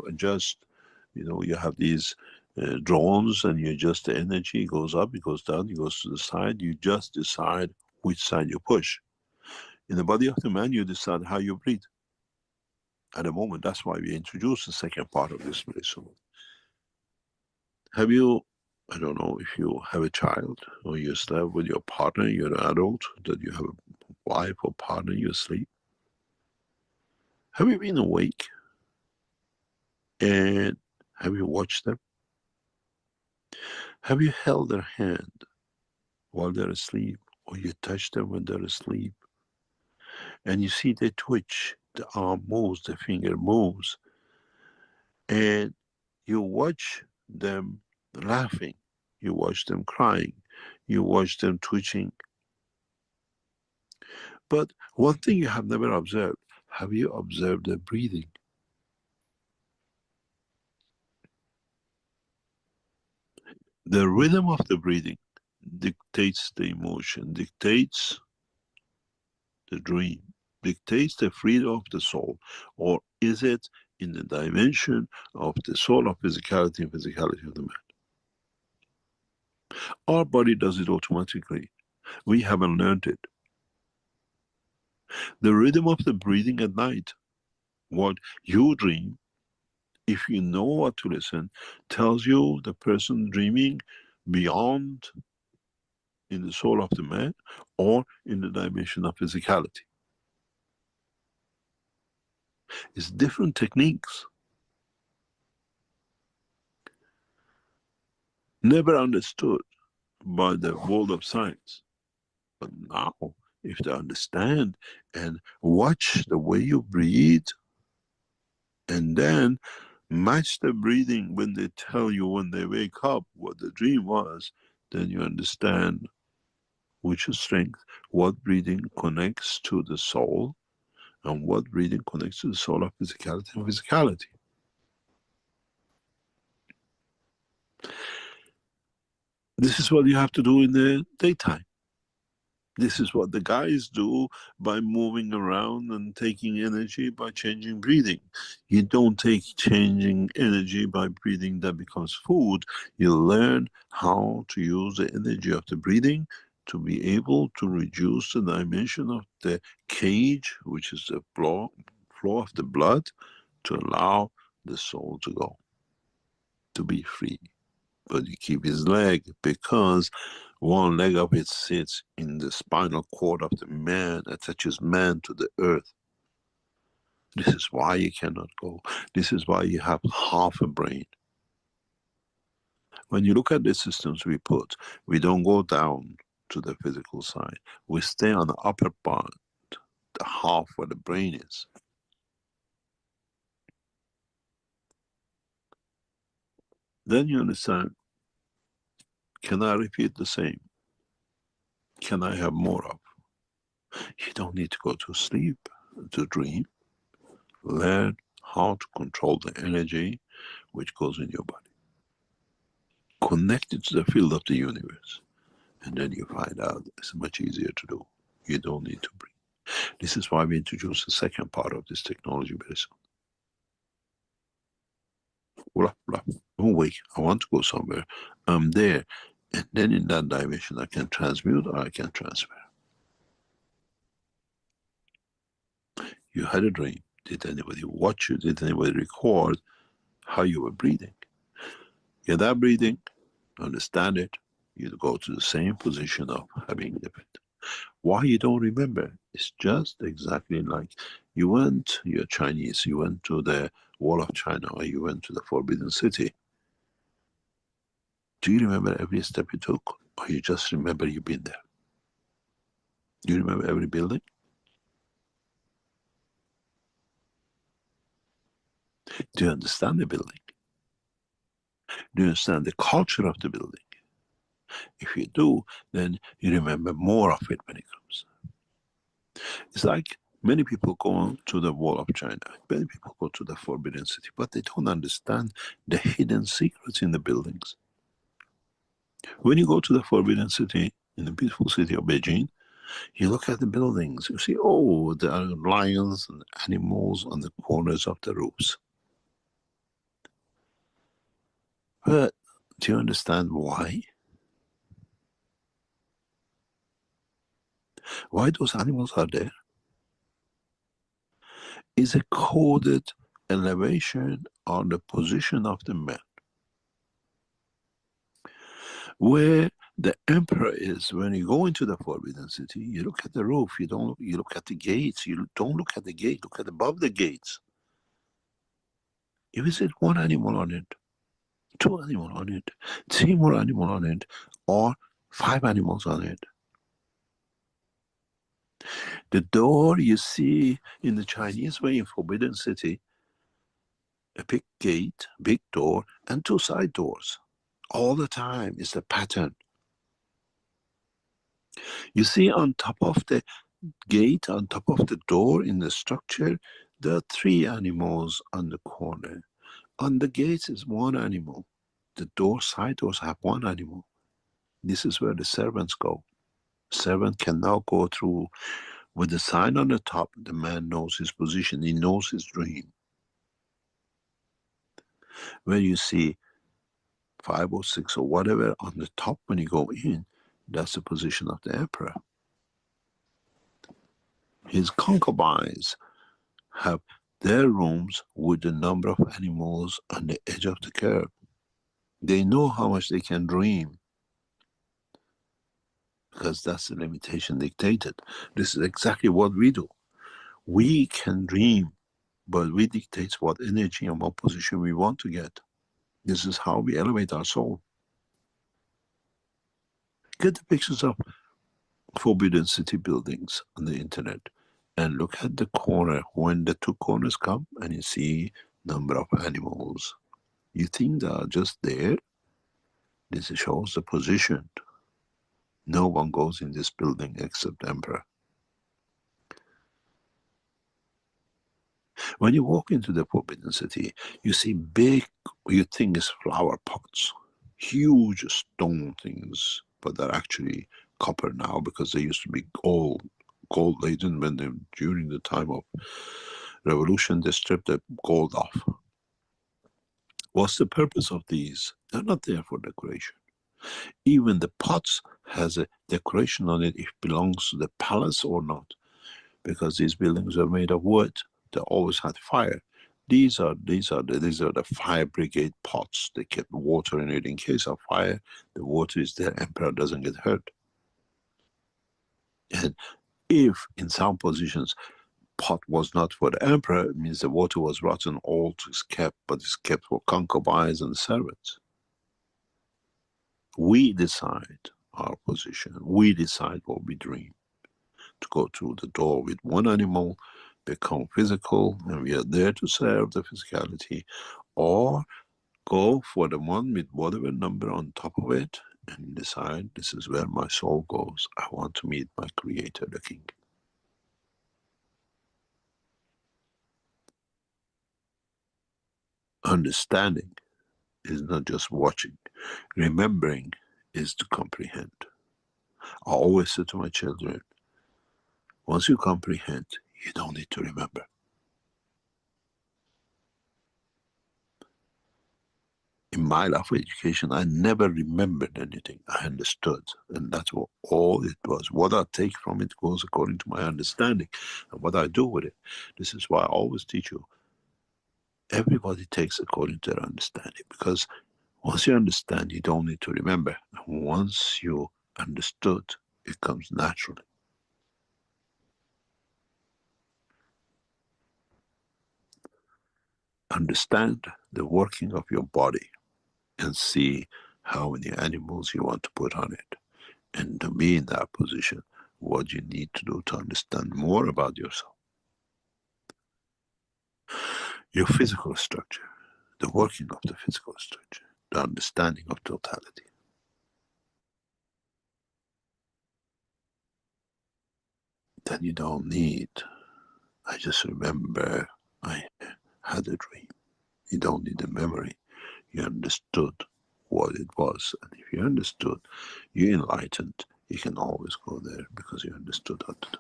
adjust, you have these drones, and you adjust the energy, it goes up, it goes down, it goes to the side, you just decide which side you push. In the body of the man, you decide how you breathe. At the moment, that's why we introduced the second part of this medicine. Have you, I don't know if you have a child or you sleep with your partner, you're an adult, that you have a wife or partner, you sleep. Have you been awake and have you watched them? Have you held their hand while they're asleep, or you touch them when they're asleep? And you see they twitch, the arm moves, the finger moves, and you watch them laughing, you watch them crying, you watch them twitching. But one thing you have never observed, have you observed their breathing? The rhythm of the breathing dictates the emotion, dictates the dream, dictates the freedom of the soul, or is it in the dimension of the soul of physicality and physicality of the man? Our body does it automatically. We haven't learned it. The rhythm of the breathing at night, what you dream, if you know what to listen, tells you the person dreaming beyond in the soul of the man or in the dimension of physicality. It's different techniques. Never understood by the world of science. But now, if they understand and watch the way you breathe, and then match the breathing when they tell you when they wake up what the dream was, then you understand which is strength, what breathing connects to the soul, and what breathing connects to the soul of physicality and physicality. This is what you have to do in the daytime. This is what the guys do by moving around and taking energy by changing breathing. You don't take changing energy by breathing that becomes food. You learn how to use the energy of the breathing to be able to reduce the dimension of the cage, which is the flow of the blood, to allow the soul to go, to be free. But you keep his leg because one leg of it sits in the spinal cord of the man, attaches man to the earth. This is why you cannot go. This is why you have half a brain. When you look at the systems we put, we don't go down to the physical side. We stay on the upper part, the half where the brain is. Then you understand, can I repeat the same? Can I have more of? You don't need to go to sleep to dream. Learn how to control the energy which goes in your body. Connect it to the field of the universe. And then you find out it's much easier to do. You don't need to breathe. This is why we introduce the second part of this technology very soon. Blah, blah. Don't wait. I want to go somewhere. I'm there. And then in that dimension, I can transmute or I can transfer. You had a dream. Did anybody watch you? Did anybody record how you were breathing? Get that breathing, understand it, you go to the same position of having the breath. Why you don't remember? It's just exactly like you went, you're Chinese, you went to the Wall of China or you went to the Forbidden City. Do you remember every step you took? Or you just remember you've been there? Do you remember every building? Do you understand the building? Do you understand the culture of the building? If you do, then you remember more of it when it comes. It's like many people go to the Wall of China, many people go to the Forbidden City, but they don't understand the hidden secrets in the buildings. When you go to the Forbidden City, in the beautiful city of Beijing, you look at the buildings, you see, oh, there are lions and animals on the corners of the roofs. But do you understand why? Why those animals are there? Is a coded elevation on the position of the man. Where the emperor is, when you go into the Forbidden City, you look at the roof, you look at the gates, you don't look at the gate, look at above the gates. You visit one animal on it, two animals on it, three more animals on it, or 5 animals on it. The door you see in the Chinese way in Forbidden City, a big gate, big door, and 2 side doors. All the time is the pattern. You see on top of the gate, on top of the door in the structure, there are 3 animals on the corner. On the gates is 1 animal. The side doors have 1 animal. This is where the servants go. Servant can now go through with the sign on the top. The man knows his position. He knows his dream. When you see 5 or 6 or whatever on the top when you go in, that's the position of the emperor. His concubines have their rooms with the number of animals on the edge of the curve. They know how much they can dream because that's the limitation dictated. This is exactly what we do. We can dream, but we dictate what energy and what position we want to get. This is how we elevate our soul. Get the pictures of Forbidden City buildings on the internet and look at the corner when the 2 corners come and you see number of animals. You think they are just there? This shows the position. No one goes in this building except Emperor. When you walk into the Forbidden City, you see big, you think it's flower pots, huge stone things, but they're actually copper now because they used to be gold laden. When they, during the time of revolution, they stripped the gold off. What's the purpose of these? They're not there for decoration. Even the pots has a decoration on it if it belongs to the palace or not, because these buildings are made of wood. They always had fire. These are the fire brigade pots. They kept water in it in case of fire. The water is there, emperor doesn't get hurt. And if in some positions pot was not for the emperor, it means the water was rotten, all is kept, but it's kept for concubines and servants. We decide our position. We decide what we dream. To go through the door with one animal, become physical, and we are there to serve the physicality, or go for the one with whatever number on top of it and decide this is where my soul goes. I want to meet my creator, the king. Understanding is not just watching. Remembering is to comprehend. I always say to my children, once you comprehend, you don't need to remember. In my life of education, I never remembered anything. I understood, and that's what all it was. What I take from it goes according to my understanding, and what I do with it. This is why I always teach you, everybody takes according to their understanding, because once you understand, you don't need to remember. And once you understood, it comes naturally. Understand the working of your body and see how many animals you want to put on it. And to be in that position, what you need to do to understand more about yourself. Your physical structure, the working of the physical structure, the understanding of totality. Then you don't need, I just remember I had a dream. You don't need a memory. You understood what it was. And if you understood, you're enlightened. You can always go there because you understood how to do.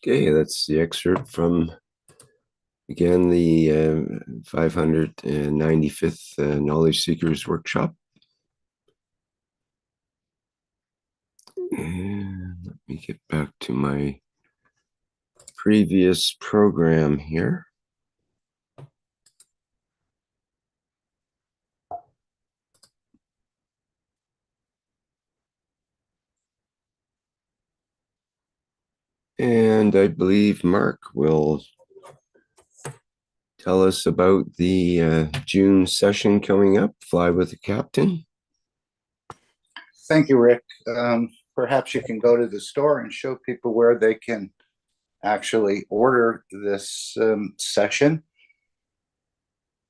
Okay, that's the excerpt from, again, the 595th Knowledge Seekers Workshop. And let me get back to my previous program here. And I believe Mark will tell us about the June session coming up, Fly with the Captain. Thank you, Rick. Perhaps you can go to the store and show people where they can actually order this session.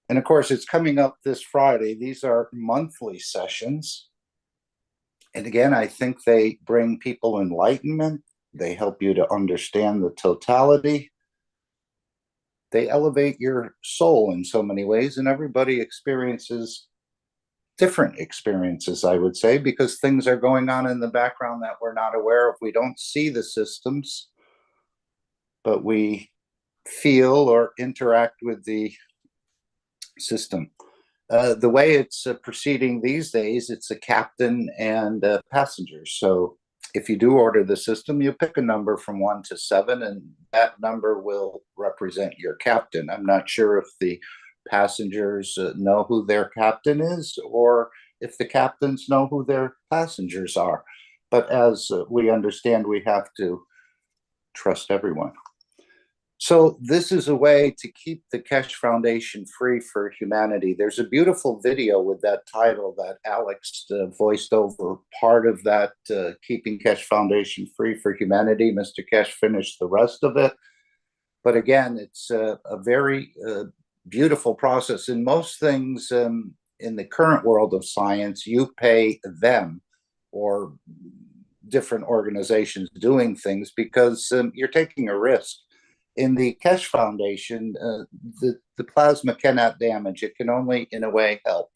And of course, it's coming up this Friday. These are monthly sessions. And again, I think they bring people enlightenment. They help you to understand the totality. They elevate your soul in so many ways, and everybody experiences different experiences, I would say, because things are going on in the background that we're not aware of. We don't see the systems, but we feel or interact with the system. The way it's proceeding these days, it's a captain and passengers. So if you do order the system, you pick a number from 1 to 7, and that number will represent your captain. I'm not sure if the passengers know who their captain is, or if the captains know who their passengers are. But as we understand, we have to trust everyone. So this is a way to keep the Keshe Foundation free for humanity. There's a beautiful video with that title that Alex voiced over part of that, Keeping Keshe Foundation Free for Humanity. Mr. Keshe finished the rest of it. But again, it's a very beautiful process. In most things in the current world of science, you pay them, or different organizations doing things, because you're taking a risk. In the Keshe Foundation, the plasma cannot damage. It can only, in a way, help.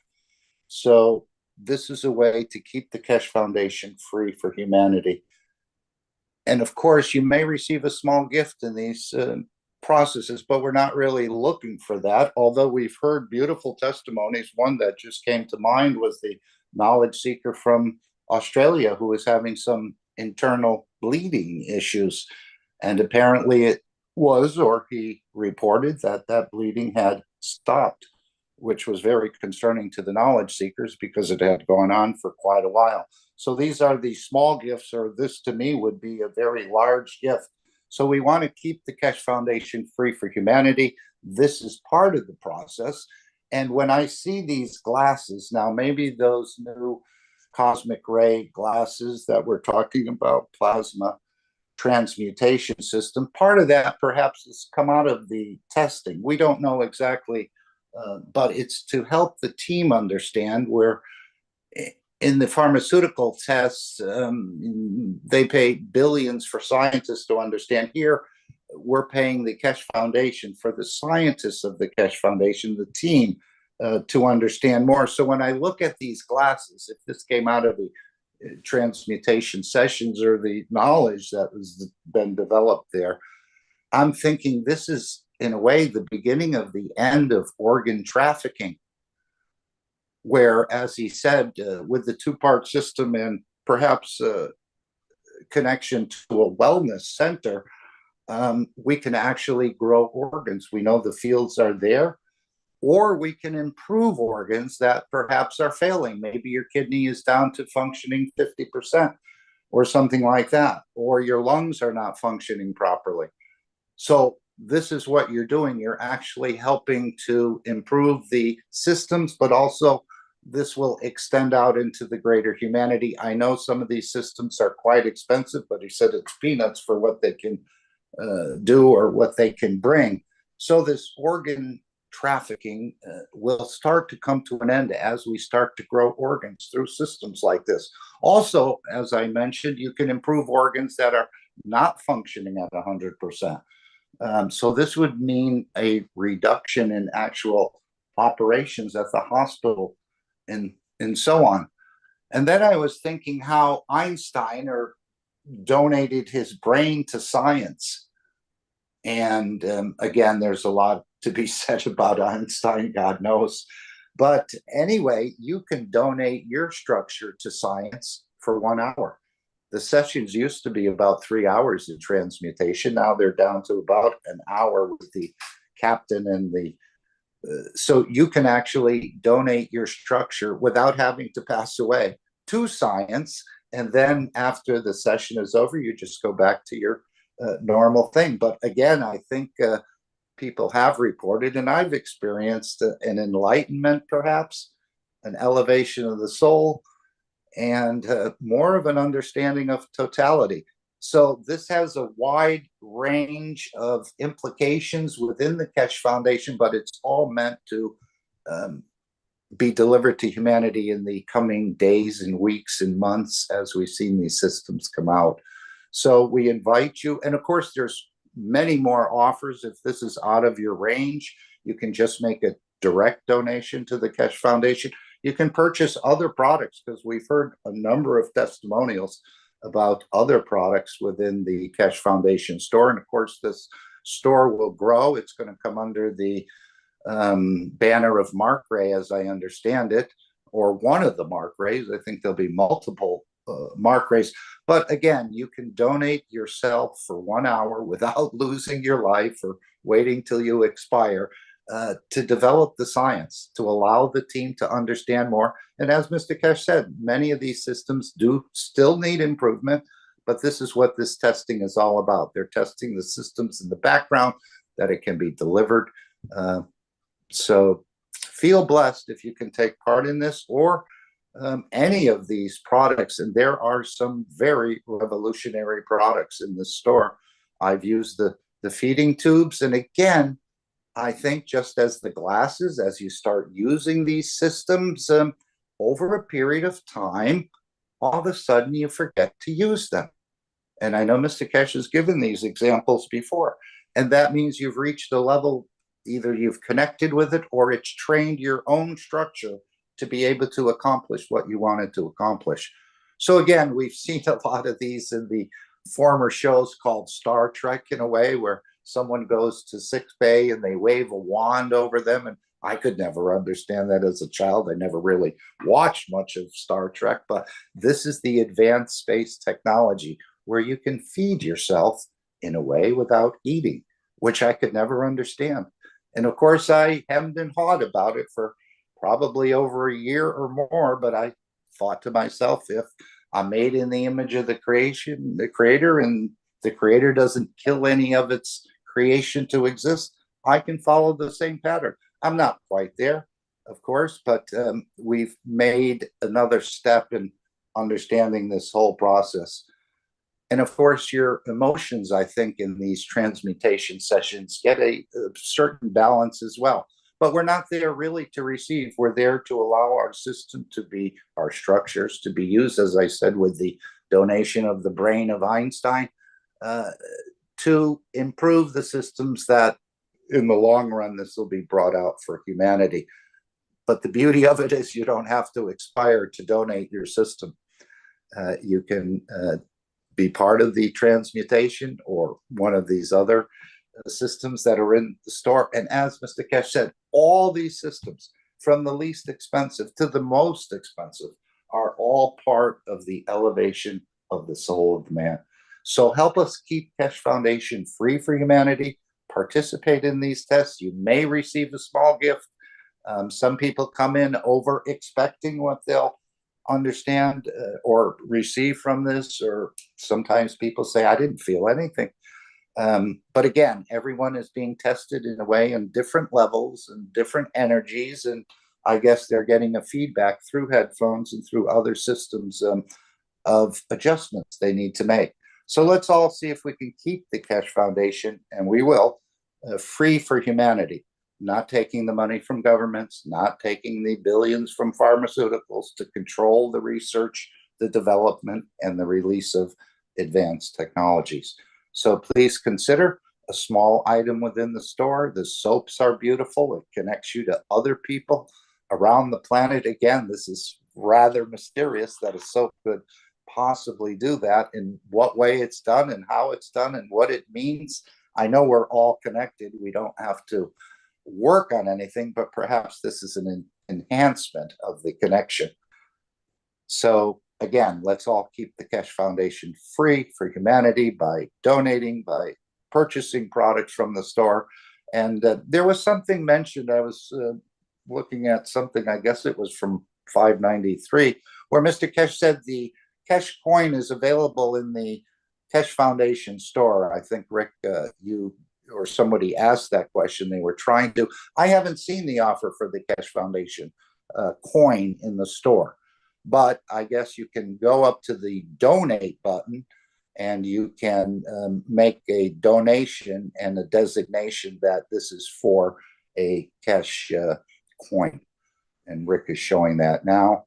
So this is a way to keep the Keshe Foundation free for humanity. And of course, you may receive a small gift in these processes, but we're not really looking for that. Although we've heard beautiful testimonies. One that just came to mind was the knowledge seeker from Australia who was having some internal bleeding issues. And apparently it was, or he reported that that bleeding had stopped, which was very concerning to the knowledge seekers because it had gone on for quite a while. So these are the small gifts, or this to me would be a very large gift. So we want to keep the Keshe Foundation free for humanity. This is part of the process. And when I see these glasses, now maybe those new cosmic ray glasses that we're talking about, plasma transmutation system, part of that perhaps has come out of the testing. We don't know exactly, but it's to help the team understand where in the pharmaceutical tests, they pay billions for scientists to understand. Here, we're paying the Keshe Foundation for the scientists of the Keshe Foundation, the team, to understand more. So when I look at these glasses, if this came out of the transmutation sessions or the knowledge that has been developed there, I'm thinking this is, in a way, the beginning of the end of organ trafficking, where, as he said, with the two-part system and perhaps connection to a wellness center, we can actually grow organs. We know the fields are there, or we can improve organs that perhaps are failing. Maybe your kidney is down to functioning 50% or something like that, or your lungs are not functioning properly. So this is what you're doing. You're actually helping to improve the systems, but also this will extend out into the greater humanity. I know some of these systems are quite expensive, but he said it's peanuts for what they can do or what they can bring. So this organ trafficking will start to come to an end as we start to grow organs through systems like this. Also, as I mentioned, you can improve organs that are not functioning at 100%. So this would mean a reduction in actual operations at the hospital and so on. And then I was thinking how Einstein donated his brain to science. And again, there's a lot to be said about Einstein, God knows. But anyway, you can donate your structure to science for 1 hour. The sessions used to be about 3 hours in transmutation. Now they're down to about an hour with the captain and the so you can actually donate your structure without having to pass away to science. And then after the session is over, you just go back to your normal thing. But again, I think people have reported, and I've experienced an enlightenment, perhaps, an elevation of the soul, and more of an understanding of totality. So this has a wide range of implications within the Keshe Foundation, but it's all meant to be delivered to humanity in the coming days and weeks and months as we've seen these systems come out. So we invite you, and of course there's many more offers. If this is out of your range, you can just make a direct donation to the Keshe Foundation. You can purchase other products, because we've heard a number of testimonials about other products within the Keshe Foundation store. And of course, this store will grow. It's going to come under the banner of Mark Ray, as I understand it, or one of the Mark Rays. I think there'll be multiple Mark Rays. But again, you can donate yourself for 1 hour without losing your life or waiting till you expire, to develop the science, to allow the team to understand more. And as Mr. Keshe said, many of these systems do still need improvement, but this is what this testing is all about. They're testing the systems in the background, that it can be delivered. So feel blessed if you can take part in this, or any of these products. And there are some very revolutionary products in this store. I've used the feeding tubes, and again, I think just as the glasses, as you start using these systems over a period of time, all of a sudden you forget to use them. And I know Mr. Keshe has given these examples before. And that means you've reached a level, either you've connected with it or it's trained your own structure to be able to accomplish what you wanted to accomplish. So again, we've seen a lot of these in the former shows called Star Trek, in a way, where someone goes to sick bay and they wave a wand over them. And I could never understand that as a child. I never really watched much of Star Trek, but this is the advanced space technology where you can feed yourself in a way without eating, which I could never understand. And of course, I hemmed and hawed about it for probably over a year or more, but I thought to myself, if I'm made in the image of the creator, and the creator doesn't kill any of its creation to exist, I can follow the same pattern. I'm not quite there, of course, but we've made another step in understanding this whole process. And of course, your emotions, I think, in these transmutation sessions get a certain balance as well. But we're not there really to receive. We're there to allow our system to be, our structures to be used, as I said, with the donation of the brain of Einstein, to improve the systems that in the long run, this will be brought out for humanity. But the beauty of it is you don't have to expire to donate your system. You can be part of the transmutation or one of these other systems that are in the store. And as Mr. Keshe said, all these systems, from the least expensive to the most expensive, are all part of the elevation of the soul of man. So help us keep Keshe Foundation free for humanity. Participate in these tests. You may receive a small gift. Some people come in over expecting what they'll understand or receive from this, or sometimes people say, I didn't feel anything. But again, everyone is being tested in a way in different levels and different energies. And I guess they're getting a feedback through headphones and through other systems of adjustments they need to make. So let's all see if we can keep the Keshe Foundation, and we will, free for humanity, not taking the money from governments, not taking the billions from pharmaceuticals to control the research, the development, and the release of advanced technologies. So please consider a small item within the store. The soaps are beautiful. It connects you to other people around the planet. Again, this is rather mysterious that a soap could possibly do that. In what way it's done and how it's done and what it means. I know we're all connected. We don't have to work on anything, but perhaps this is an enhancement of the connection. So again, let's all keep the Keshe Foundation free for humanity by donating, by purchasing products from the store. And there was something mentioned. I was looking at something, I guess it was from 593, where Mr. Keshe said the Keshe coin is available in the Keshe Foundation store. I think, Rick, you or somebody asked that question. They were trying to. I haven't seen the offer for the Keshe Foundation coin in the store, but I guess you can go up to the donate button and you can make a donation and a designation that this is for a Keshe coin. And Rick is showing that now.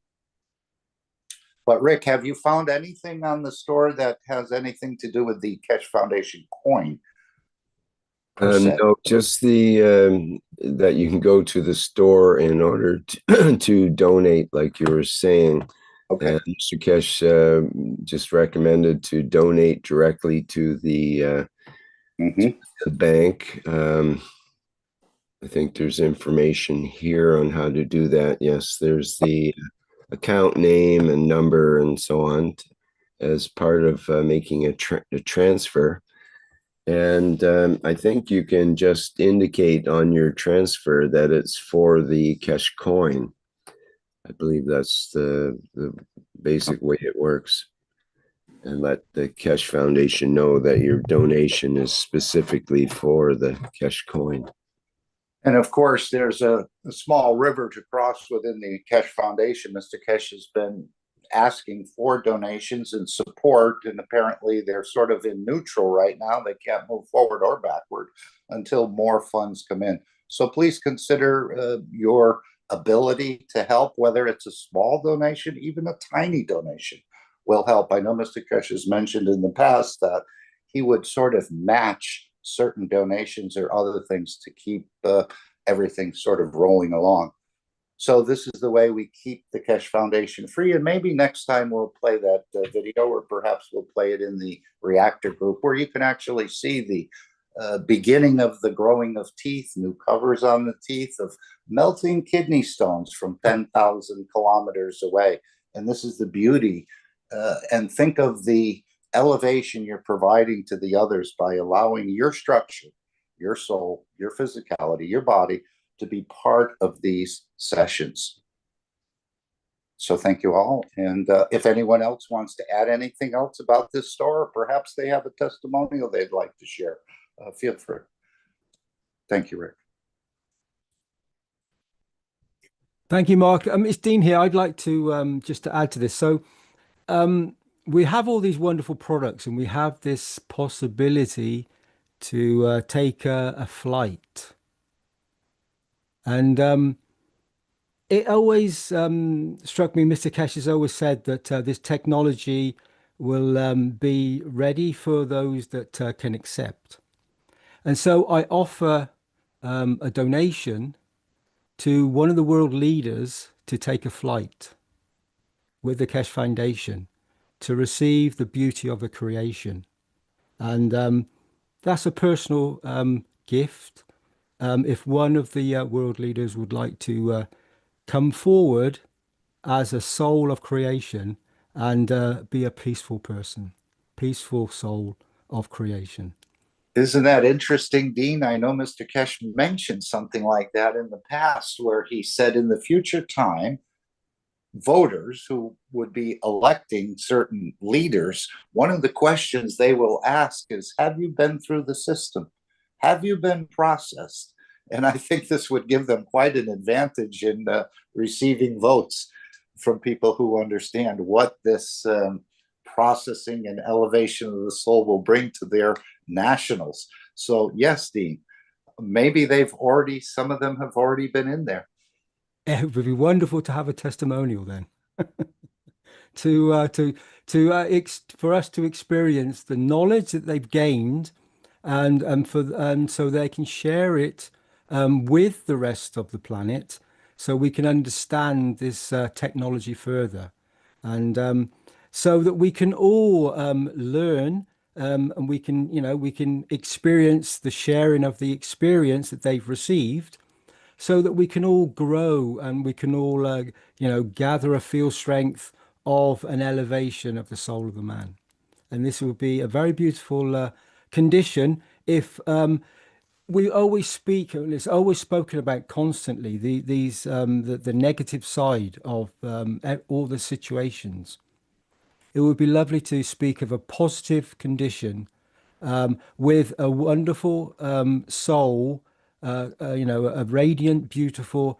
But Rick, have you found anything on the store that has anything to do with the Keshe Foundation coin? No, just the that you can go to the store in order to, to donate, like you were saying. Okay. Mr. Keshe just recommended to donate directly to the bank. I think there's information here on how to do that. Yes, there's the account name and number and so on as part of making a transfer. And I think you can just indicate on your transfer that it's for the Keshe coin. I believe that's the basic way it works. And let the Keshe Foundation know that your donation is specifically for the Keshe coin. And of course, there's a small river to cross within the Keshe Foundation. Mr. Keshe has been asking for donations and support, and apparently they're sort of in neutral right now. They can't move forward or backward until more funds come in. So please consider your ability to help, whether it's a small donation, even a tiny donation. will help. I know Mr. Keshe has mentioned in the past that he would sort of match certain donations or other things to keep everything sort of rolling along. So this is the way we keep the Keshe Foundation free. And maybe next time we'll play that video, or perhaps we'll play it in the Reactor group, where you can actually see the beginning of the growing of teeth, new covers on the teeth, of melting kidney stones from 10,000 kilometers away. And this is the beauty. And think of the elevation you're providing to the others by allowing your structure, your soul, your physicality, your body to be part of these sessions. So thank you all. And if anyone else wants to add anything else about this store, or perhaps they have a testimonial they'd like to share, feel free. Thank you, Rick. Thank you, Mark. It's Dean here. I'd like to just to add to this. So we have all these wonderful products, and we have this possibility to take a flight. And it always struck me, Mr. Keshe has always said that this technology will be ready for those that can accept. And so I offer a donation to one of the world leaders to take a flight with the Keshe Foundation to receive the beauty of the creation. And that's a personal gift. If one of the world leaders would like to come forward as a soul of creation and be a peaceful person, peaceful soul of creation. Isn't that interesting, Dean? I know Mr. Keshe mentioned something like that in the past, where he said in the future time, voters who would be electing certain leaders, one of the questions they will ask is, have you been through the system? Have you been processed? And I think this would give them quite an advantage in receiving votes from people who understand what this processing and elevation of the soul will bring to their nationals. So yes, Dean, maybe some of them have already been in there. It would be wonderful to have a testimonial then, for us to experience the knowledge that they've gained, and so they can share it with the rest of the planet, so we can understand this technology further, and so that we can all learn, and we can experience the sharing of the experience that they've received, so that we can all grow and we can all gather a field strength of an elevation of the soul of the man. And this will be a very beautiful condition if we always speak, and it's always spoken about constantly, the negative side of all the situations. It would be lovely to speak of a positive condition with a wonderful soul, a radiant, beautiful,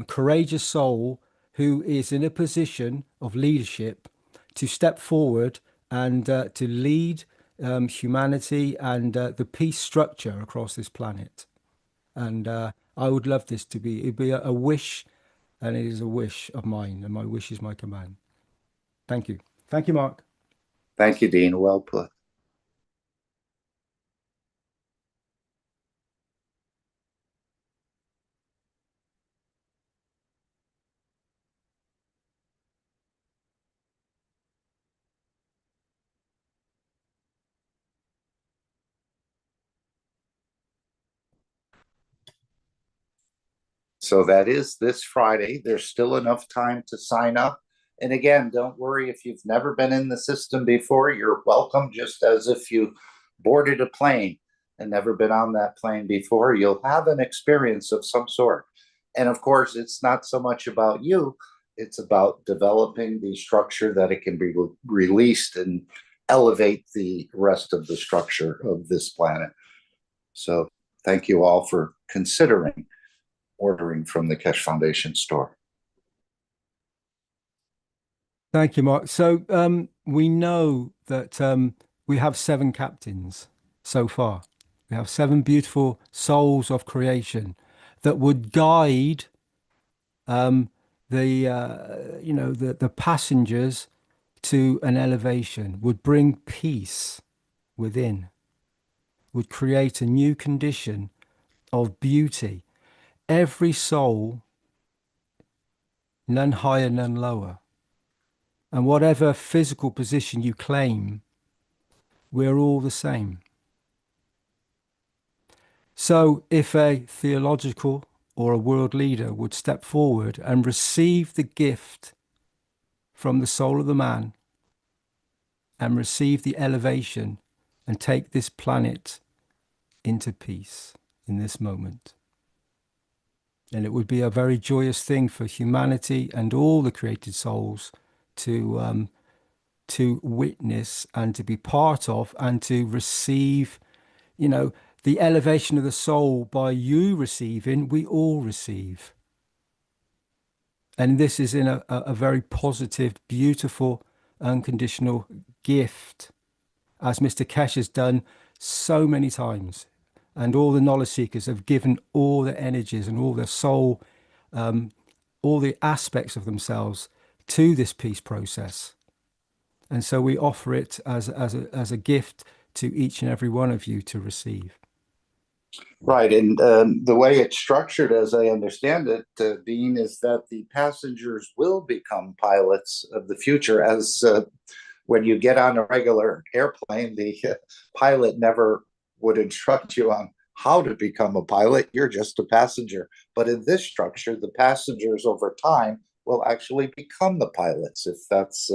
courageous soul who is in a position of leadership to step forward and to lead humanity and the peace structure across this planet. And I would love this to be, it'd be a wish, and it is a wish of mine, and my wish is my command. Thank you. Thank you, Mark. Thank you, Dean. Well put. So that is this Friday. There's still enough time to sign up. And again, don't worry if you've never been in the system before, you're welcome, just as if you boarded a plane and never been on that plane before. You'll have an experience of some sort. And of course, it's not so much about you, it's about developing the structure that it can be released and elevate the rest of the structure of this planet. So thank you all for considering ordering from the Keshe Foundation store. Thank you, Mark. So we know that we have 7 captains so far. We have 7 beautiful souls of creation that would guide the passengers to an elevation, would bring peace within, would create a new condition of beauty. Every soul, none higher, none lower. And whatever physical position you claim, we're all the same. So if a theological or a world leader would step forward and receive the gift from the soul of the man and receive the elevation and take this planet into peace in this moment, and it would be a very joyous thing for humanity and all the created souls to witness and to be part of and to receive, you know, the elevation of the soul. By you receiving, we all receive. And this is in a very positive, beautiful, unconditional gift, as Mr. Keshe has done so many times. And all the knowledge seekers have given all their energies and all their soul, all the aspects of themselves to this peace process. And so we offer it as a gift to each and every one of you to receive. Right, and the way it's structured, as I understand it, Dean, is that the passengers will become pilots of the future. As when you get on a regular airplane, the pilot never would instruct you on how to become a pilot. You're just a passenger. But in this structure, the passengers over time will actually become the pilots, if that's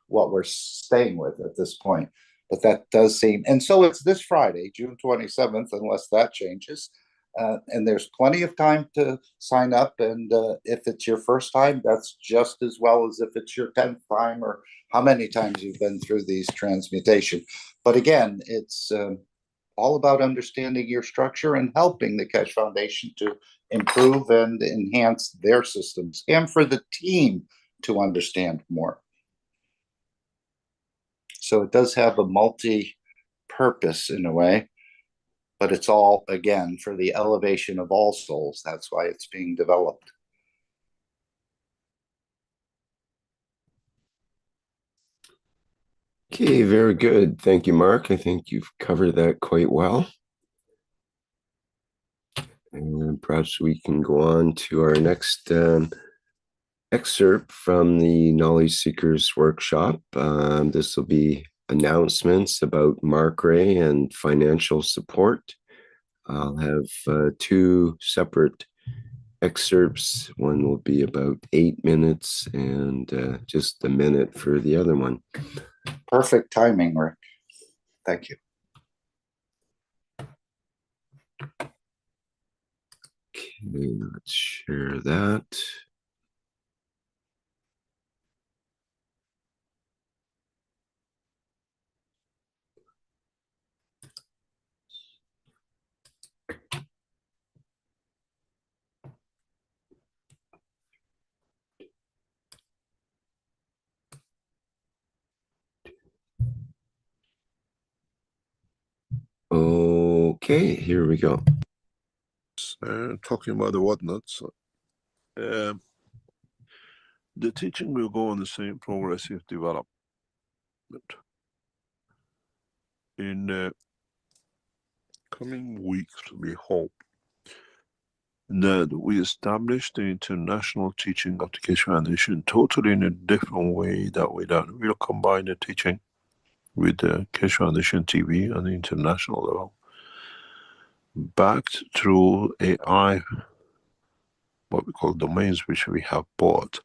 what we're staying with at this point. But that does seem, and so it's this Friday, June 27th, unless that changes. And there's plenty of time to sign up. And if it's your first time, that's just as well as if it's your 10th time or how many times you've been through these transmutation. But again, it's all about understanding your structure and helping the Keshe Foundation to improve and enhance their systems, and for the team to understand more. So it does have a multi-purpose in a way, but it's all, again, for the elevation of all souls. That's why it's being developed. Okay, very good. Thank you, Mark. I think you've covered that quite well. And perhaps we can go on to our next excerpt from the Knowledge Seekers Workshop. This will be announcements about Mark Ray and financial support. I'll have two separate excerpts. One will be about 8 minutes and just a minute for the other one. Perfect timing, Rick. Thank you. Okay, let's share that. Okay, here we go. Talking about the whatnots, the teaching will go on the same progressive development. In coming weeks, we hope that we establish the international teaching of the Keshe Foundation totally in a different way that we done. We'll combine the teaching with the Keshe Foundation TV on the international level, backed through AI, what we call domains, which we have bought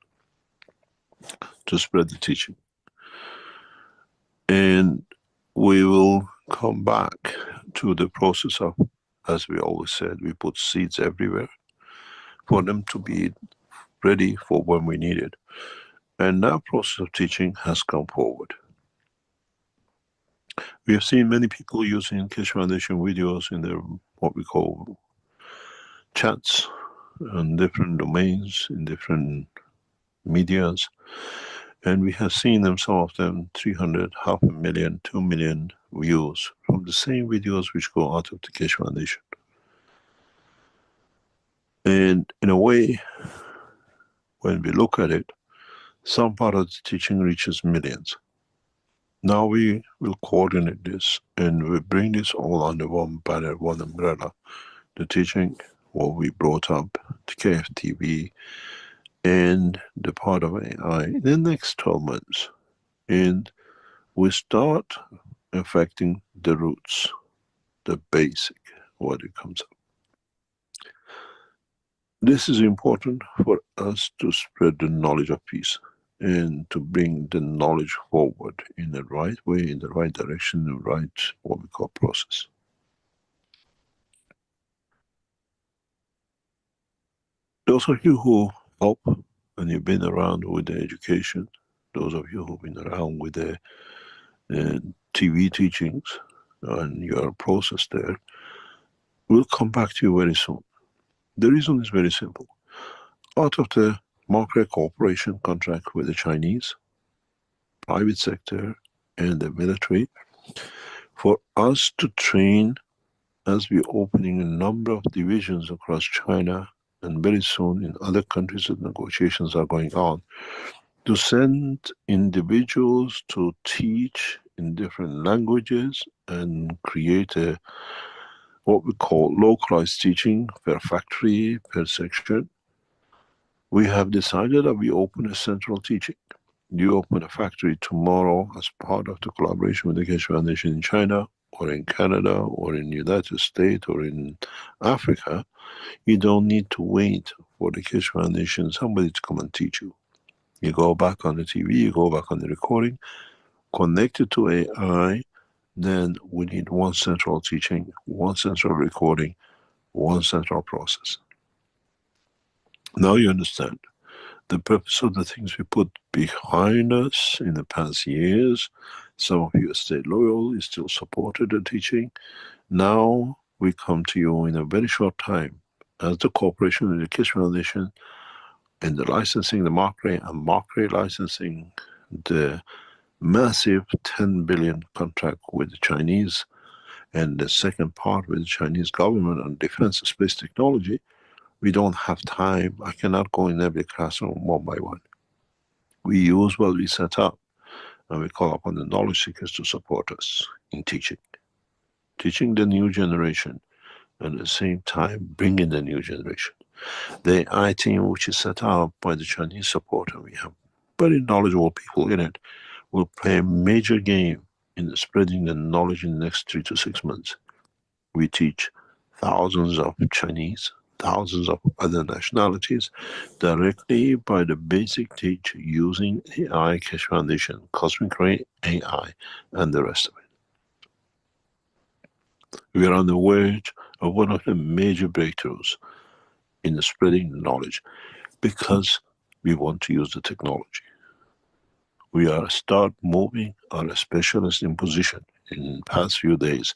to spread the teaching. And we will come back to the process of, as we always said, we put seeds everywhere for them to be ready for when we need it. And that process of teaching has come forward. We have seen many people using Keshe Foundation videos in their, what we call, chats on different domains, in different medias. And we have seen them, some of them, 300, 500,000, 2 million views from the same videos which go out of the Keshe Foundation. And in a way, when we look at it, some part of the teaching reaches millions. Now we will coordinate this and we bring this all under one banner, one umbrella. The teaching, what we brought up, the KFTV, and the part of AI in the next 12 months. And we start affecting the roots, the basic, what it comes up. This is important for us to spread the knowledge of peace and to bring the knowledge forward in the right way, in the right direction, the right, what we call, process. Those of you who help and you've been around with the education, those of you who've been around with the TV teachings and your process there, will come back to you very soon. The reason is very simple. Out of the market cooperation contract with the Chinese, private sector and the military, for us to train, as we're opening a number of divisions across China and very soon in other countries that negotiations are going on, to send individuals to teach in different languages and create a what we call localized teaching per factory, per section. We have decided that we open a central teaching. You open a factory tomorrow as part of the collaboration with the Keshe Foundation in China or in Canada or in the United States or in Africa, you don't need to wait for the Keshe Foundation, somebody to come and teach you. You go back on the TV, you go back on the recording, connected to AI, then we need one central teaching, one central recording, one central process. Now you understand the purpose of the things we put behind us in the past years. Some of you stayed loyal, you still supported the teaching. Now we come to you in a very short time as the cooperation with the Keshe Foundation and the licensing, the market and market licensing, the massive 10 billion contract with the Chinese, and the second part with the Chinese government on defense and space technology. We don't have time. I cannot go in every classroom one by one. We use what we set up, and we call upon the knowledge seekers to support us in teaching. Teaching the new generation, and at the same time bringing the new generation. The AI team, which is set up by the Chinese support, and we have very knowledgeable people in it, will play a major game in spreading the knowledge in the next 3 to 6 months. We teach thousands of Chinese, thousands of other nationalities directly by the basic teach using AI, Keshe Foundation, Cosmic Ray, AI, and the rest of it. We are on the verge of one of the major breakthroughs in the spreading the knowledge because we want to use the technology. We are start moving our specialists in position in the past few days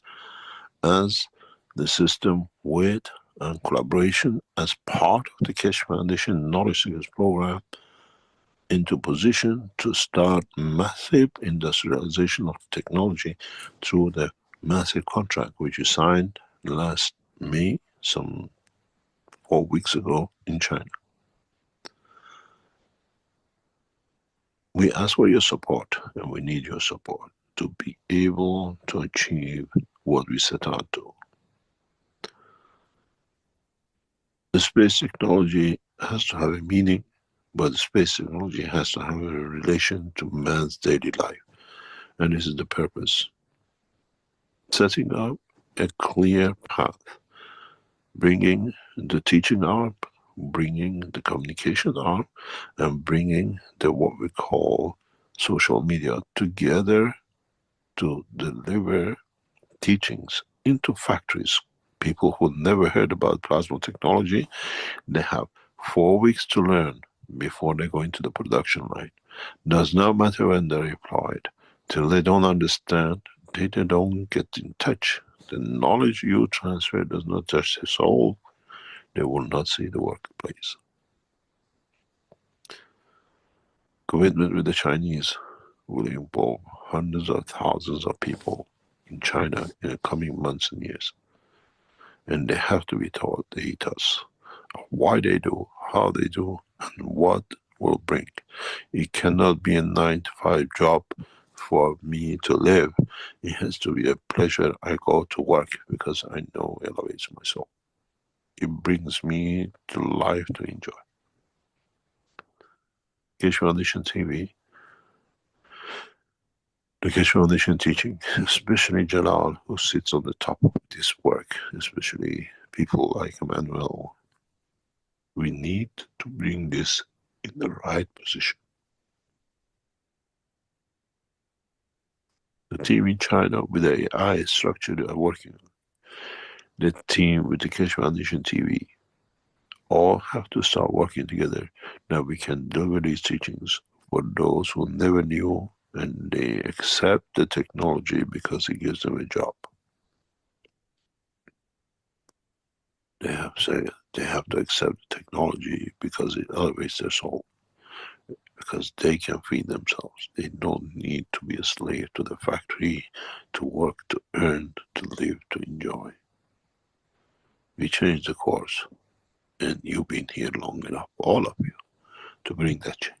as the system with and collaboration as part of the Keshe Foundation Knowledge Seekers program into position to start massive industrialization of technology through the massive contract which you signed last May, some 4 weeks ago in China. We ask for your support, and we need your support to be able to achieve what we set out to. The space technology has to have a meaning, but the space technology has to have a relation to man's daily life. And this is the purpose. Setting up a clear path, bringing the teaching up, bringing the communication up, and bringing the what we call social media together to deliver teachings into factories. People who never heard about plasma technology, they have 4 weeks to learn before they go into the production line. Does not matter when they're applied. Till they don't understand, they don't get in touch. The knowledge you transfer does not touch their soul. They will not see the workplace. Commitment with the Chinese will involve hundreds of thousands of people in China in the coming months and years. And they have to be taught the ethos of why they do, how they do, and what will bring. It cannot be a 9-to-5 job for me to live, it has to be a pleasure. I go to work because I know it elevates my soul. It brings me to life to enjoy. Keshe Foundation TV, the Keshe Foundation teaching, especially Jalal, who sits on the top of this work, especially people like Emmanuel, we need to bring this in the right position. The team in China with the AI structure they are working on, the team with the Keshe Foundation TV, all have to start working together. Now we can deliver these teachings for those who never knew and they accept the technology because it gives them a job. They have to accept the technology because it elevates their soul, because they can feed themselves. They don't need to be a slave to the factory, to work, to earn, to live, to enjoy. We changed the course, and you've been here long enough, all of you, to bring that change.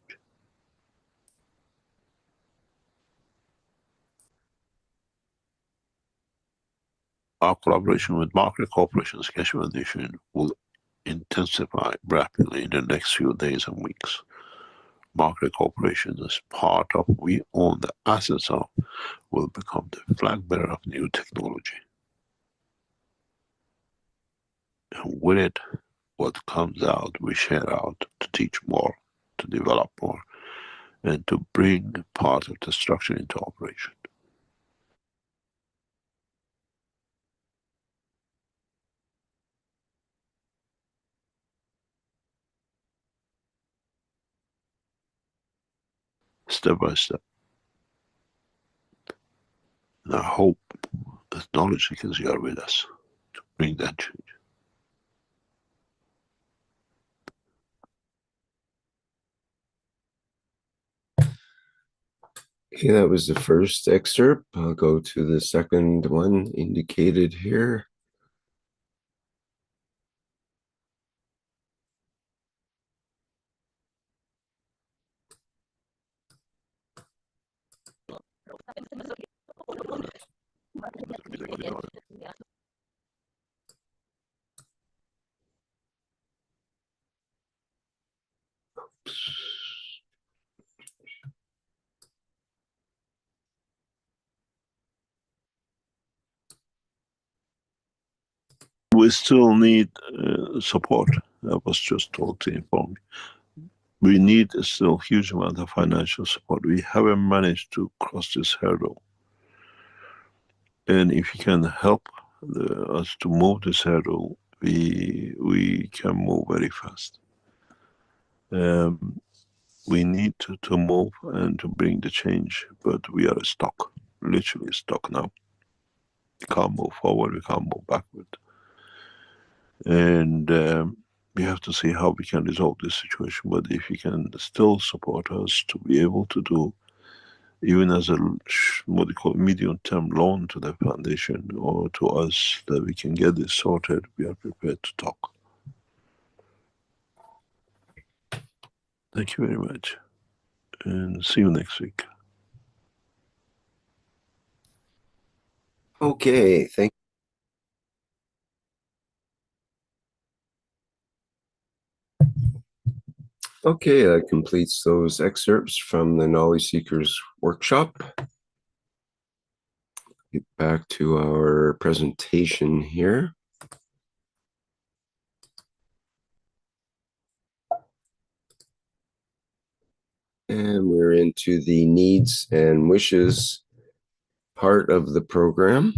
Our collaboration with market corporations, Keshe Foundation, will intensify rapidly in the next few days and weeks. Market corporations, as part of we own the assets of, will become the flag bearer of new technology. And with it, what comes out, we share out to teach more, to develop more, and to bring part of the structure into operation. Step by step. And I hope that knowledge seekers are with us to bring that change. Okay, that was the first excerpt. I'll go to the second one indicated here. We still need support. I was just told to inform you. We need still huge amount of financial support. We haven't managed to cross this hurdle. And if you can help us to move this hurdle, we can move very fast. We need to move and to bring the change, but we are stuck, literally stuck now. We can't move forward, we can't move backward. And we have to see how we can resolve this situation. But if you can still support us to be able to do, even as a what they call medium-term loan to the foundation or to us, that we can get this sorted, we are prepared to talk. Thank you very much, and see you next week. Okay, thank Okay, that completes those excerpts from the Knowledge Seekers workshop. Get back to our presentation here. And we're into the needs and wishes part of the program.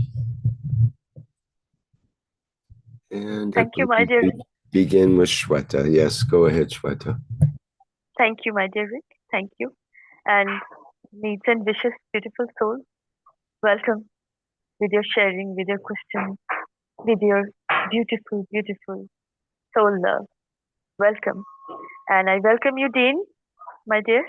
And thank you, my dear. Begin with Shweta. Yes, go ahead, Shweta. Thank you, my dear Rick. Thank you. And needs and wishes, beautiful soul. Welcome with your sharing, with your questions, with your beautiful, beautiful soul love. Welcome. And I welcome you, Dean, my dear.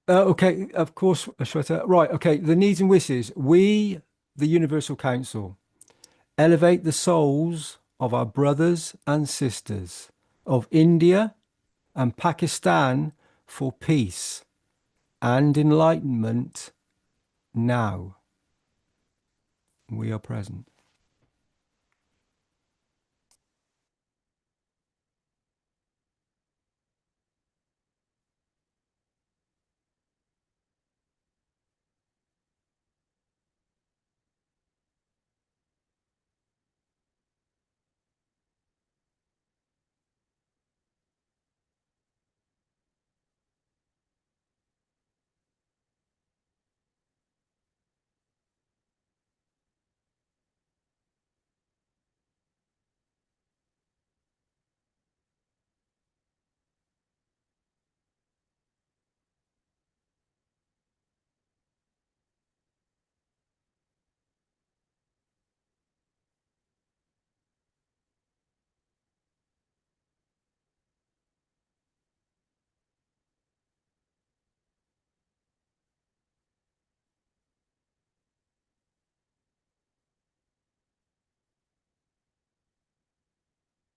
Okay, of course, Shweta. Right, okay, the needs and wishes. We, the Universal Council, elevate the souls of our brothers and sisters of India and Pakistan for peace, and enlightenment now. We are present.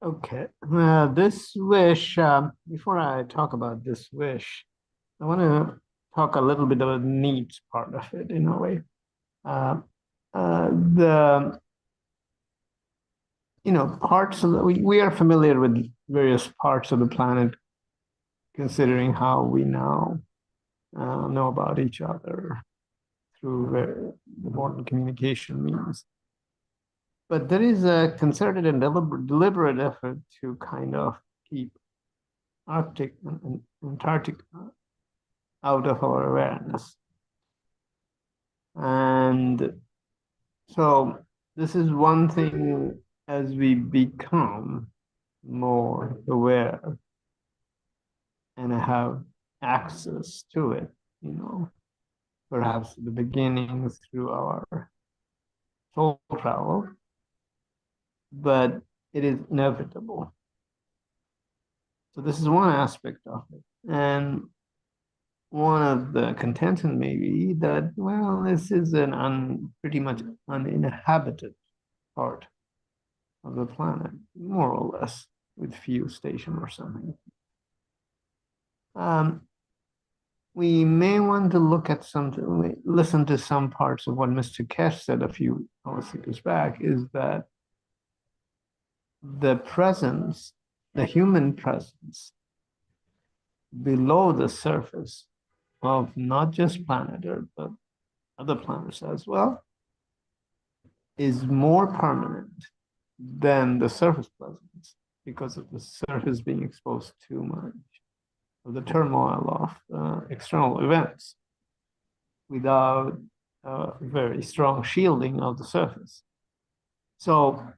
Okay, this wish, before I talk about this wish, I want to talk a little bit about the needs part of it in a way. The parts of we are familiar with various parts of the planet, considering how we now know about each other through the modern communication means. But there is a concerted and deliberate effort to kind of keep Arctic and Antarctica out of our awareness. And so this is one thing, as we become more aware and have access to it, perhaps at the beginning through our soul travel, but it is inevitable. So this is one aspect of it. And one of the contention may be that, well, this is an pretty much uninhabited part of the planet, more or less, with few stations or something. We may want to look at listen to some parts of what Mr. Keshe said a few hours back, is that the presence, the human presence below the surface of not just planet Earth, but other planets as well, is more permanent than the surface presence because of the surface being exposed too much of the turmoil of external events without very strong shielding of the surface. So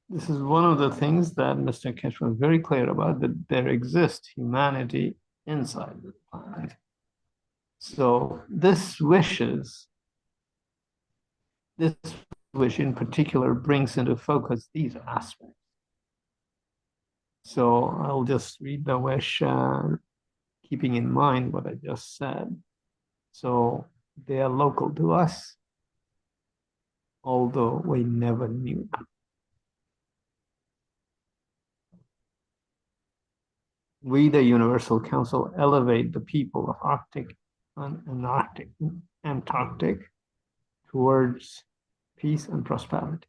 this is one of the things that Mr. Keshe was very clear about, that there exists humanity inside the planet. So this wish in particular brings into focus these aspects. So I'll just read the wish, keeping in mind what I just said. So they are local to us, although we never knew them. We, the Universal Council, elevate the people of Arctic and Antarctic towards peace and prosperity.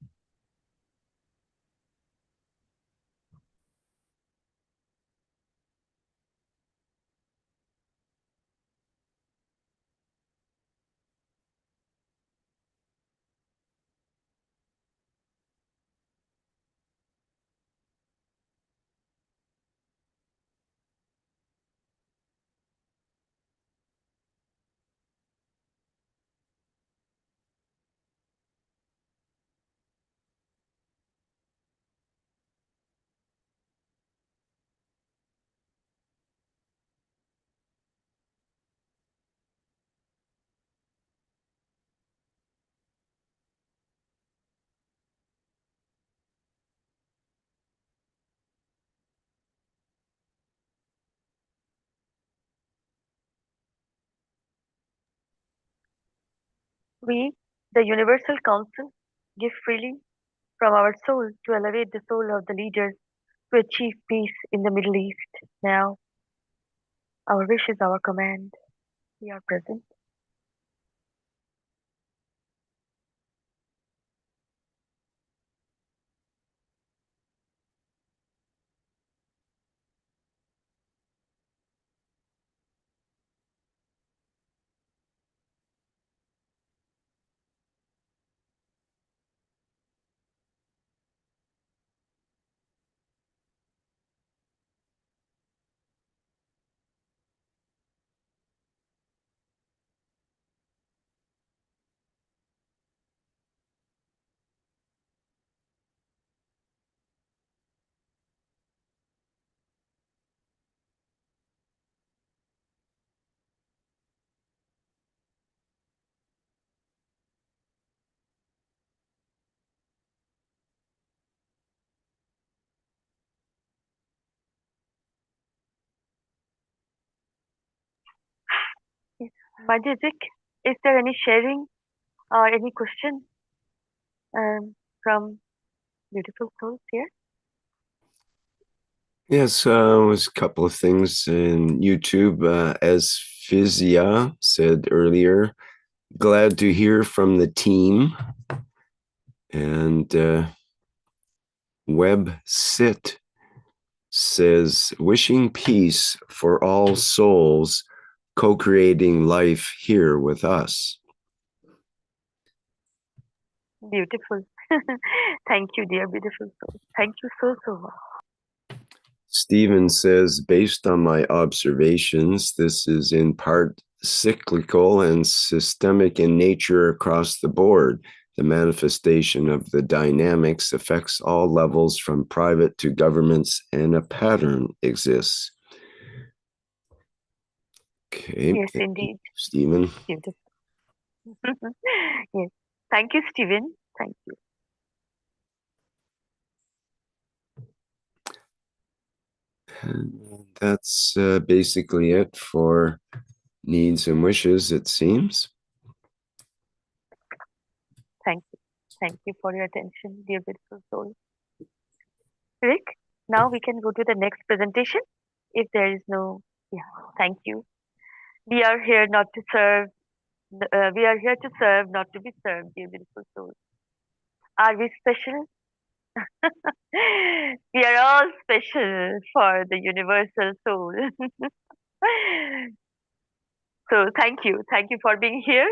We, the Universal Council, give freely from our soul to elevate the soul of the leaders to achieve peace in the Middle East now. Our wish is our command. We are present. Yes. Majizik, is there any sharing or any question from beautiful souls here? Yes, was a couple of things in YouTube. As Physia said earlier, glad to hear from the team. And Web Sit says, wishing peace for all souls, co-creating life here with us. Beautiful. Thank you, dear beautiful soul. Thank you so much. Stephen says, based on my observations, this is in part cyclical and systemic in nature across the board. The manifestation of the dynamics affects all levels from private to governments, and a pattern exists. Okay. Yes, indeed. Stephen. Beautiful. Yes. Thank you, Stephen. Thank you. And that's basically it for needs and wishes, it seems. Thank you. Thank you for your attention, dear beautiful soul. Rick, now we can go to the next presentation. If there is no, yeah, thank you. We are here not to serve. We are here to serve, not to be served, dear beautiful soul. Are we special? We are all special for the universal soul. So thank you for being here,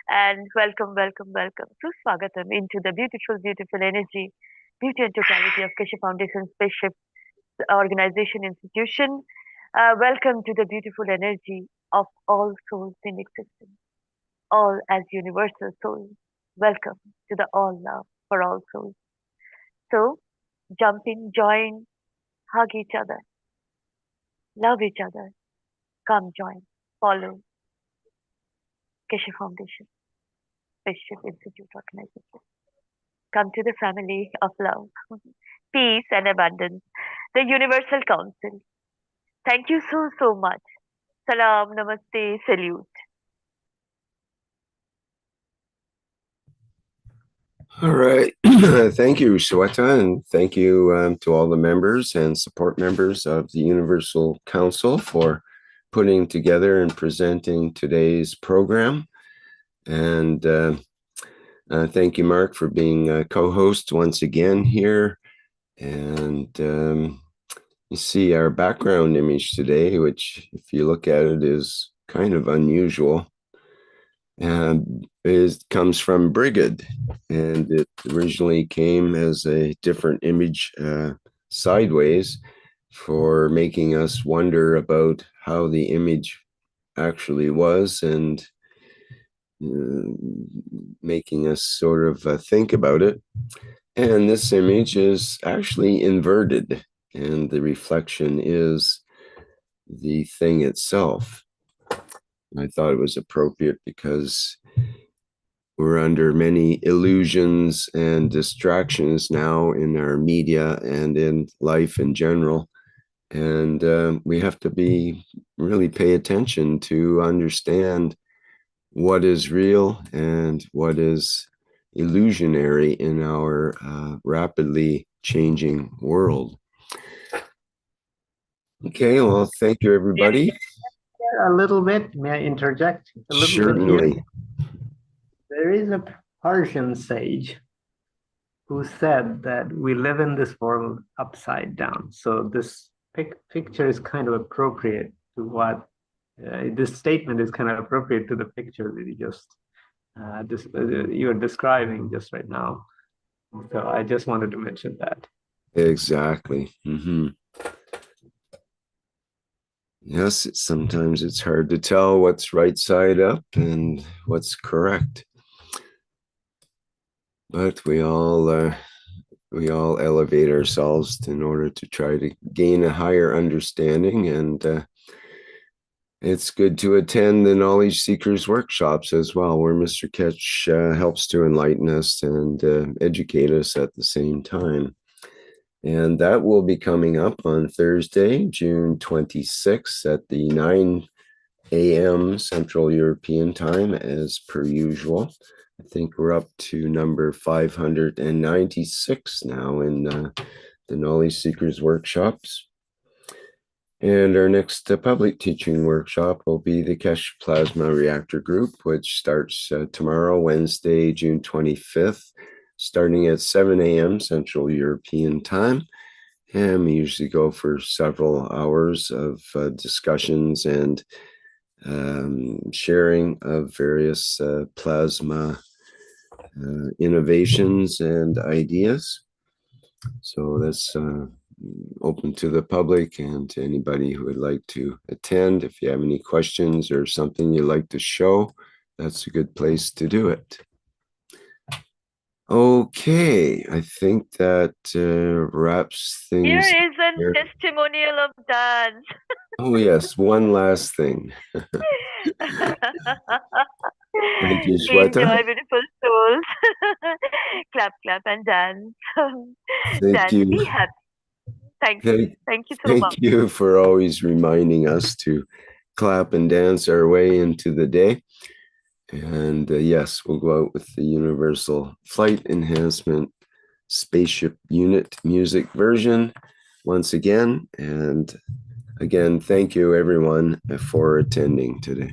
and welcome. Swagatam into the beautiful energy, beauty and totality of Keshe Foundation Spaceship organization institution. Welcome to the beautiful energy of all souls in existence, all as universal souls. Welcome to the all love for all souls. So jump in, join, hug each other, love each other, come join, follow Keshe Foundation, Spaceship Institute Organization. Come to the family of love, peace and abundance, the Universal Council. Thank you so much. Salam, namaste, salute. All right. Thank you, Shweta, and thank you to all the members and support members of the Universal Council for putting together and presenting today's program. And thank you, Mark, for being a co-host once again here. And you see our background image today, which, if you look at it, is kind of unusual. Comes from Brigid, and it originally came as a different image sideways for making us wonder about how the image actually was, and making us sort of think about it. And this image is actually inverted, and the reflection is the thing itself. I thought it was appropriate because we're under really illusions and distractions now in our media and in life in general. And we have to really pay attention to understand what is real and what is illusionary in our rapidly changing world. Okay, well, thank you, everybody. a little bit? May I interject a little bit here? Certainly. There is a Persian sage who said that we live in this world upside down. So this picture is kind of appropriate to what this statement is kind of appropriate to the picture that you just you're describing just right now. So I just wanted to mention that. Exactly. Yes, sometimes it's hard to tell what's right side up and what's correct. But we all elevate ourselves in order to try to gain a higher understanding, and it's good to attend the Knowledge Seekers workshops as well, where Mr. Keshe helps to enlighten us and educate us at the same time. And that will be coming up on Thursday, June 26th at the 9 a.m. Central European Time, as per usual. I think we're up to number 596 now in the Knowledge Seekers workshops. And our next public teaching workshop will be the Keshe Plasma Reactor Group, which starts tomorrow, Wednesday, June 25th, starting at 7 a.m. Central European Time. And we usually go for several hours of discussions and sharing of various plasma innovations and ideas. So that's open to the public and to anybody who would like to attend. If you have any questions or something you'd like to show, that's a good place to do it. Okay, I think that wraps things. Here is a testimonial of dance. Oh yes, one last thing. Thank you, Shweta. Enjoy, beautiful souls. Clap, clap, and dance. Thank Dance, you. be happy. Thank you. Thank you so much. Thank you for always reminding us to clap and dance our way into the day. And yes, we'll go out with the Universal Flight Enhancement Spaceship Unit music version once again. And again, thank you everyone for attending today.